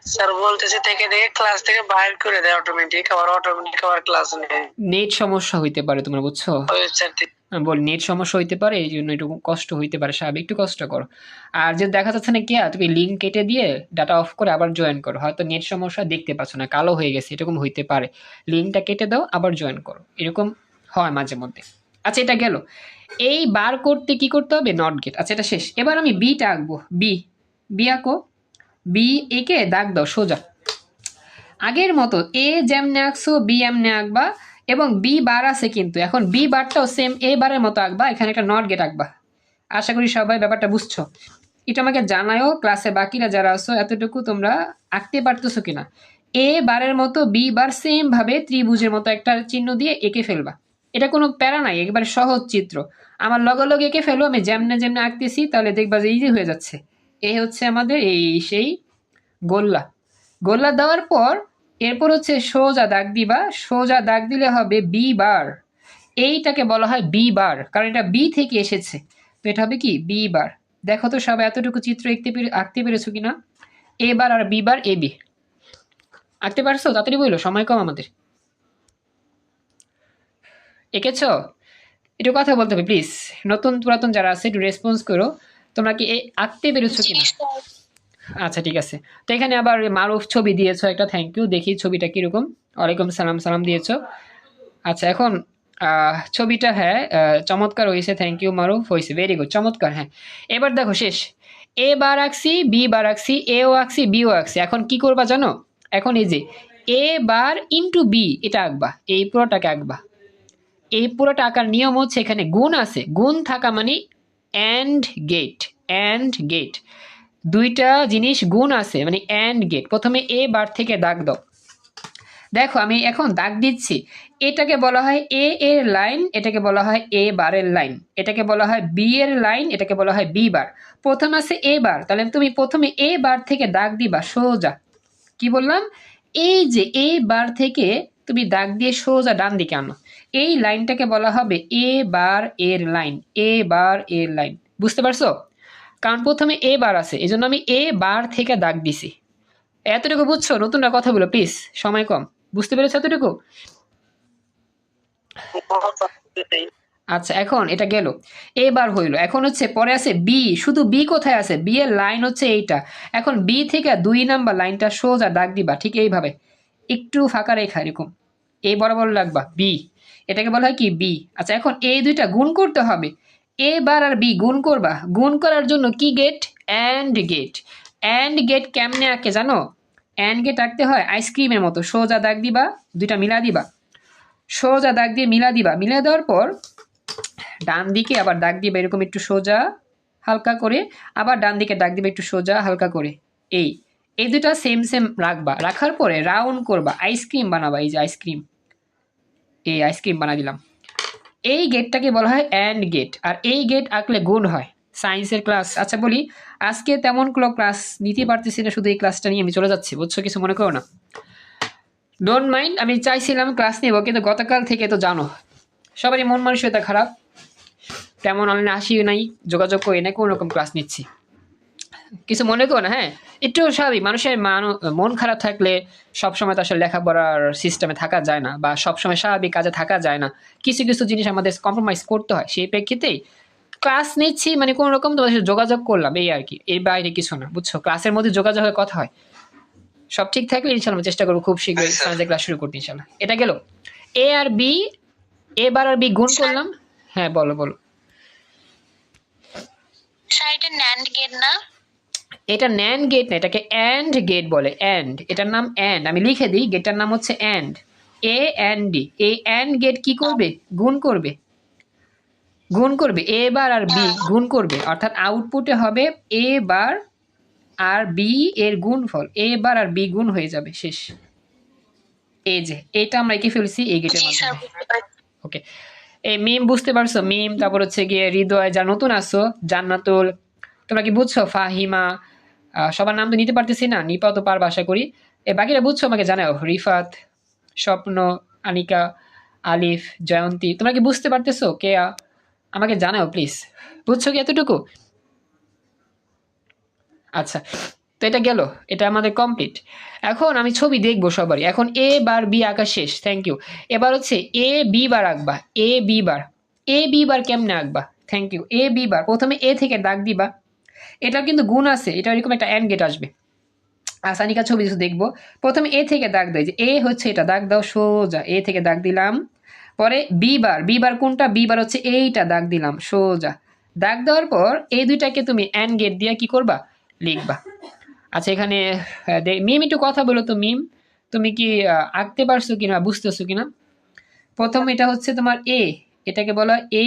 স্যার বলতেছে থেকে ক্লাস থেকে বাইরে করে দেয় অটোমেটিক, আবার ক্লাস নেয়। নেট সমস্যা হইতে পারে তোমার, বুঝছো? বলি নেট সমস্যা হইতে পারে, এই জন্য একটু কষ্ট হইতে পারে, স্বাভাবিক, একটু কষ্ট করো। আর যে দেখা যাচ্ছে না কি, তুমি লিঙ্ক কেটে দিয়ে ডাটা অফ করে আবার জয়েন করো, হয়তো নেট সমস্যা দেখতে পাচ্ছ না, কালো হয়ে গেছে, এরকম হইতে পারে। লিঙ্কটা কেটে দাও, আবার জয়েন করো, এরকম হয় মাঝে মধ্যে। আচ্ছা, এটা গেল। এই বার করতে কি করতে হবে? Not gate. আচ্ছা, এটা শেষ। এবার আমি বিটা আঁকবো। বি আঁকো। বি একে দাগ দাও সোজা, আগের মতো এ যেমনে আঁকছো বি এমনে আঁকবা, এবং বি বার আছে কিন্তু, এখন বি বারটাও সেম এ বারের মতো আঁকবা, এখানে একটা নট গেট আঁকবা। আশা করি সবাই ব্যাপারটা বুঝছো। এটা আমাকে জানায়ও, ক্লাসে বাকিরা যারা আছো এতটুকু তোমরা আঁকতে পারতেছো কিনা। এ বারের মতো বি বার সেম ভাবে ত্রিভুজের মতো একটা চিহ্ন দিয়ে এঁকে ফেলবা। এটা কোনো প্যারা নাই, একেবারে সহজ চিত্র। আমার লগে লগে এঁকে ফেলো, আমি যেমনে যেমনে আঁকতেছি, তাহলে দেখবা যে ইজি হয়ে যাচ্ছে। এই হচ্ছে আমাদের এই সেই গোল্লা। গোল্লা দেওয়ার পর এরপর হচ্ছে সোজা দাগ দিবা, সোজা দাগ দিলে হবে বি বার। এইটাকে বলা হয় বি বার, কারণ এটা বি থেকে এসেছে, তো এটা হবে কি বি বার। দেখো তো সবাই এতটুকু চিত্র আঁকতে পেরেছো কিনা? এ বার আর বি বার, এ বি আঁকতে পারছো? তাড়াতাড়ি বললো, সময় কম আমাদের। এঁকেছো? একটু কথা বলতে হবে প্লিজ, নতুন পুরাতন যারা আছে একটু রেসপন্স করো, তোমরা কি আঁকতে পেরেছো কিনা? আচ্ছা, ঠিক আছে। তো এখানে আবার মারুফ ছবি দিয়েছো একটা, থ্যাংক ইউ। দেখি ছবিটা কিরকম। ওয়ালাইকুম সালাম, সালাম দিয়েছো। আচ্ছা, এখন ছবিটা হ্যাঁ চমৎকার হয়েছে, থ্যাংক ইউ মারুফ, হয়েছে, ভেরি গুড, চমৎকার। হ্যাঁ, এবার দেখো শেষ। এ বার আঁকছি, বি বার আঁকছি, এও আঁকছি, বিও আঁকছি। এখন কি করবা জানো? এখন এই যে এ বার ইন্টু বি, এটা আঁকবা, এই পুরোটাকে আঁকবা। এই পুরোটা আঁকার নিয়ম হচ্ছে এখানে গুণ আছে, গুণ থাকা মানে অ্যান্ড গেট। অ্যান্ড গেট, দুইটা জিনিস গুণ আছে মানে অ্যান্ড গেট। প্রথমে এ বার থেকে দাগ দাও। দেখো আমি এখন দাগ দিচ্ছি, এটাকে বলা হয় এ এর লাইন, এটাকে বলা হয় এ বারের লাইন, এটাকে বলা হয় বি এর লাইন, এটাকে বলা হয় বি বার। প্রথম আছে এ বার, তাহলে তুমি প্রথমে এ বার থেকে দাগ দিবা সোজা। কি বললাম? এই যে এ বার থেকে তুমি দাগ দিয়ে সোজা ডান দিকে আনো, এই লাইনটাকে বলা হবে এ বার এর লাইন, এ বার এর লাইন। বুঝতে পারছো? কারণ প্রথমে এ বার আছে, এই জন্য আমি এ বার থেকে দাগ দিছি। এতটুকু বুঝছো? নতুনরা কথা বলো প্লিজ, সময় কম। বুঝতে পেরেছো এতটুকু? আচ্ছা, এখন এটা গেল, এবার হইলো। এখন হচ্ছে পরে আছে বি, শুধু বি কোথায় আছে? বি এর লাইন হচ্ছে এইটা। এখন বি থেকে 2 নাম্বার লাইনটা সোজা দাগ দিবা, ঠিক এইভাবে, একটু ফাঁকা রেখা এরকম, এই বরাবর লাগবা বি, এটাকে বলা হয় কি বি। আচ্ছা, এখন এই দুইটা গুণ করতে হবে, এ বার আর বি গুণ করবা। গুণ করার জন্য কি gate? And gate. And gate কেমনে আঁকে জানো? অ্যান্ড গেট আঁকতে হয় আইসক্রিমের মতো, সোজা দাগ দিবা, দুইটা মিলা দিবা, সোজা দাগ দিয়ে মিলা দিবা। মিলা দেওয়ার পর ডান দিকে আবার দাগ দিবে এরকম একটু সোজা হালকা করে, আবার ডান দিকে দাগ দিবে একটু সোজা হালকা করে। এই দুটা সেম সেম রাখবা, রাখার পরে রাউন্ড করবা, আইসক্রিম বানাবা। এই যে আইসক্রিম, এই আইসক্রিম বানা দিলাম। এই গেটটাকে বলা হয় অ্যান্ড গেট, আর এই গেট আঁকলে গুণ হয়। সায়েন্সের ক্লাস। আচ্ছা বলি, আজকে তেমন কোনো ক্লাস নিতে পারতেছি না, শুধু এই ক্লাসটা নিয়ে আমি চলে যাচ্ছি, বুঝছো? কিছু মনে করো না, ডোন্ট মাইন্ড। আমি চাইছিলাম ক্লাস নেবো, কিন্তু গতকাল থেকে তো জানো সবারই মন মানসিকতা খারাপ, তেমন অনলাইনে আসি নাই, যোগাযোগ করি না, কোনো রকম ক্লাস নিচ্ছি, কিছু মনে করো না। হ্যাঁ, একটু স্বাভাবিক, মানুষের মন খারাপ থাকলে সবসময় তো আসলে লেখাপড়ার সিস্টেমে থাকা যায় না, বা সবসময় স্বাভাবিক কাজে থাকা যায় না, কিছু কিছু জিনিস আমাদের কম্প্রোমাইজ করতে হয়। সেই প্রেক্ষিতেই ক্লাস নিচ্ছি, মানে কোনো রকম তোমাদের সাথে যোগাযোগ করলাম, এই আর কি, এর বাইরে কিছু না, বুঝছো? ক্লাসের মধ্যে যোগাযোগ হয়ে কথা হয়, সব ঠিক থাকলে ইনশাল্লাহ চেষ্টা করবো খুব শীঘ্রই সায়েন্সের ক্লাস শুরু করতে ইনশাল্লাহ। এটা গেল এ আর বি, এ বার আর বি গুণ করলাম। হ্যাঁ বলো বলো। এটা ন্যান্ড গেট না? এটা ন্যান্ড গেট না, এটাকে অ্যান্ড গেট বলে। অ্যান্ড, এটার নাম অ্যান্ড, আমি লিখে দিই, গেটটার নাম হচ্ছে অ্যান্ড, এ অ্যান্ড ডি। এই অ্যান্ড গেট কি করবে? গুণ করবে, গুণ করবে এ বার আর বি গুণ করবে, অর্থাৎ আউটপুটে হবে এ বার আর বি এর গুণফল, এ বার আর বি গুণ হয়ে যাবে, শেষ। এই যে এটা আমরা এঁকে ফেলছি এই গেটের মাধ্যমে। ওকে, এই মিম বুঝতে পারছো? মিম, তারপর হচ্ছে গিয়ে হৃদয়, যা নতুন আসো, জান্নাতুল, তোমরা কি বুঝছো? ফাহিমা, সবার নাম তো নিতে পারতেছি না, নিপাও তো পারবা আশা করি। বাকিরা বুঝছো আমাকে জানাও, রিফাত, স্বপ্ন, আনিকা, আলিফ, জয়ন্তী, তোমরা কি বুঝতে পারতেছো? কেয়া, আমাকে জানাও প্লিজ, বুঝছো কি এতটুকু? আচ্ছা, তো এটা গেল, এটা আমাদের কমপ্লিট। এখন আমি ছবি দেখবো সবারই। এখন এ বার বি আঁকা শেষ, থ্যাংক ইউ। এবার হচ্ছে এ বি বার আঁকবা, A B bar, A B bar কেমনে আঁকবা? Thank you. A B bar প্রথমে এ থেকে দাগ দিবা, এটা কিন্তু গুণ আছে, এটা এরকম একটা অ্যান্ড গেট আসবে। আসানিকা ছবি দেখবো, প্রথমে এ থেকে দাগ দেয়, যে এ হচ্ছে এটা, দাগ দাও সোজা, এ থেকে দাগ দিলাম। পরে বি বার কোনটা? বি বার হচ্ছে এইটা, দাগ দিলাম সোজা। দাগ দেওয়ার পর এই দুইটাকে তুমি অ্যান্ড গেট দিয়ে কি করবা? লিখবা। আচ্ছা এখানে মিম একটু কথা বলো তো। মিম, তুমি কি আঁকতে পারছো কিনা, বুঝতেছো কিনা? প্রথম এটা হচ্ছে তোমার এ, এটাকে বলা হয় এ,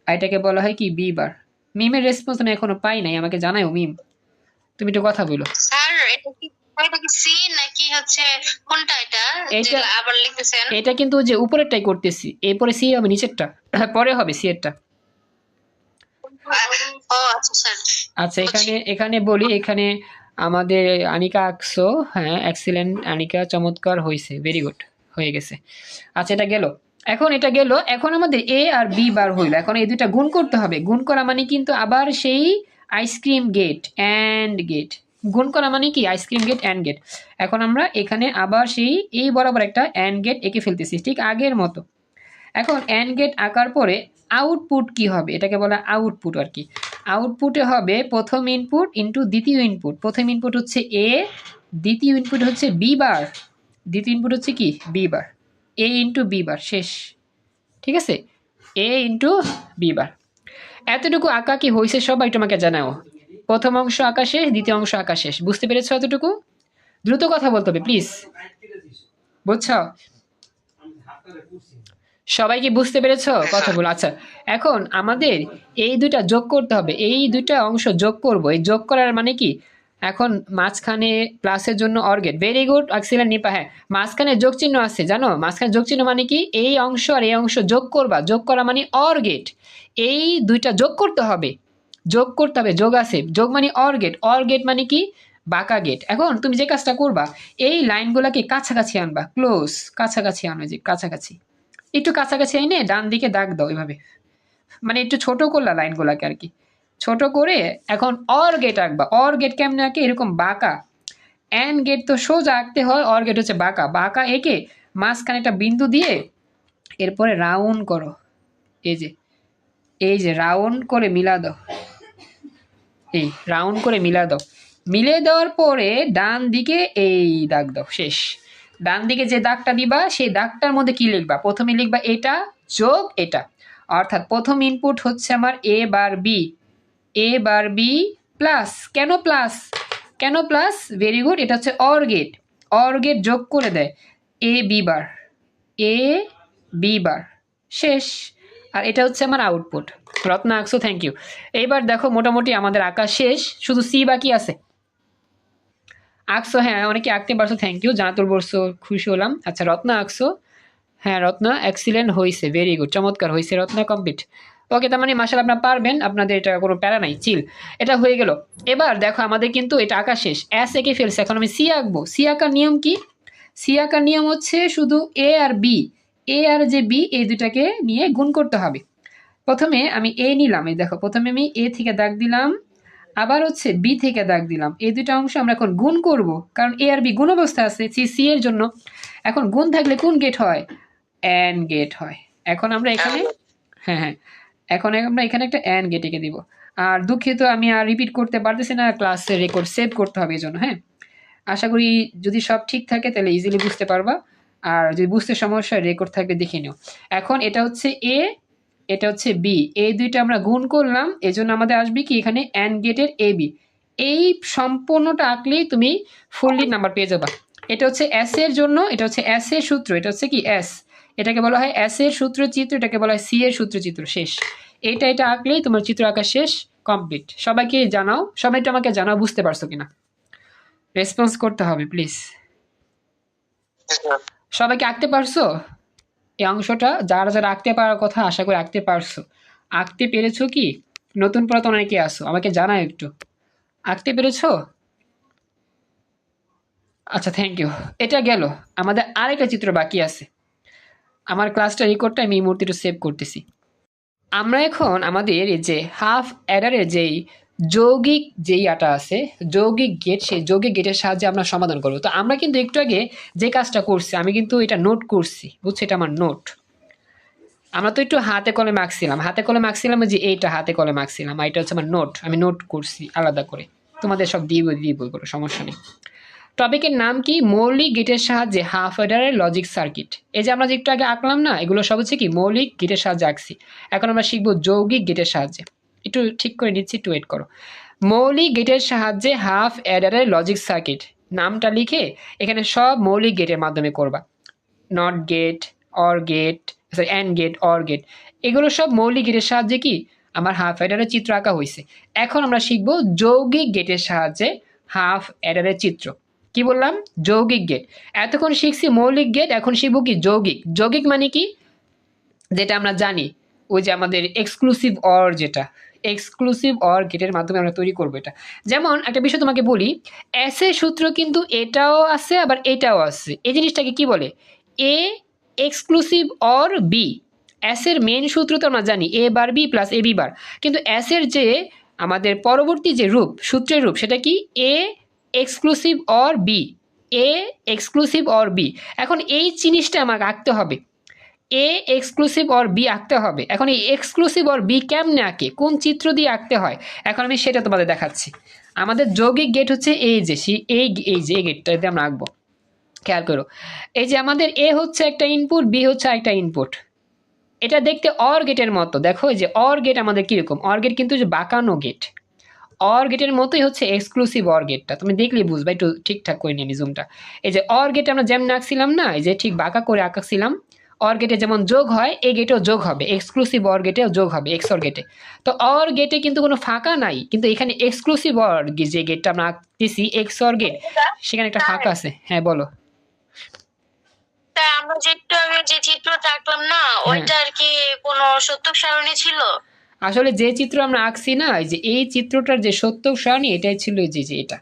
আর এটাকে বলা হয় কি বি বার। মিমের রেসপন্স আমি এখনো পাই নাই, আমাকে জানাও মিম, তুমি একটু কথা বলো। স্যার এটা কি সি নাকি হচ্ছে কোনটা এটা যে এটা- আবার লিখতেছেন? এটা কিন্তু যে উপরেরটাই করতেছি, এরপরে সি হবে নিচেরটা, পরে হবে সি এরটা। ও আচ্ছা স্যার। আচ্ছা এখানে বলি, এখানে আমাদের আনিকা আঁকছো, হ্যাঁ এক্সিলেন্ট আনিকা, চমৎকার হয়েছে, ভেরি গুড, হয়ে গেছে। আচ্ছা এটা গেল, এখন আমাদের এ আর বি বার হইলো, এখন এই দুইটা গুণ করতে হবে। গুণ করা মানে কিন্তু আবার সেই আইসক্রিম গেট অ্যান্ড গেট, গুণ করা মানে কি আইসক্রিম গেট অ্যান্ড গেট। এখন আমরা এখানে আবার সেই এই বরাবর একটা অ্যান্ড গেট এঁকে ফেলতেছি ঠিক আগের মতো। এখন অ্যান্ড গেট আঁকার পরে আউটপুট কি হবে? এটাকে বলা আউটপুট আর কি। আউটপুটে হবে প্রথম ইনপুট ইন্টু দ্বিতীয় ইনপুট। প্রথম ইনপুট হচ্ছে এ, দ্বিতীয় ইনপুট হচ্ছে বি বার, দ্বিতীয় ইনপুট হচ্ছে কি বি বার, এ ইন্টু বি বার, শেষ। ঠিক আছে, এ ইন্টু বি বার। এতটুকু আঁকা কি হয়েছে সবাই? তোমাকে জানাও, প্রথম অংশ আঁকা শেষ, দ্বিতীয় অংশ আঁকা শেষ, বুঝতে পেরেছো? এতটুকু দ্রুত কথা বলতে হবে প্লিজ, বুঝছো? সবাই কি বুঝতে পেরেছো? কথা বলো। আচ্ছা এখন আমাদের এই দুইটা যোগ করতে হবে, এই দুইটা অংশ যোগ করব। এই যোগ করার মানে কি, এখন মাঝখানে প্লাসের জন্য or gate, very good excellent Nipa. হ্যাঁ মাঝখানে যোগ চিহ্ন আছে, জানো মাঝখানে যোগ চিহ্ন মানে কি, এই অংশ আর এই অংশ যোগ করবা, যোগ করা মানে অর গেট, এই দুইটা যোগ করতে হবে, যোগ করতে হবে, যোগ আছে, যোগ মানে অর গেট মানে কি বাঁকা গেট। এখন তুমি যে কাজটা করবা, এই লাইনগুলোকে কাছাকাছি আনবা, ক্লোজ, কাছাকাছি আনো, যে কাছাকাছি, একটু কাছাকাছি এনে ডান দিকে দাগ দাও এভাবে, মানে একটু ছোট করলা লাইনগুলোকে আর কি, ছোট করে এখন অর গেট আঁকবা। অর গেট কেমনে আঁকে? এরকম বাঁকা। অ্যান্ড গেট তো সোজা আঁকতে হয়, অর গেট হচ্ছে বাঁকা, বাঁকা এঁকে মাঝখানে একটা বিন্দু দিয়ে এরপরে রাউন্ড করো, এই যে রাউন্ড করে মিলা দাও, এই রাউন্ড করে মিলা দাও। মিলে দেওয়ার পরে ডান দিকে এই দাগ দাও, শেষ। ডান দিকে যে দাগটা দিবা সেই দাগটার মধ্যে কি লিখবা? প্রথমে লিখবা এটা যোগ এটা, অর্থাৎ প্রথম ইনপুট হচ্ছে আমার এ বার বি প্লাস, কেন প্লাস? ভেরি গুড, এটা হচ্ছে অর গেট যোগ করে দেয় এ বি বার, শেষ। আর এটা হচ্ছে আমার আউটপুট। রত্না আঁকছো, থ্যাংক ইউ। এইবার দেখো মোটামুটি আমাদের আঁকা শেষ, শুধু সি বাকি আছে। আঁকছো, হ্যাঁ অনেকে আঁকতে পারছো, থ্যাংক ইউ, জানাতুল বলছো, খুশি হলাম। আচ্ছা রত্না আঁকছো, হ্যাঁ রত্না এক্সিলেন্ট হয়েছে, ভেরি গুড, চমৎকার হয়েছে রত্না, কমপ্লিট। ওকে, তার মানে মাশাআল্লাহ আপনারা পারবেন, আপনাদের এটা কোনো প্যারা নাই, চিল, এটা হয়ে গেল। এবার দেখো আমাদের কিন্তু এটা আঁকা শেষ, এস এঁকে ফেলছে, এখন আমি সি আঁকবো। সি আঁকার নিয়ম কি? সি আঁকার নিয়ম হচ্ছে শুধু এ আর যে বি এই দুটাকে নিয়ে গুণ করতে হবে। প্রথমে আমি এ নিলাম, এই দেখো প্রথমে আমি এ থেকে দাগ দিলাম, আবার হচ্ছে বি থেকে দাগ দিলাম, এই দুটো অংশ আমরা এখন গুণ করব, কারণ এ আর বি গুণ অবস্থা আছে সি এর জন্য। এখন গুণ থাকলে কোন গেট হয়? অ্যান্ড গেট হয়। এখন আমরা এখানে এখন আমরা এখানে একটা অ্যান্ড গেট এঁকে দিব। আর দুঃখিত আমি আর রিপিট করতে পারতেছি না, ক্লাসে রেকর্ড সেভ করতে হবে এই জন্য। হ্যাঁ আশা করি যদি সব ঠিক থাকে তাহলে ইজিলি বুঝতে পারবা, আর যদি বুঝতে সমস্যা রেকর্ড থাকবে দেখে নিও। এখন এটা হচ্ছে এ, এটা হচ্ছে বি, এই দুইটা আমরা গুণ করলাম, এই জন্য আমাদের আসবে কি এখানে অ্যান্ড গেটের এ বি। এই সম্পূর্ণটা আঁকলেই তুমি ফুললি নাম্বার পেয়ে যাবা। এটা হচ্ছে এস এর জন্য, এটা হচ্ছে এস এর সূত্র, এটা হচ্ছে কি এস, এটাকে বলা হয় এস এর সূত্র চিত্র, এটাকে বলা হয় সি এর সূত্র চিত্র, শেষ। এটা আঁকলেই তোমার চিত্র আঁকা শেষ, কমপ্লিট। সবাইকে জানাও, সবাই তো আমাকে জানাও বুঝতে পারছো কিনা, রেসপন্স করতে হবে প্লিজ। সবাইকে আঁকতে পারছো এই অংশটা? যারা আঁকতে পারার কথা আশা করি আঁকতে পারছো। আঁকতে পেরেছো কি? নতুন পুরাতন অনেকে আসো, আমাকে জানাও একটু, আঁকতে পেরেছো? আচ্ছা থ্যাংক ইউ। এটা গেল, আমাদের আরেকটা চিত্র বাকি আছে। আমার ক্লাসটা রেকর্ডটা আমি এই মুহূর্তে একটু সেভ করতেছি। আমরা এখন আমাদের এই যে হাফ অ্যাডারের যেই যৌগিক যেই আটা আছে, যৌগিক গেট, সেই যৌগিক গেটের সাহায্যে আমরা সমাধান করবো। তো আমরা কিন্তু একটু আগে যে কাজটা করছি আমি কিন্তু এটা নোট করছি, বুঝছো, এটা আমার নোট। আমরা তো একটু হাতে কলমে আঁকছিলাম যে এইটা হাতে কলমে আঁকছিলাম, আর এটা হচ্ছে আমার নোট, আমি নোট করছি আলাদা করে, তোমাদের সব দিয়ে বই সমস্যা নেই। টপিকের নাম কি? মৌলিক গেটের সাহায্যে হাফ অ্যাডারের লজিক সার্কিট। এই যে আমরা যে একটু আগে আঁকলাম না, এগুলো সব হচ্ছে কি মৌলিক গেটের সাহায্যে আঁকছি। এখন আমরা শিখবো যৌগিক গেটের সাহায্যে। একটু ঠিক করে নিচ্ছি, একটু ওয়েট করো। মৌলিক গেটের সাহায্যে হাফ অ্যাডারের লজিক সার্কিট, নামটা লিখে এখানে সব মৌলিক গেটের মাধ্যমে করবা। Not gate, or gate, sorry and gate, or gate, এগুলো সব মৌলিক গেটের সাহায্যে কি আমার হাফ অ্যাডারের চিত্র আঁকা হয়েছে। এখন আমরা শিখবো যৌগিক গেটের সাহায্যে হাফ অ্যাডারের চিত্র। কি বললাম? যৌগিক গেট। এতক্ষণ শিখছি মৌলিক গেট, এখন শিখবো কি যৌগিক। যৌগিক মানে কি? যেটা আমরা জানি, ওই যে আমাদের এক্সক্লুসিভ অর, যেটা এক্সক্লুসিভ অর গেটের মাধ্যমে আমরা তৈরি করবো এটা। যেমন একটা বিষয় তোমাকে বলি, এস এর সূত্র কিন্তু এটাও আছে আবার এটাও আছে। এই জিনিসটাকে কি বলে? A exclusive or B. S এর মেন সূত্র তো আমরা জানি A bar B plus A B bar, কিন্তু এস এর যে আমাদের পরবর্তী যে রূপ, সূত্রের রূপ, সেটা কি A exclusive or B, A exclusive or B. এখন এই জিনিসটা আমাকে আঁকতে হবে, এ এক্সক্লুসিভ অর বি আঁকতে হবে। এখন এই এক্সক্লুসিভ অর বি কেমনে আঁকে, কোন চিত্র দিয়ে আঁকতে হয়, এখন আমি সেটা তোমাদের দেখাচ্ছি। আমাদের যৌগিক গেট হচ্ছে এই যে এই যে গেটটা দিয়ে আমরা আঁকবো। খেয়াল করো, এই যে আমাদের এ হচ্ছে একটা ইনপুট, বি হচ্ছে একটা ইনপুট। এটা দেখতে অর গেটের মতো। দেখো এই যে অর গেট আমাদের কিরকম, অর গেট কিন্তু যে বাঁকানো গেট, অর গেটের মতোই হচ্ছে এক্সক্লুসিভ অর গেটটা। তুমি দেখলেই বুঝবা, একটু ঠিকঠাক করে নিয়ে আমি জুমটা। এই যে অর গেট আমরা যেমন আঁকছিলাম না, এই যে ঠিক বাঁকা করে আঁকাছিলাম, অর গেটে যেমন যোগ হয় এই গেটেও যোগ হবে, এক্সক্লুসিভ অর গেটেও যোগ হবে, এক্স অর গেটে। তো অর গেটে কিন্তু কোনো ফাঁকা নাই, কিন্তু এখানে এক্সক্লুসিভ অর যে গেটটা আমরা আঁকতেছি এক্স অর গেট, সেখানে একটা ফাঁকা আছে। হ্যাঁ বলো। তা আমরা যে একটু আগে যে চিত্রটা আঁকলাম না, ওইটা আর কি কোনো সত্যক সারণী ছিল? আসলে যে চিত্র আমরা আঁকছি না, এই যে এই চিত্রটার যে সত্যক সারণী, এটাই ছিল এই যে এটা।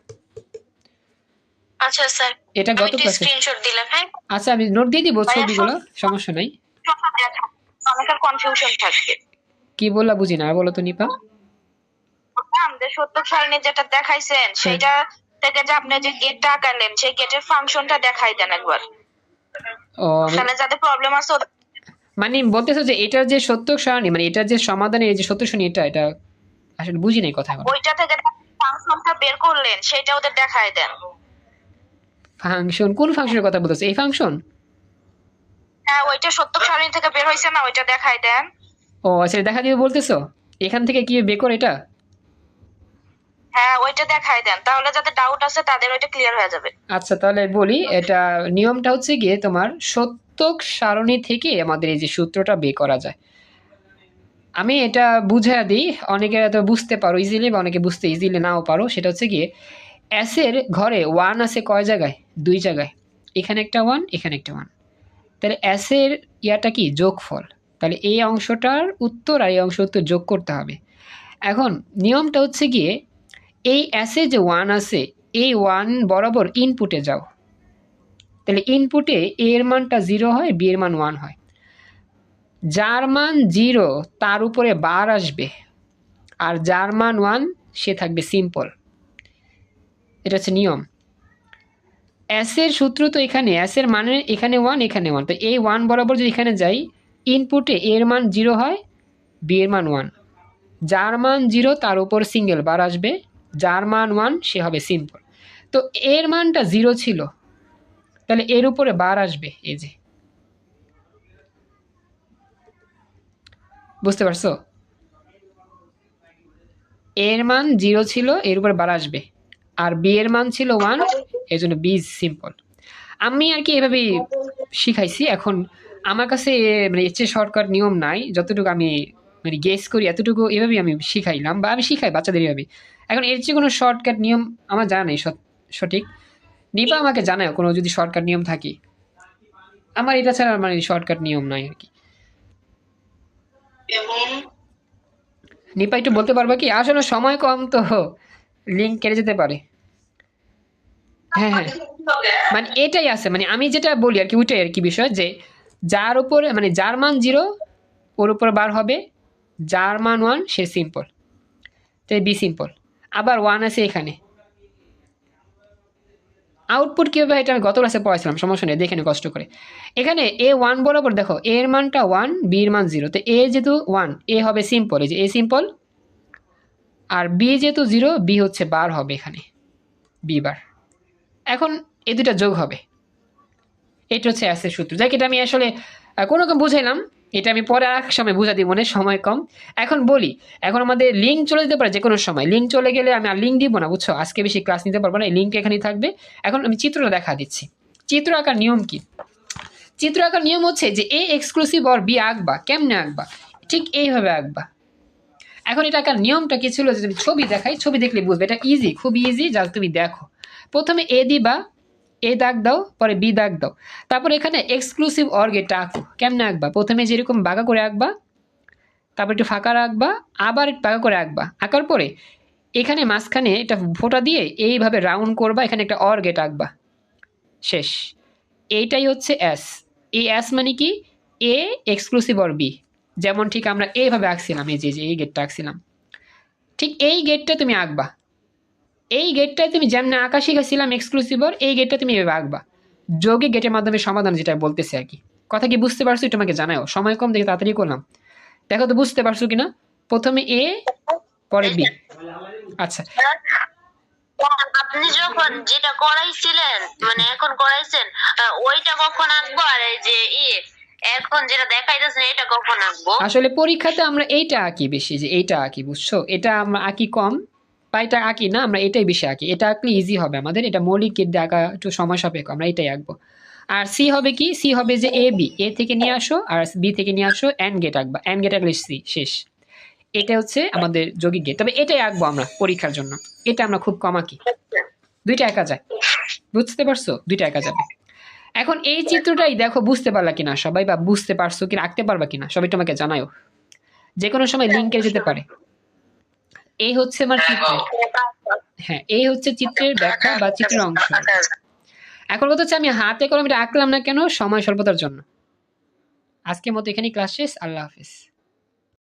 আচ্ছা স্যার, এটা আমি গত একটু ক্লাসে। স্ক্রিনশট দিলাম। হ্যাঁ আচ্ছা আমি নোট দিয়ে দিব ছবিগুলো, সমস্যা নাই। অনেকের কনফিউশন থাকবে। কি বললা বুঝি না, আর বলো তো নিপা। আমাদের সত্যক সারণী যেটা দেখাইছেন সেটা থেকে যে আপনি যে গেটটা আঁকালেন সেই গেটের ফাংশনটা দেখাই দেন একবার, ও তাহলে যাদের প্রবলেম আছে মানে বলতেছো যে এটার যে সত্যক সারণী, মানে এটার যে সমাধানের এই যে সত্যক সারণী, এটা আসলে বুঝি নাই কথা। ওইটা থেকে ফাংশনটা বের করলেন সেটা ওদের দেখাই দেন। ফাংশন? কোন ফাংশনের কথা বলতেছো? এই ফাংশন? হ্যাঁ, ওইটা সত্যক সারণী থেকে বের হইছে না, ওইটা দেখাই দেন। ও আচ্ছা, দেখা দিবে বলতেছো? এখান থেকে কি বের করে এটা? হ্যাঁ, ওইটা দেখাই দেন, তাহলে যাদের ডাউট আছে তাদের ওইটা ক্লিয়ার হয়ে যাবে। আচ্ছা তাহলে বলি, এটা নিয়মটা হচ্ছে গিয়ে তোমার সত্যক সারণী থেকে আমাদের এই যে সূত্রটা বের করা যায়। আমি এটা বুঝাইয়া দিই, অনেকে হয়তো বুঝতে পারো ইজিলি, বা অনেকে বুঝতে ইজিলি নাও পারো। সেটা হচ্ছে গিয়ে এস এর ঘরে ওয়ান আছে কয় জায়গায়? দুই জায়গায়। এখানে একটা ওয়ান, এখানে একটা ওয়ান। তাহলে এস এর ইয়াটা কি? যোগফল। তাহলে এই অংশটার উত্তর আর এই অংশ উত্তর যোগ করতে হবে। এখন নিয়মটা হচ্ছে গিয়ে এই এস এ যে ওয়ান আছে, এই ওয়ান বরাবর ইনপুটে যাও। তাহলে ইনপুটে এ এর মানটা 0 হয়, বি এর মান 1 হয়। যার মান 0 তার উপরে বার আসবে, আর যার মান 1 সে থাকবে সিম্পল। এটা হচ্ছে নিয়ম। এস এর সূত্র তো এখানে, এস এর মানে এখানে 1 এখানে 1, তো এই 1 বরাবর যদি এখানে যাই, ইনপুটে এর মান 0 হয়, বি এর মান 1। যার মান 0 তার উপর সিঙ্গেল বার আসবে, যার মান 1 সে হবে সিম্পল। তো এর মানটা 0 ছিল, তাহলে এর উপরে বার আসবে, এই যে, বুঝতে পারছো? এর মান 0 ছিল, এর উপরে বার আসবে, আর বি এর মান ছিল 1, এই জন্য বি সিম্পল। আমি আর কি এভাবেই শিখাইছি। এখন আমার কাছে মানে এর চেয়ে শর্টকাট নিয়ম নাই, যতটুকু আমি মানে গেস করি এতটুকু এভাবেই আমি শিখাইলাম, বা আমি শিখাই বাচ্চাদের এভাবে। এখন এর চেয়ে কোনো শর্টকাট নিয়ম আমার জানা নেই সঠিক। নিপা আমাকে জানায় কোনো যদি শর্টকাট নিয়ম থাকে। আমার এটা ছাড়া মানে শর্টকাট নিয়ম নাই আর কি। নিপা একটু বলতে পারবা কি? আসলে সময় কম তো লিঙ্ক কেটে যেতে পারে। হ্যাঁ হ্যাঁ, মানে এটাই আছে, মানে আমি যেটা বলি আর কি ওইটাই আর কি বিষয়, যে যার উপরে মানে যার মান 0 ওর উপর বার হবে, যার মান 1 সে সিম্পল, তাই বি সিম্পল। আবার 1 আছে এখানে, আউটপুট কীভাবে এটা আমি গত ক্লাসে পড়াইছিলাম, সমস্যা নেই, দেখে নিই কষ্ট করে। এখানে A1 বরাবর দেখো A এর মানটা 1, B এর মান 0, তো A যেহেতু 1, A হবে সিম্পল, এই যে A সিম্পল, আর B যেহেতু 0, B হচ্ছে বার হবে এখানে, B বার। এখন এই দুটা যোগ হবে, এটা হচ্ছে অ্যাসের সূত্র। যাই এটা আমি আসলে কোনো রকম বুঝাইলাম, এটা আমি পরে এক সময় বুঝা দিব, মনে সময় কম। এখন বলি, এখন আমাদের লিঙ্ক চলে যেতে পারে যে কোনো সময়, লিঙ্ক চলে গেলে আমি আর লিঙ্ক দিব না, বুঝছো, আজকে বেশি ক্লাস নিতে পারবো না, এই লিঙ্ক এখানেই থাকবে। এখন আমি চিত্রটা দেখা দিচ্ছি। চিত্র আঁকার নিয়ম কি? চিত্র আঁকার নিয়ম হচ্ছে যে A এক্সক্লুসিভ অর B আঁকবা, কেমনে আঁকবা? ঠিক এইভাবে আঁকবা। এখন এটা আঁকার নিয়মটা কি ছিল, যে আমি ছবি দেখাই, ছবি দেখলে বুঝবে, এটা ইজি, খুব ইজি, যা তুমি দেখো। প্রথমে A দিবা, A দাগ দাও, পরে B দাগ দাও, তারপর এখানে এক্সক্লুসিভ অর গেটটা আঁকো। কেমনে আঁকবা? প্রথমে যেরকম বাঁকা করে আঁকবা, তারপর একটু ফাঁকা রাখবা, আবার একটু বাঁকা করে আঁকবা, আঁকার পরে এখানে মাঝখানে একটা ফোঁটা দিয়ে এইভাবে রাউন্ড করবা, এখানে একটা অর গেট আঁকবা, শেষ। এইটাই হচ্ছে অ্যাস। এই অ্যাস মানে কি? A এক্সক্লুসিভ অর B, যেমন ঠিক আমরা এইভাবে আঁকছিলাম, এই যে এই গেটটা আঁকছিলাম, ঠিক এই গেটটা তুমি আঁকবা। এই গেটটায় তুমি যেমন আঁকা শিখেছিলাম এক্সক্লুসিভ অর, এই গেটটা তুমি এভাবে আঁকবা। যৌগিক গেটের মাধ্যমে সমাধান, যেটা বলতেছে আর কি। কথা কি বুঝতে পারছো? এটা আমাকে জানাও, সময় কম, দেখে তাড়াতাড়ি করলাম, দেখো তো বুঝতে পারছো কিনা। প্রথমে A, পরে B। আচ্ছা, আপনি যখন যেটা করাইছিলেন, মানে এখন করাইছেন, ওইটা কখন আঁকবো? আর এই যে এখন যেটা দেখাইতেছেন এটা কখন আঁকবো? আসলে পরীক্ষাতে আমরা এইটা আঁকি বেশি, যে এইটা আঁকি, বুঝছো, এটা আমরা আঁকি কম, বা এটা আঁকি না, আমরা এটাই বেশি আঁকি। এটা আঁকলে ইজি হবে আমাদের, এটা মৌলিক গেট দিয়ে আঁকা একটু সময় সাপেক্ষ, আমরা এটাই আঁকবো। আর সি হবে কি? সি হবে যে A B, A থেকে নিয়ে আসো আর B থেকে নিয়ে আসো, এন্ড গেট আঁকবা, এন্ড গেট আঁকলে সি, শেষ। এটা হচ্ছে আমাদের যৌগিক গেট, তবে এটাই আঁকবো আমরা পরীক্ষার জন্য, এটা আমরা খুব কম আঁকি, দুইটা একা যায়, বুঝতে পারছো, দুইটা একা যাবে। এখন এই চিত্রটাই দেখো, বুঝতে পারলা কিনা সবাই, বা বুঝতে পারছো কিনা, আঁকতে পারবা কিনা সবাই, তোমাকে জানাও, যে কোনো সময় লিঙ্কে যেতে পারে। এই হচ্ছে আমার চিত্র, হ্যাঁ, এই হচ্ছে চিত্রের ব্যাখ্যা বা চিত্রের অংশ। এখন কথা হচ্ছে আমি হাতে কলমে এটা আঁকলাম না কেন? সময় স্বল্পতার জন্য। আজকের মতো এখানেই ক্লাস শেষ, আল্লাহ হাফেজ।